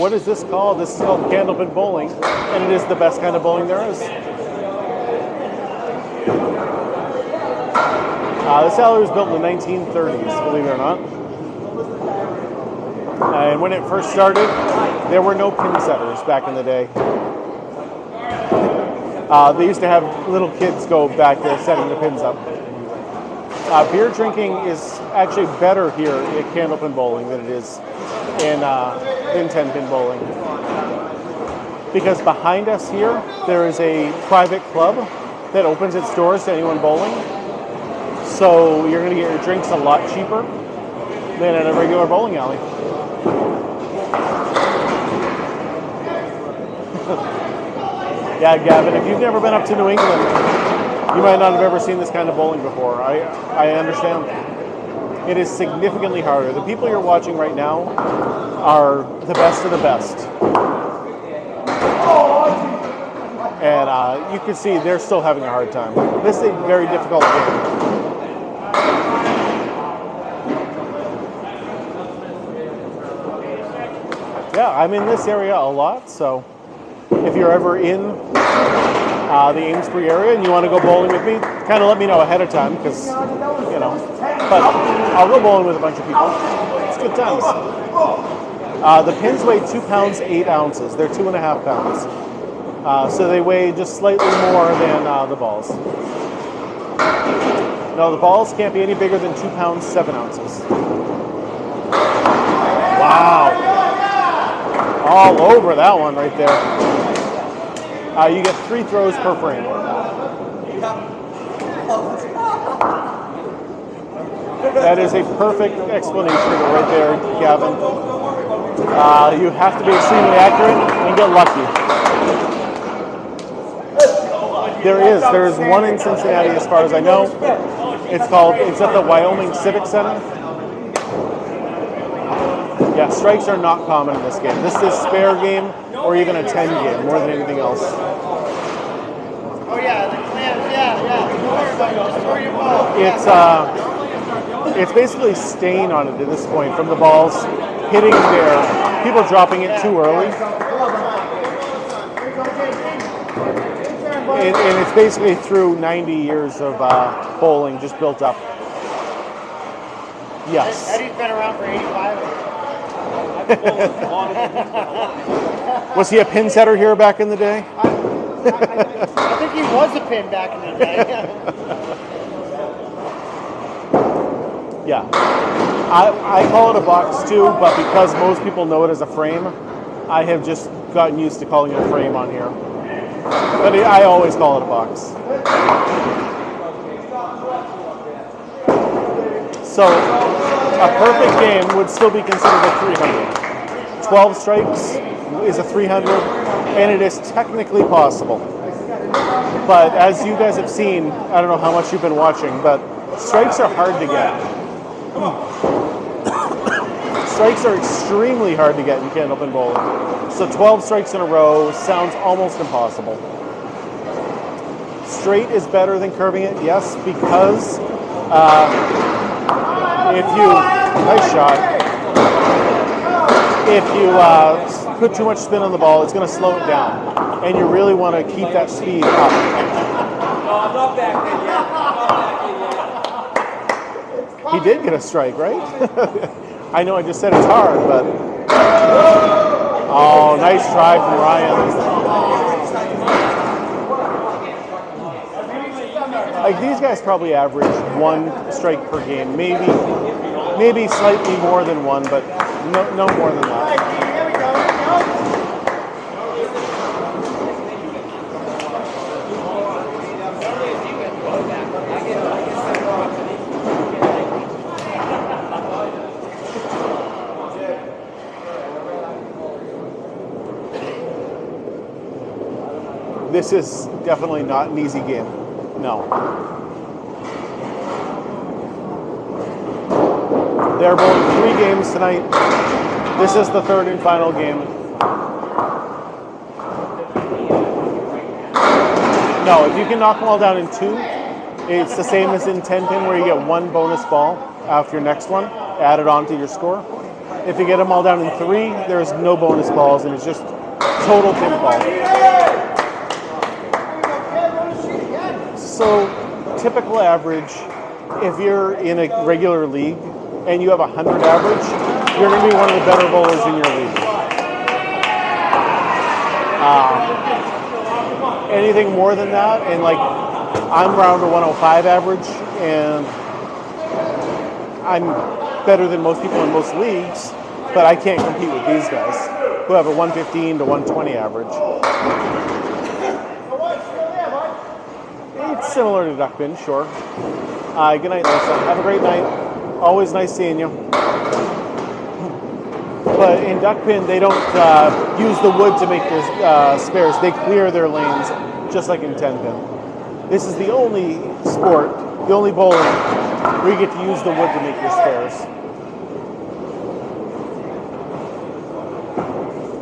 What is this called? This is called Candlepin bowling, and it is the best kind of bowling there is. This alley was built in the 1930s, believe it or not. And when it first started, there were no pin setters back in the day. They used to have little kids go back there setting the pins up. Beer drinking is actually better here at Candlepin bowling than it is in 10-pin bowling. Because behind us here, there is a private club that opens its doors to anyone bowling. So you're going to get your drinks a lot cheaper than at a regular bowling alley. Yeah, Gavin, if you've never been up to New England, you might not have ever seen this kind of bowling before. I understand. It is significantly harder. The people you're watching right now are the best of the best. And you can see they're still having a hard time. This is a very difficult game. Yeah, I'm in this area a lot, so if you're ever in the Amesbury area and you want to go bowling with me, kind of let me know ahead of time because, you know, but I'll go bowling with a bunch of people. It's good times. The pins weigh 2 pounds, 8 ounces. They're 2.5 pounds. So they weigh just slightly more than the balls. No, the balls can't be any bigger than 2 pounds, 7 ounces. Wow. All over that one right there. You get 3 throws per frame. That is a perfect explanation of it right there, Gavin. You have to be extremely accurate and get lucky. There is one in Cincinnati as far as I know. It's at the Wyoming Civic Center. Yeah, strikes are not common in this game. This is a spare game or even a 10 game more than anything else. Oh yeah, the clan It's basically stain on it at this point from the balls hitting there. People dropping it too early. And it's basically through 90 years of bowling just built up. Yes. Eddie's been around for 85. Was he a pin setter here back in the day? I think he was a pin back in the day. Yeah. I call it a box too, but because most people know it as a frame, I have just gotten used to calling it a frame on here. But I always call it a box. So a perfect game would still be considered a 300. 12 strikes is a 300, and it is technically possible. But as you guys have seen, I don't know how much you've been watching, but strikes are hard to get. Strikes are extremely hard to get in Candlepin bowling. So 12 strikes in a row sounds almost impossible. Straight is better than curving it, yes, because nice shot. If you put too much spin on the ball, it's going to slow it down, and you really want to keep that speed up. He did get a strike, right? I know I just said it's hard, but... Oh, nice try from Ryan. Like, these guys probably average 1 strike per game, maybe slightly more than 1, but no more than that. This is definitely not an easy game. No. They're bowling 3 games tonight. This is the 3rd and final game. No, if you can knock them all down in 2, it's the same as in 10-pin where you get 1 bonus ball after your next one, added on to your score. If you get them all down in 3, there's no bonus balls and it's just total pinfall. So, typical average, if you're in a regular league and you have 100 average, you're going to be one of the better bowlers in your league. Anything more than that, and like, I'm around a 105 average, and I'm better than most people in most leagues, but I can't compete with these guys who have a 115 to 120 average. It's similar to duckpin, sure. Good night, Lisa. Have a great night. Always nice seeing you. But in duckpin, they don't use the wood to make their spares. They clear their lanes, just like in 10-pin. This is the only sport, the only bowling, where you get to use the wood to make your spares.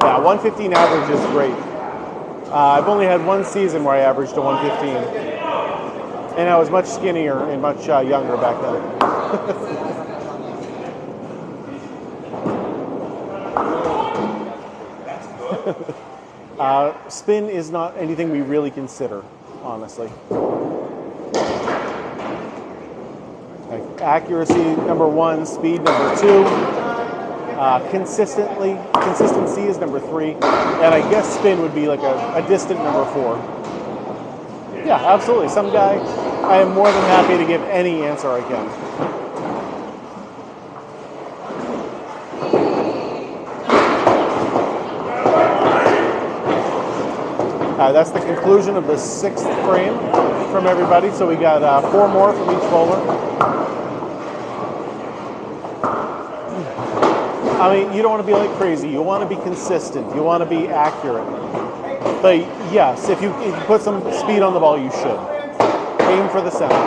Yeah, 115 average is great. I've only had 1 season where I averaged a 115. And I was much skinnier and much younger back then. Spin is not anything we really consider, honestly. Like accuracy, number 1, speed, number 2. Consistency is number 3. And I guess spin would be like a distant number 4. Yeah, absolutely. Some guy, I am more than happy to give any answer I can. That's the conclusion of the 6th frame from everybody. So we got 4 more from each bowler. I mean, you don't want to be like crazy. You want to be consistent. You want to be accurate. But yes, if you put some speed on the ball, you should. Aim for the center.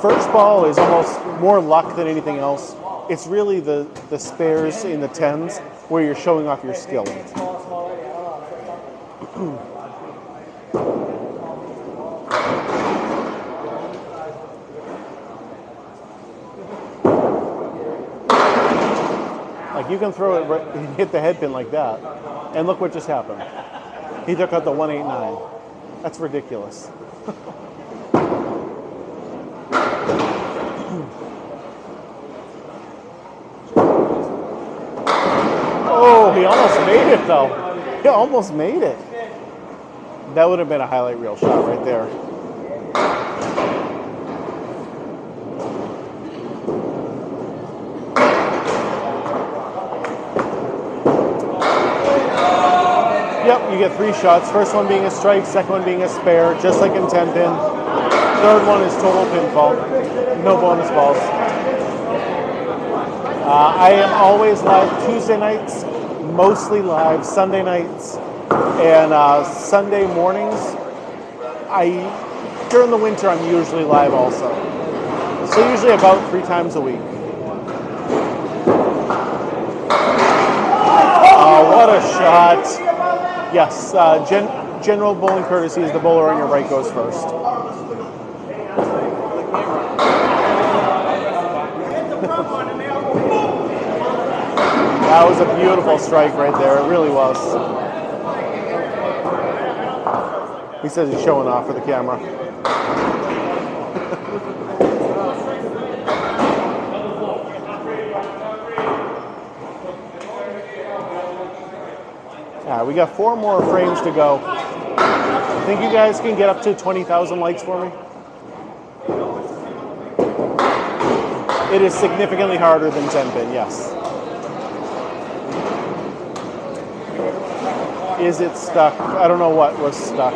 First ball is almost more luck than anything else. It's really the spares in the 10s where you're showing off your skill. Like you can throw it, right, hit the head pin like that, and look what just happened. He took out the 189. That's ridiculous. Oh, he almost made it though. He almost made it. That would have been a highlight reel shot right there. Yep, you get 3 shots. First one being a strike, second one being a spare, just like in 10 pin. Third one is total pinfall. No bonus balls. I am always live Tuesday nights, mostly live Sunday nights, and Sunday mornings. During the winter, I'm usually live also. So usually about 3 times a week. Oh, what a shot. Yes, general bowling courtesy is the bowler on your right goes first. That was a beautiful strike right there. It really was. He says he's showing off for the camera. We got 4 more frames to go. I think you guys can get up to 20,000 likes for me. It is significantly harder than 10 pin, yes. Is it stuck? I don't know what was stuck.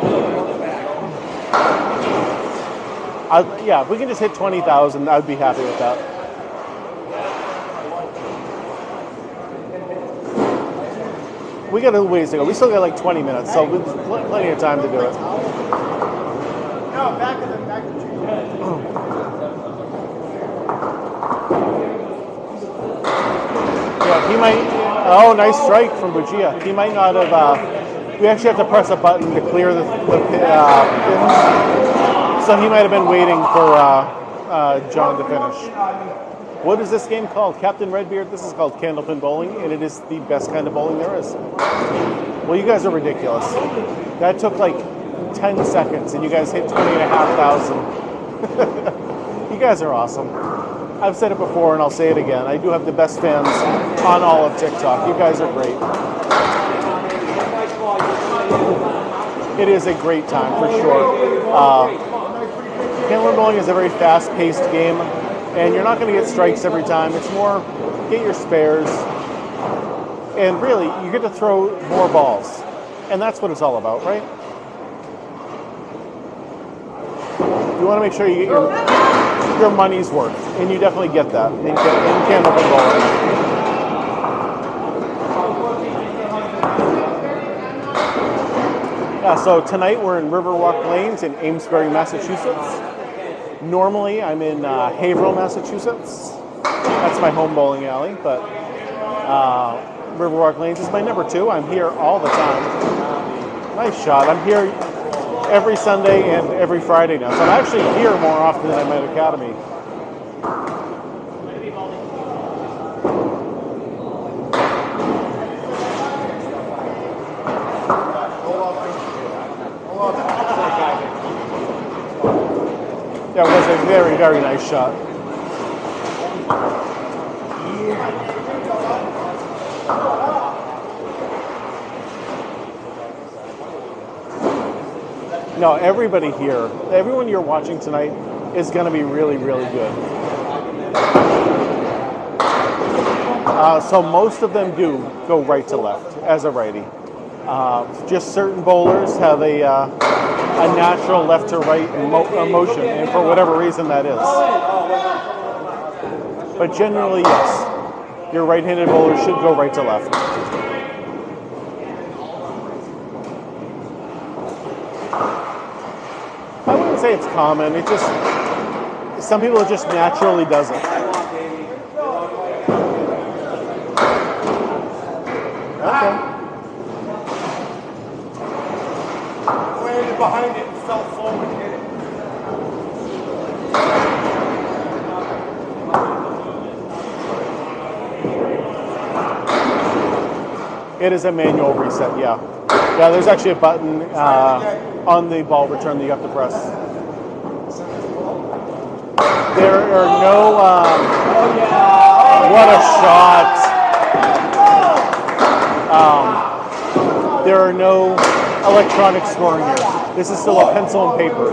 Yeah, if we can just hit 20,000, I'd be happy with that. We got a ways to go. We still got like 20 minutes, so we've plenty of time to do it. No, back to the Yeah, he might. Oh, nice strike from Buggea. He might not have. We actually have to press a button to clear the pins, so he might have been waiting for John to finish. What is this game called? Captain Redbeard? This is called Candlepin Bowling, and it is the best kind of bowling there is. Well, you guys are ridiculous. That took like 10 seconds, and you guys hit 20,500. You guys are awesome. I've said it before, and I'll say it again. I do have the best fans on all of TikTok. You guys are great. It is a great time, for sure. Candlepin Bowling is a very fast-paced game. And you're not going to get strikes every time. It's more, get your spares. And really, you get to throw more balls. And that's what it's all about, right? You want to make sure you get your money's worth. And you definitely get that in Candlepin Bowling. Yeah, so tonight we're in Riverwalk Lanes in Amesbury, Massachusetts. Normally, I'm in Haverhill, Massachusetts. That's my home bowling alley, but Riverwalk Lanes is my number 2. I'm here all the time. Nice shot. I'm here every Sunday and every Friday now, so I'm actually here more often than I'm at Academy. That was a very, very nice shot. No, everybody here, everyone you're watching tonight is going to be really, really good. So most of them do go right to left as a righty. Just certain bowlers have a natural left to right motion, and for whatever reason that is. But generally, yes, your right-handed bowler should go right to left. I wouldn't say it's common. It just, some people it just naturally does it. Okay. in behind it and fell forward and hit it. It is a manual reset, yeah. Yeah, there's actually a button on the ball return that you have to press. There are no... what a shot! There are no electronic scoring here. This is still a pencil and paper.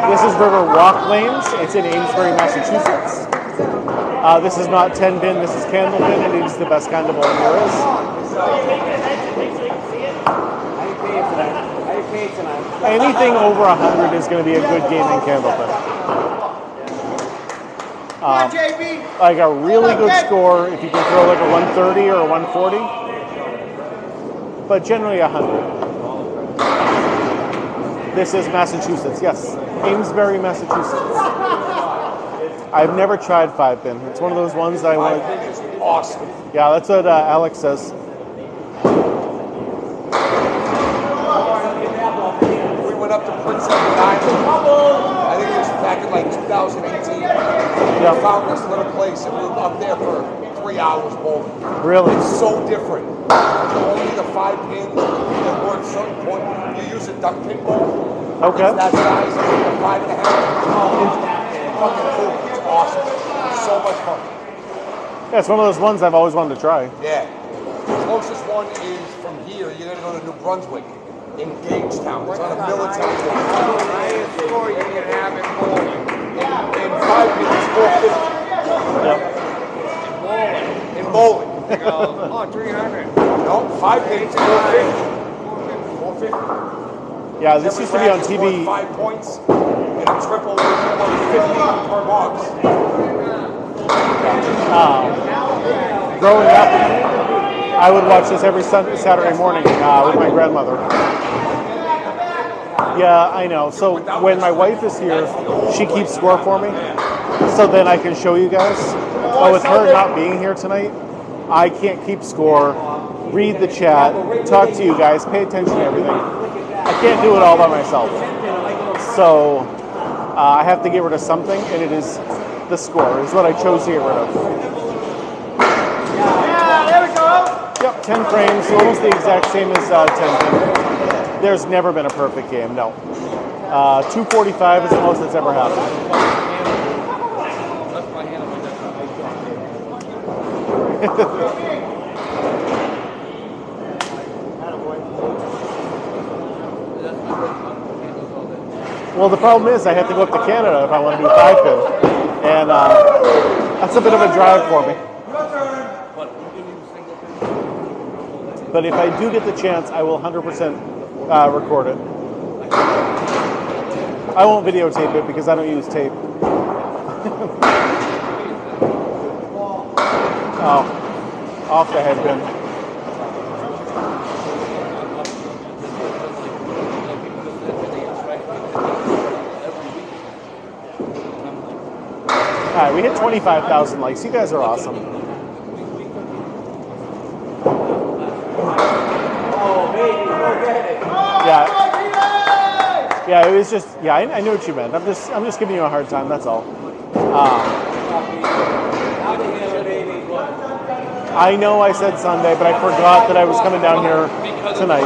This is Riverwalk lanes. It's in Amesbury, Massachusetts. This is not 10-pin, this is Candlepin, and it is the best kind of ball there is. Anything over 100 is going to be a good game in Candlepin. Like a really good score if you can throw like a 130 or a 140, but generally 100. This is Massachusetts, yes. Amesbury, Massachusetts. I've never tried 5-pin. It's one of those ones that I want. 5-pin is awesome. Yeah, that's what Alex says. We went up to Prince Edward Island. I think it was back in like 2018. Yeah. We found this little place and we were up there for 3 hours bowling. Really? It's so different. Only the 5 pins that were at a certain point. You use a duck pin bowl. Okay. It's that size, a 5.5. Fucking cool. It's awesome. It's so much fun. Yeah, it's one of those ones I've always wanted to try. Yeah. The closest one is from here. You're going to go to New Brunswick in Gagetown. It's on a military base. Highest score you can have in bowling. In 5 pins, it's 450. Yep. In bowling. They go, oh, 300. No, 5 pins, 450. 450. Yeah, this used to be on TV. 5 points, and a triple was 50 per box. Growing up, I would watch this every Saturday morning with my grandmother. Yeah, I know. So when my wife is here, she keeps score for me, so then I can show you guys. But with her not being here tonight, I can't keep score, read the chat, talk to you guys, pay attention to everything. I can't do it all by myself. So I have to get rid of something, and it is the score, is what I chose to get rid of. Yeah, there we go. Yep, 10 frames, almost the exact same as 10. There's never been a perfect game, no. 245 is the most that's ever happened. Left my hand on my Well, the problem is I have to go up to Canada if I want to do 5-pin, and that's a bit of a drive for me. But if I do get the chance, I will 100% record it. I won't videotape it because I don't use tape. Oh, off the head bin. All right, we hit 25,000 likes. You guys are awesome. Yeah, it was just, yeah, I knew what you meant. I'm just giving you a hard time, that's all. I know I said Sunday, but I forgot that I was coming down here tonight.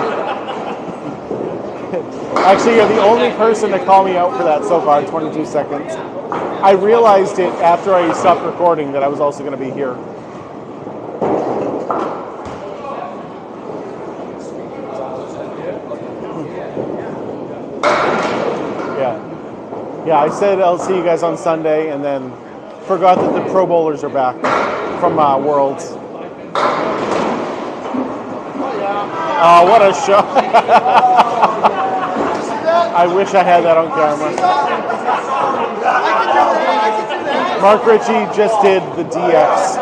Actually, you're the only person to call me out for that so far in 22 seconds. I realized it after I stopped recording that I was also going to be here. Yeah, I said I'll see you guys on Sunday, and then forgot that the Pro Bowlers are back from Worlds. Oh, what a show! I wish I had that on camera. Mark Ricci just did the DX.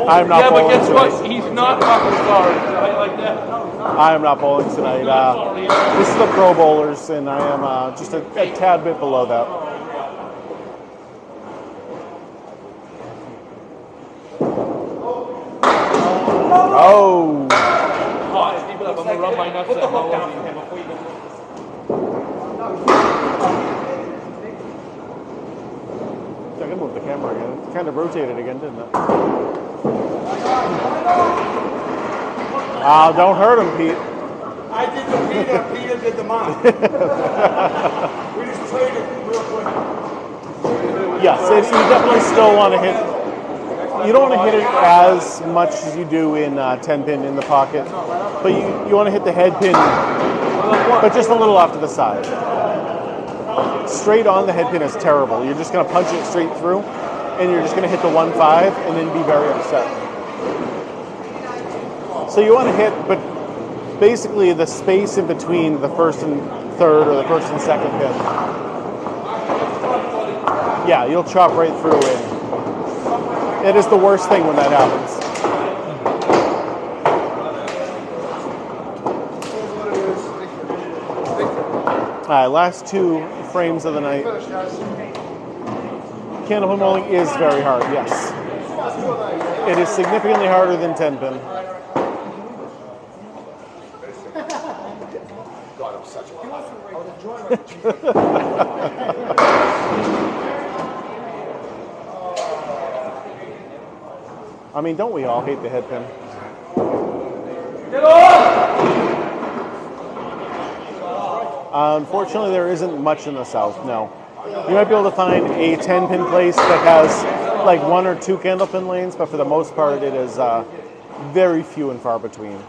I'm not bowling guess tonight. what? He's not fucking sorry. Right like that. I am not bowling tonight. This is the Pro Bowlers, and I am just a tad bit below that. Oh. Oh, keep it up. I'm gonna rub my nuts Put the out. hook down for him before you go. I can move the camera again. It kind of rotated again, didn't it? Don't hurt him, Pete. I did the Peter, Peter did the mom. We just traded real quick. Yes, you definitely still want to hit. You don't want to hit it as much as you do in 10-pin in the pocket, but you want to hit the head pin, but just a little off to the side. Straight on the head pin is terrible. You're just going to punch it straight through, and you're just going to hit the 1-5 and then be very upset. So you want to hit, but basically the space in between the first and third or the first and second pin. Yeah, you'll chop right through it. It is the worst thing when that happens. All right, last 2 frames of the night. Candlepin bowling is very hard, yes. It is significantly harder than 10-pin. God, I'm such I mean, don't we all hate the head pin? Unfortunately, there isn't much in the South, no. You might be able to find a 10-pin place that has like 1 or 2 candlepin lanes, but for the most part, it is very few and far between.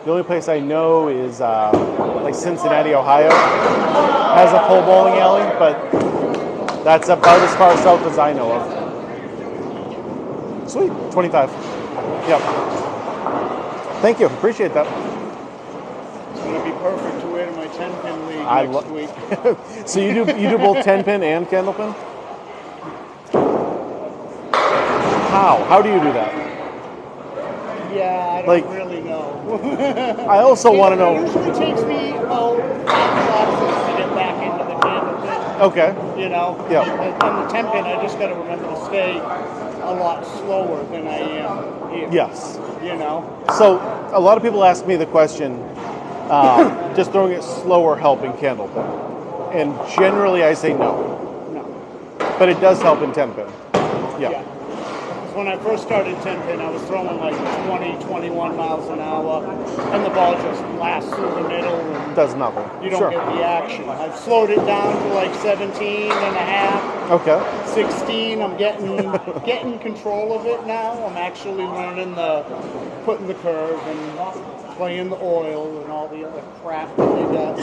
The only place I know is like Cincinnati, Ohio, has a full bowling alley, but that's about as far south as I know of. Sweet, 25. Yep. Thank you, appreciate that. It's going to be perfect to wear to my 10-pin league next week. So you do both 10-pin and candlepin? How do you do that? Yeah, I don't really know. I also want to know. It usually takes me about 5 classes to get back into the candlepin. Okay. You know? Yeah. And the 10-pin, I just got to remember to stay a lot slower than I am here. Yes. You know? So a lot of people ask me the question, does throwing it slower help in candlepin? And generally I say no. No. But it does help in 10-pin. Yeah. When I first started 10-pin, I was throwing like 20, 21 miles an hour, and the ball just blasts through the middle. And does nothing. You don't get the action. I've slowed it down to like 17 and a half. Okay. 16. I'm getting control of it now. I'm actually learning putting the curve and playing the oil and all the other crap that they got.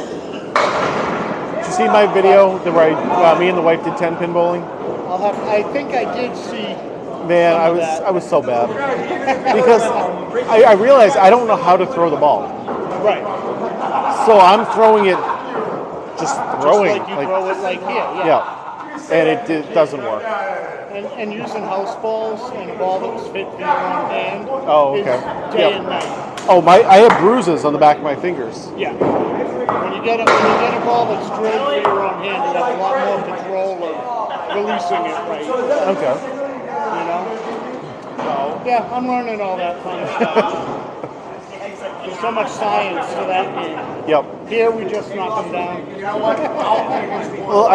Did you see my video where me and the wife did 10-pin bowling? I think I did see. Man, I was so bad because I realized I don't know how to throw the ball. Right. So I'm throwing it, just throwing. Just like you throw it like here. Yeah. And it doesn't work. And using house balls and a ball that was fit for your own hand. Oh, okay. Is day and night. Oh, I have bruises on the back of my fingers. Yeah. When you get a ball that's drilled for your own hand, you have a lot more control of releasing it right. Okay. You know? So, yeah, I'm learning all that fun stuff. There's so much science to that game. Yep. Here we just knock them down. Well,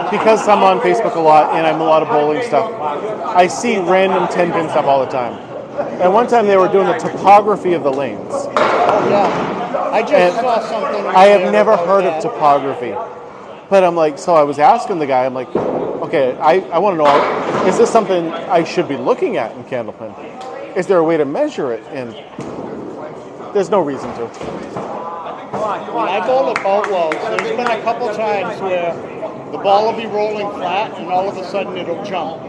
because I'm on Facebook a lot and I'm a lot of bowling stuff, I see random 10-pin stuff all the time. And one time they were doing the topography of the lanes. Oh, yeah. I just saw something. I have never heard of topography. But I'm like, so I was asking the guy, I'm like, okay, I want to know, is this something I should be looking at in Candlepin? Is there a way to measure it? And there's no reason to. When I bowl at boat wells, there's been a couple times where the ball will be rolling flat and all of a sudden it'll jump.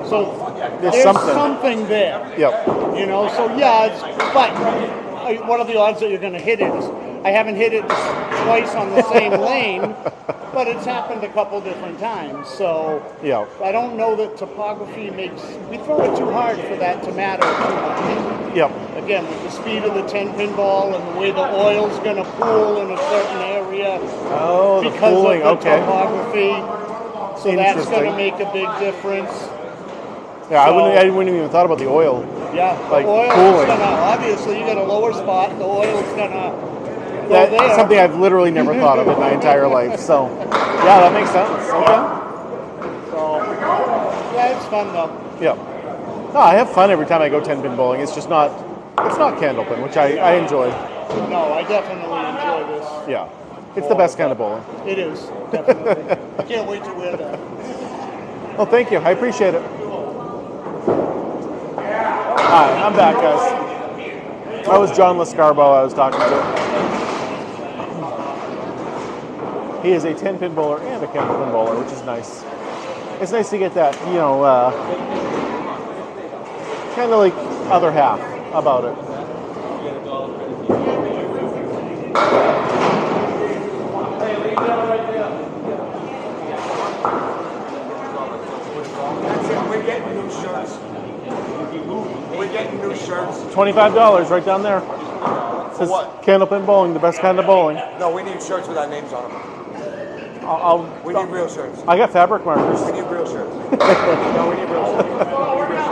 So there's something there. Yep. You know, so yeah, but what are the odds that you're going to hit it? I haven't hit it twice on the same lane, but it's happened a couple different times. So yeah. I don't know that topography we throw it too hard for that to matter too much. Yep. Again, with the speed of the 10-pin ball and the way the oil's going to pool in a certain area because pooling, of the topography. So that's going to make a big difference. Yeah, I wouldn't even thought about the oil. Yeah, like the oil cooling. is gonna, obviously you got a lower spot, the oil's gonna go That's there. something I've literally never thought of in my entire life. So, yeah, that makes sense. Okay. So, yeah, it's fun though. Yeah. No, I have fun every time I go 10-pin bowling. It's just not, it's not Candlepin, which I enjoy. No, I definitely enjoy this. Yeah. It's the best kind of bowling. It is, definitely. I can't wait to wear that. Well, thank you. I appreciate it. Hi, I'm back, guys. That was John Lescarbo I was talking to. He is a 10-pin bowler and a Candlepin bowler, which is nice. It's nice to get that, you know, kind of like other half about it. We're getting new shirts. We're getting new shirts. $25 right down there. Says what? Candlepin bowling, the best kind of bowling. No, we need shirts with our names on them. We need real shirts. I got fabric markers. We need real shirts. No, we need real shirts. No, we're getting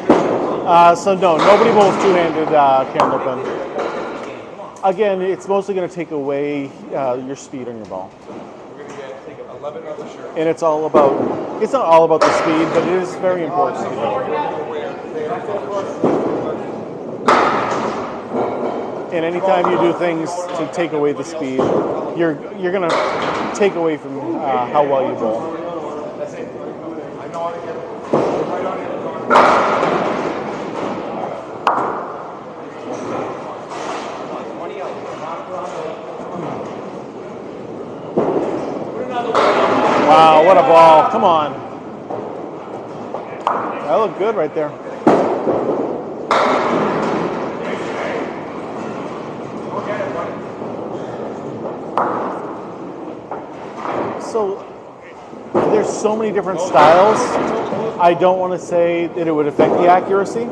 new shirts. So no, nobody bowls two-handed Candlepin. Again, it's mostly going to take away your speed on your ball. We're going to take 11 other shirts. And it's all about, it's not all about the speed, but it is very important. And anytime you do things to take away the speed, you're going to take away from how well you bowl. That's it. I know how to get it. Right on it. Wow, what a ball. Come on. That looked good right there. So there's so many different styles. I don't want to say that it would affect the accuracy,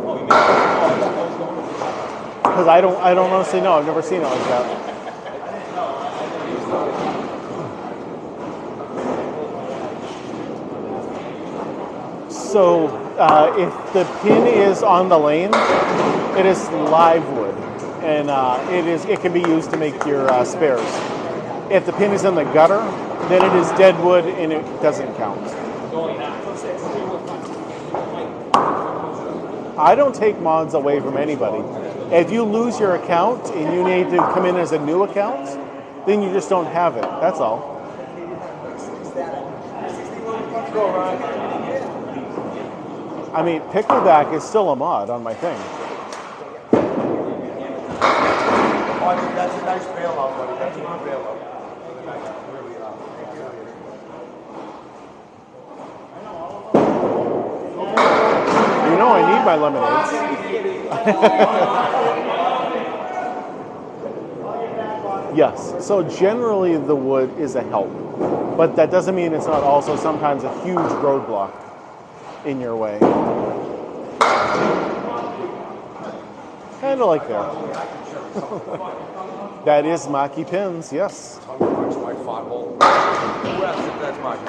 because I don't honestly know. I've never seen it like that. So if the pin is on the lane, it is live wood, and it can be used to make your spares. If the pin is in the gutter, then it is dead wood and it doesn't count. I don't take mods away from anybody. If you lose your account and you need to come in as a new account, then you just don't have it. That's all. I mean, Pickleback is still a mod on my thing. Oh, I think that's a nice bailout, buddy. That's a good bailout. You know I need my lemonades. Yes, so generally the wood is a help, but that doesn't mean it's not also sometimes a huge roadblock in your way. Kind of like that. That is Maki pins, yes. My fought hole. Who asked if that's mine?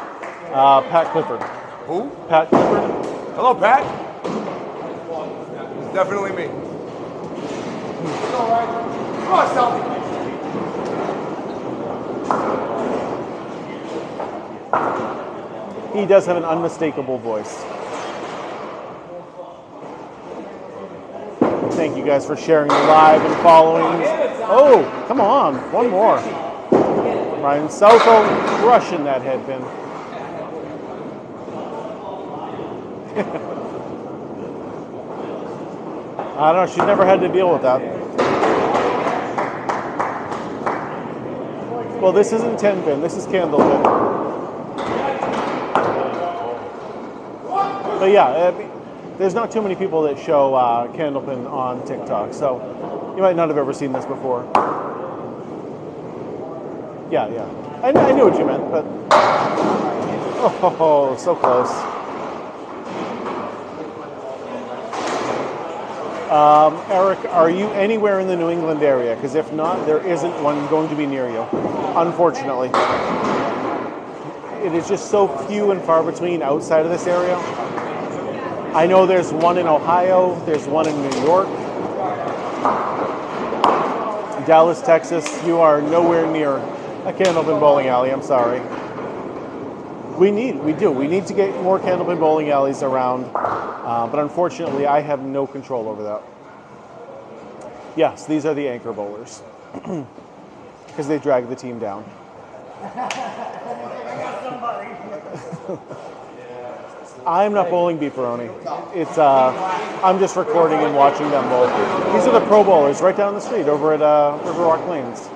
Pat Clifford. Who? Pat Clifford. Hello, Pat. It's definitely me. All right. Come on, Southall. He does have an unmistakable voice. Thank you guys for sharing the live and following. Oh, come on, one more. Ryan Southall crushing that headpin. I don't know, she's never had to deal with that. Well, this isn't 10-pin, this is Candlepin. But yeah, there's not too many people that show Candlepin on TikTok, so you might not have ever seen this before. Yeah. I knew what you meant, but... Oh, so close. Eric, are you anywhere in the New England area? Because if not, there isn't one going to be near you, unfortunately. It is just so few and far between outside of this area. I know there's one in Ohio, there's one in New York. Dallas, Texas, you are nowhere near a Candlepin bowling alley, I'm sorry. We need to get more Candlepin bowling alleys around, but unfortunately I have no control over that. Yes, these are the anchor bowlers, because they drag the team down. I'm not bowling beefaroni. It's I'm just recording and watching them bowl. These are the pro bowlers right down the street over at Riverwalk Lanes.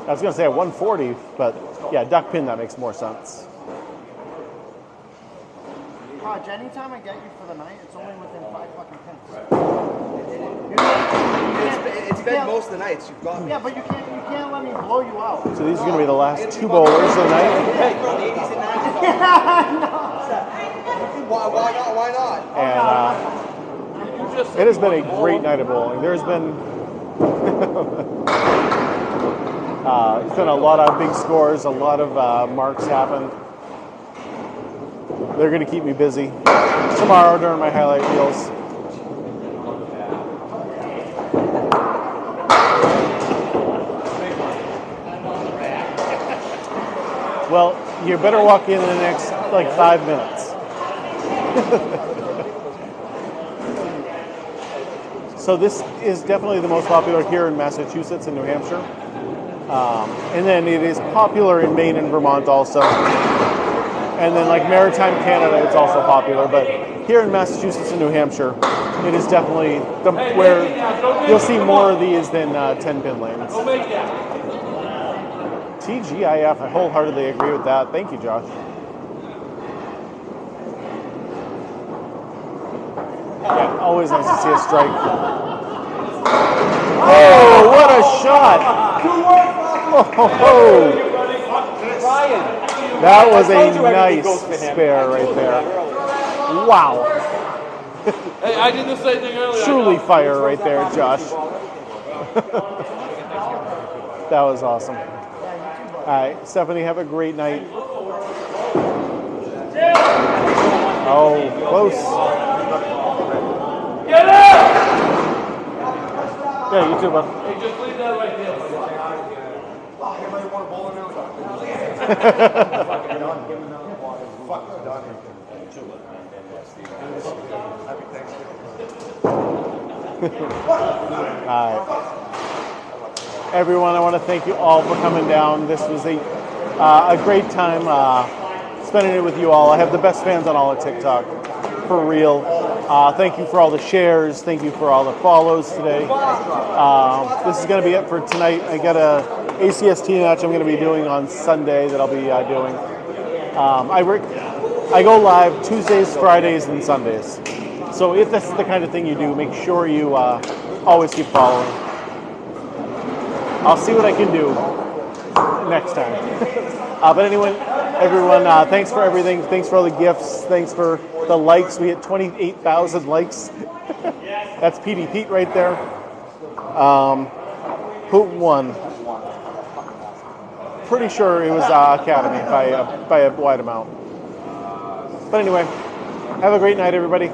I was going to say at 140, but yeah, duck pin, that makes more sense. Raj, anytime I get you for the night, it's only within 5 fucking pins. It's been most of the nights you've got me. Yeah, but you can't let me blow you out. So these are going to be the last 2 bowlers of the night. Hey, 80s and 90s. Why not? And it has been a great night of bowling. There's been it's been a lot of big scores, a lot of marks happened. They're going to keep me busy tomorrow during my highlight reels. Well, you better walk in the next, 5 minutes. So this is definitely the most popular here in Massachusetts and New Hampshire. And then it is popular in Maine and Vermont also. And then Maritime Canada, it's also popular. But here in Massachusetts and New Hampshire, it is definitely where you'll see more of these than 10-pin lanes. TGIF, I wholeheartedly agree with that. Thank you, Josh. Yeah, always nice to see a strike. Oh, what a shot! Oh, that was a nice spare right there. Wow. Hey, I did the same thing earlier. Truly fire right there, Josh. That was awesome. All right, Stephanie, have a great night. Oh, close. Get up! Yeah, you too, bud. Hey, just leave that right there. Anybody want to bowl in now? Happy Thanksgiving. All right. Everyone, I want to thank you all for coming down. This was a great time spending it with you all. I have the best fans on all of TikTok, for real. Thank you for all the shares. Thank you for all the follows today. This is going to be it for tonight. I got a ACST match I'm going to be doing on Sunday that I'll be doing. I go live Tuesdays, Fridays, and Sundays. So if that's the kind of thing you do, make sure you always keep following. I'll see what I can do next time. But anyway, everyone, thanks for everything. Thanks for all the gifts. Thanks for the likes. We hit 28,000 likes. That's Petey Pete right there. Who won? Pretty sure it was Academy by a wide amount. But anyway, have a great night, everybody.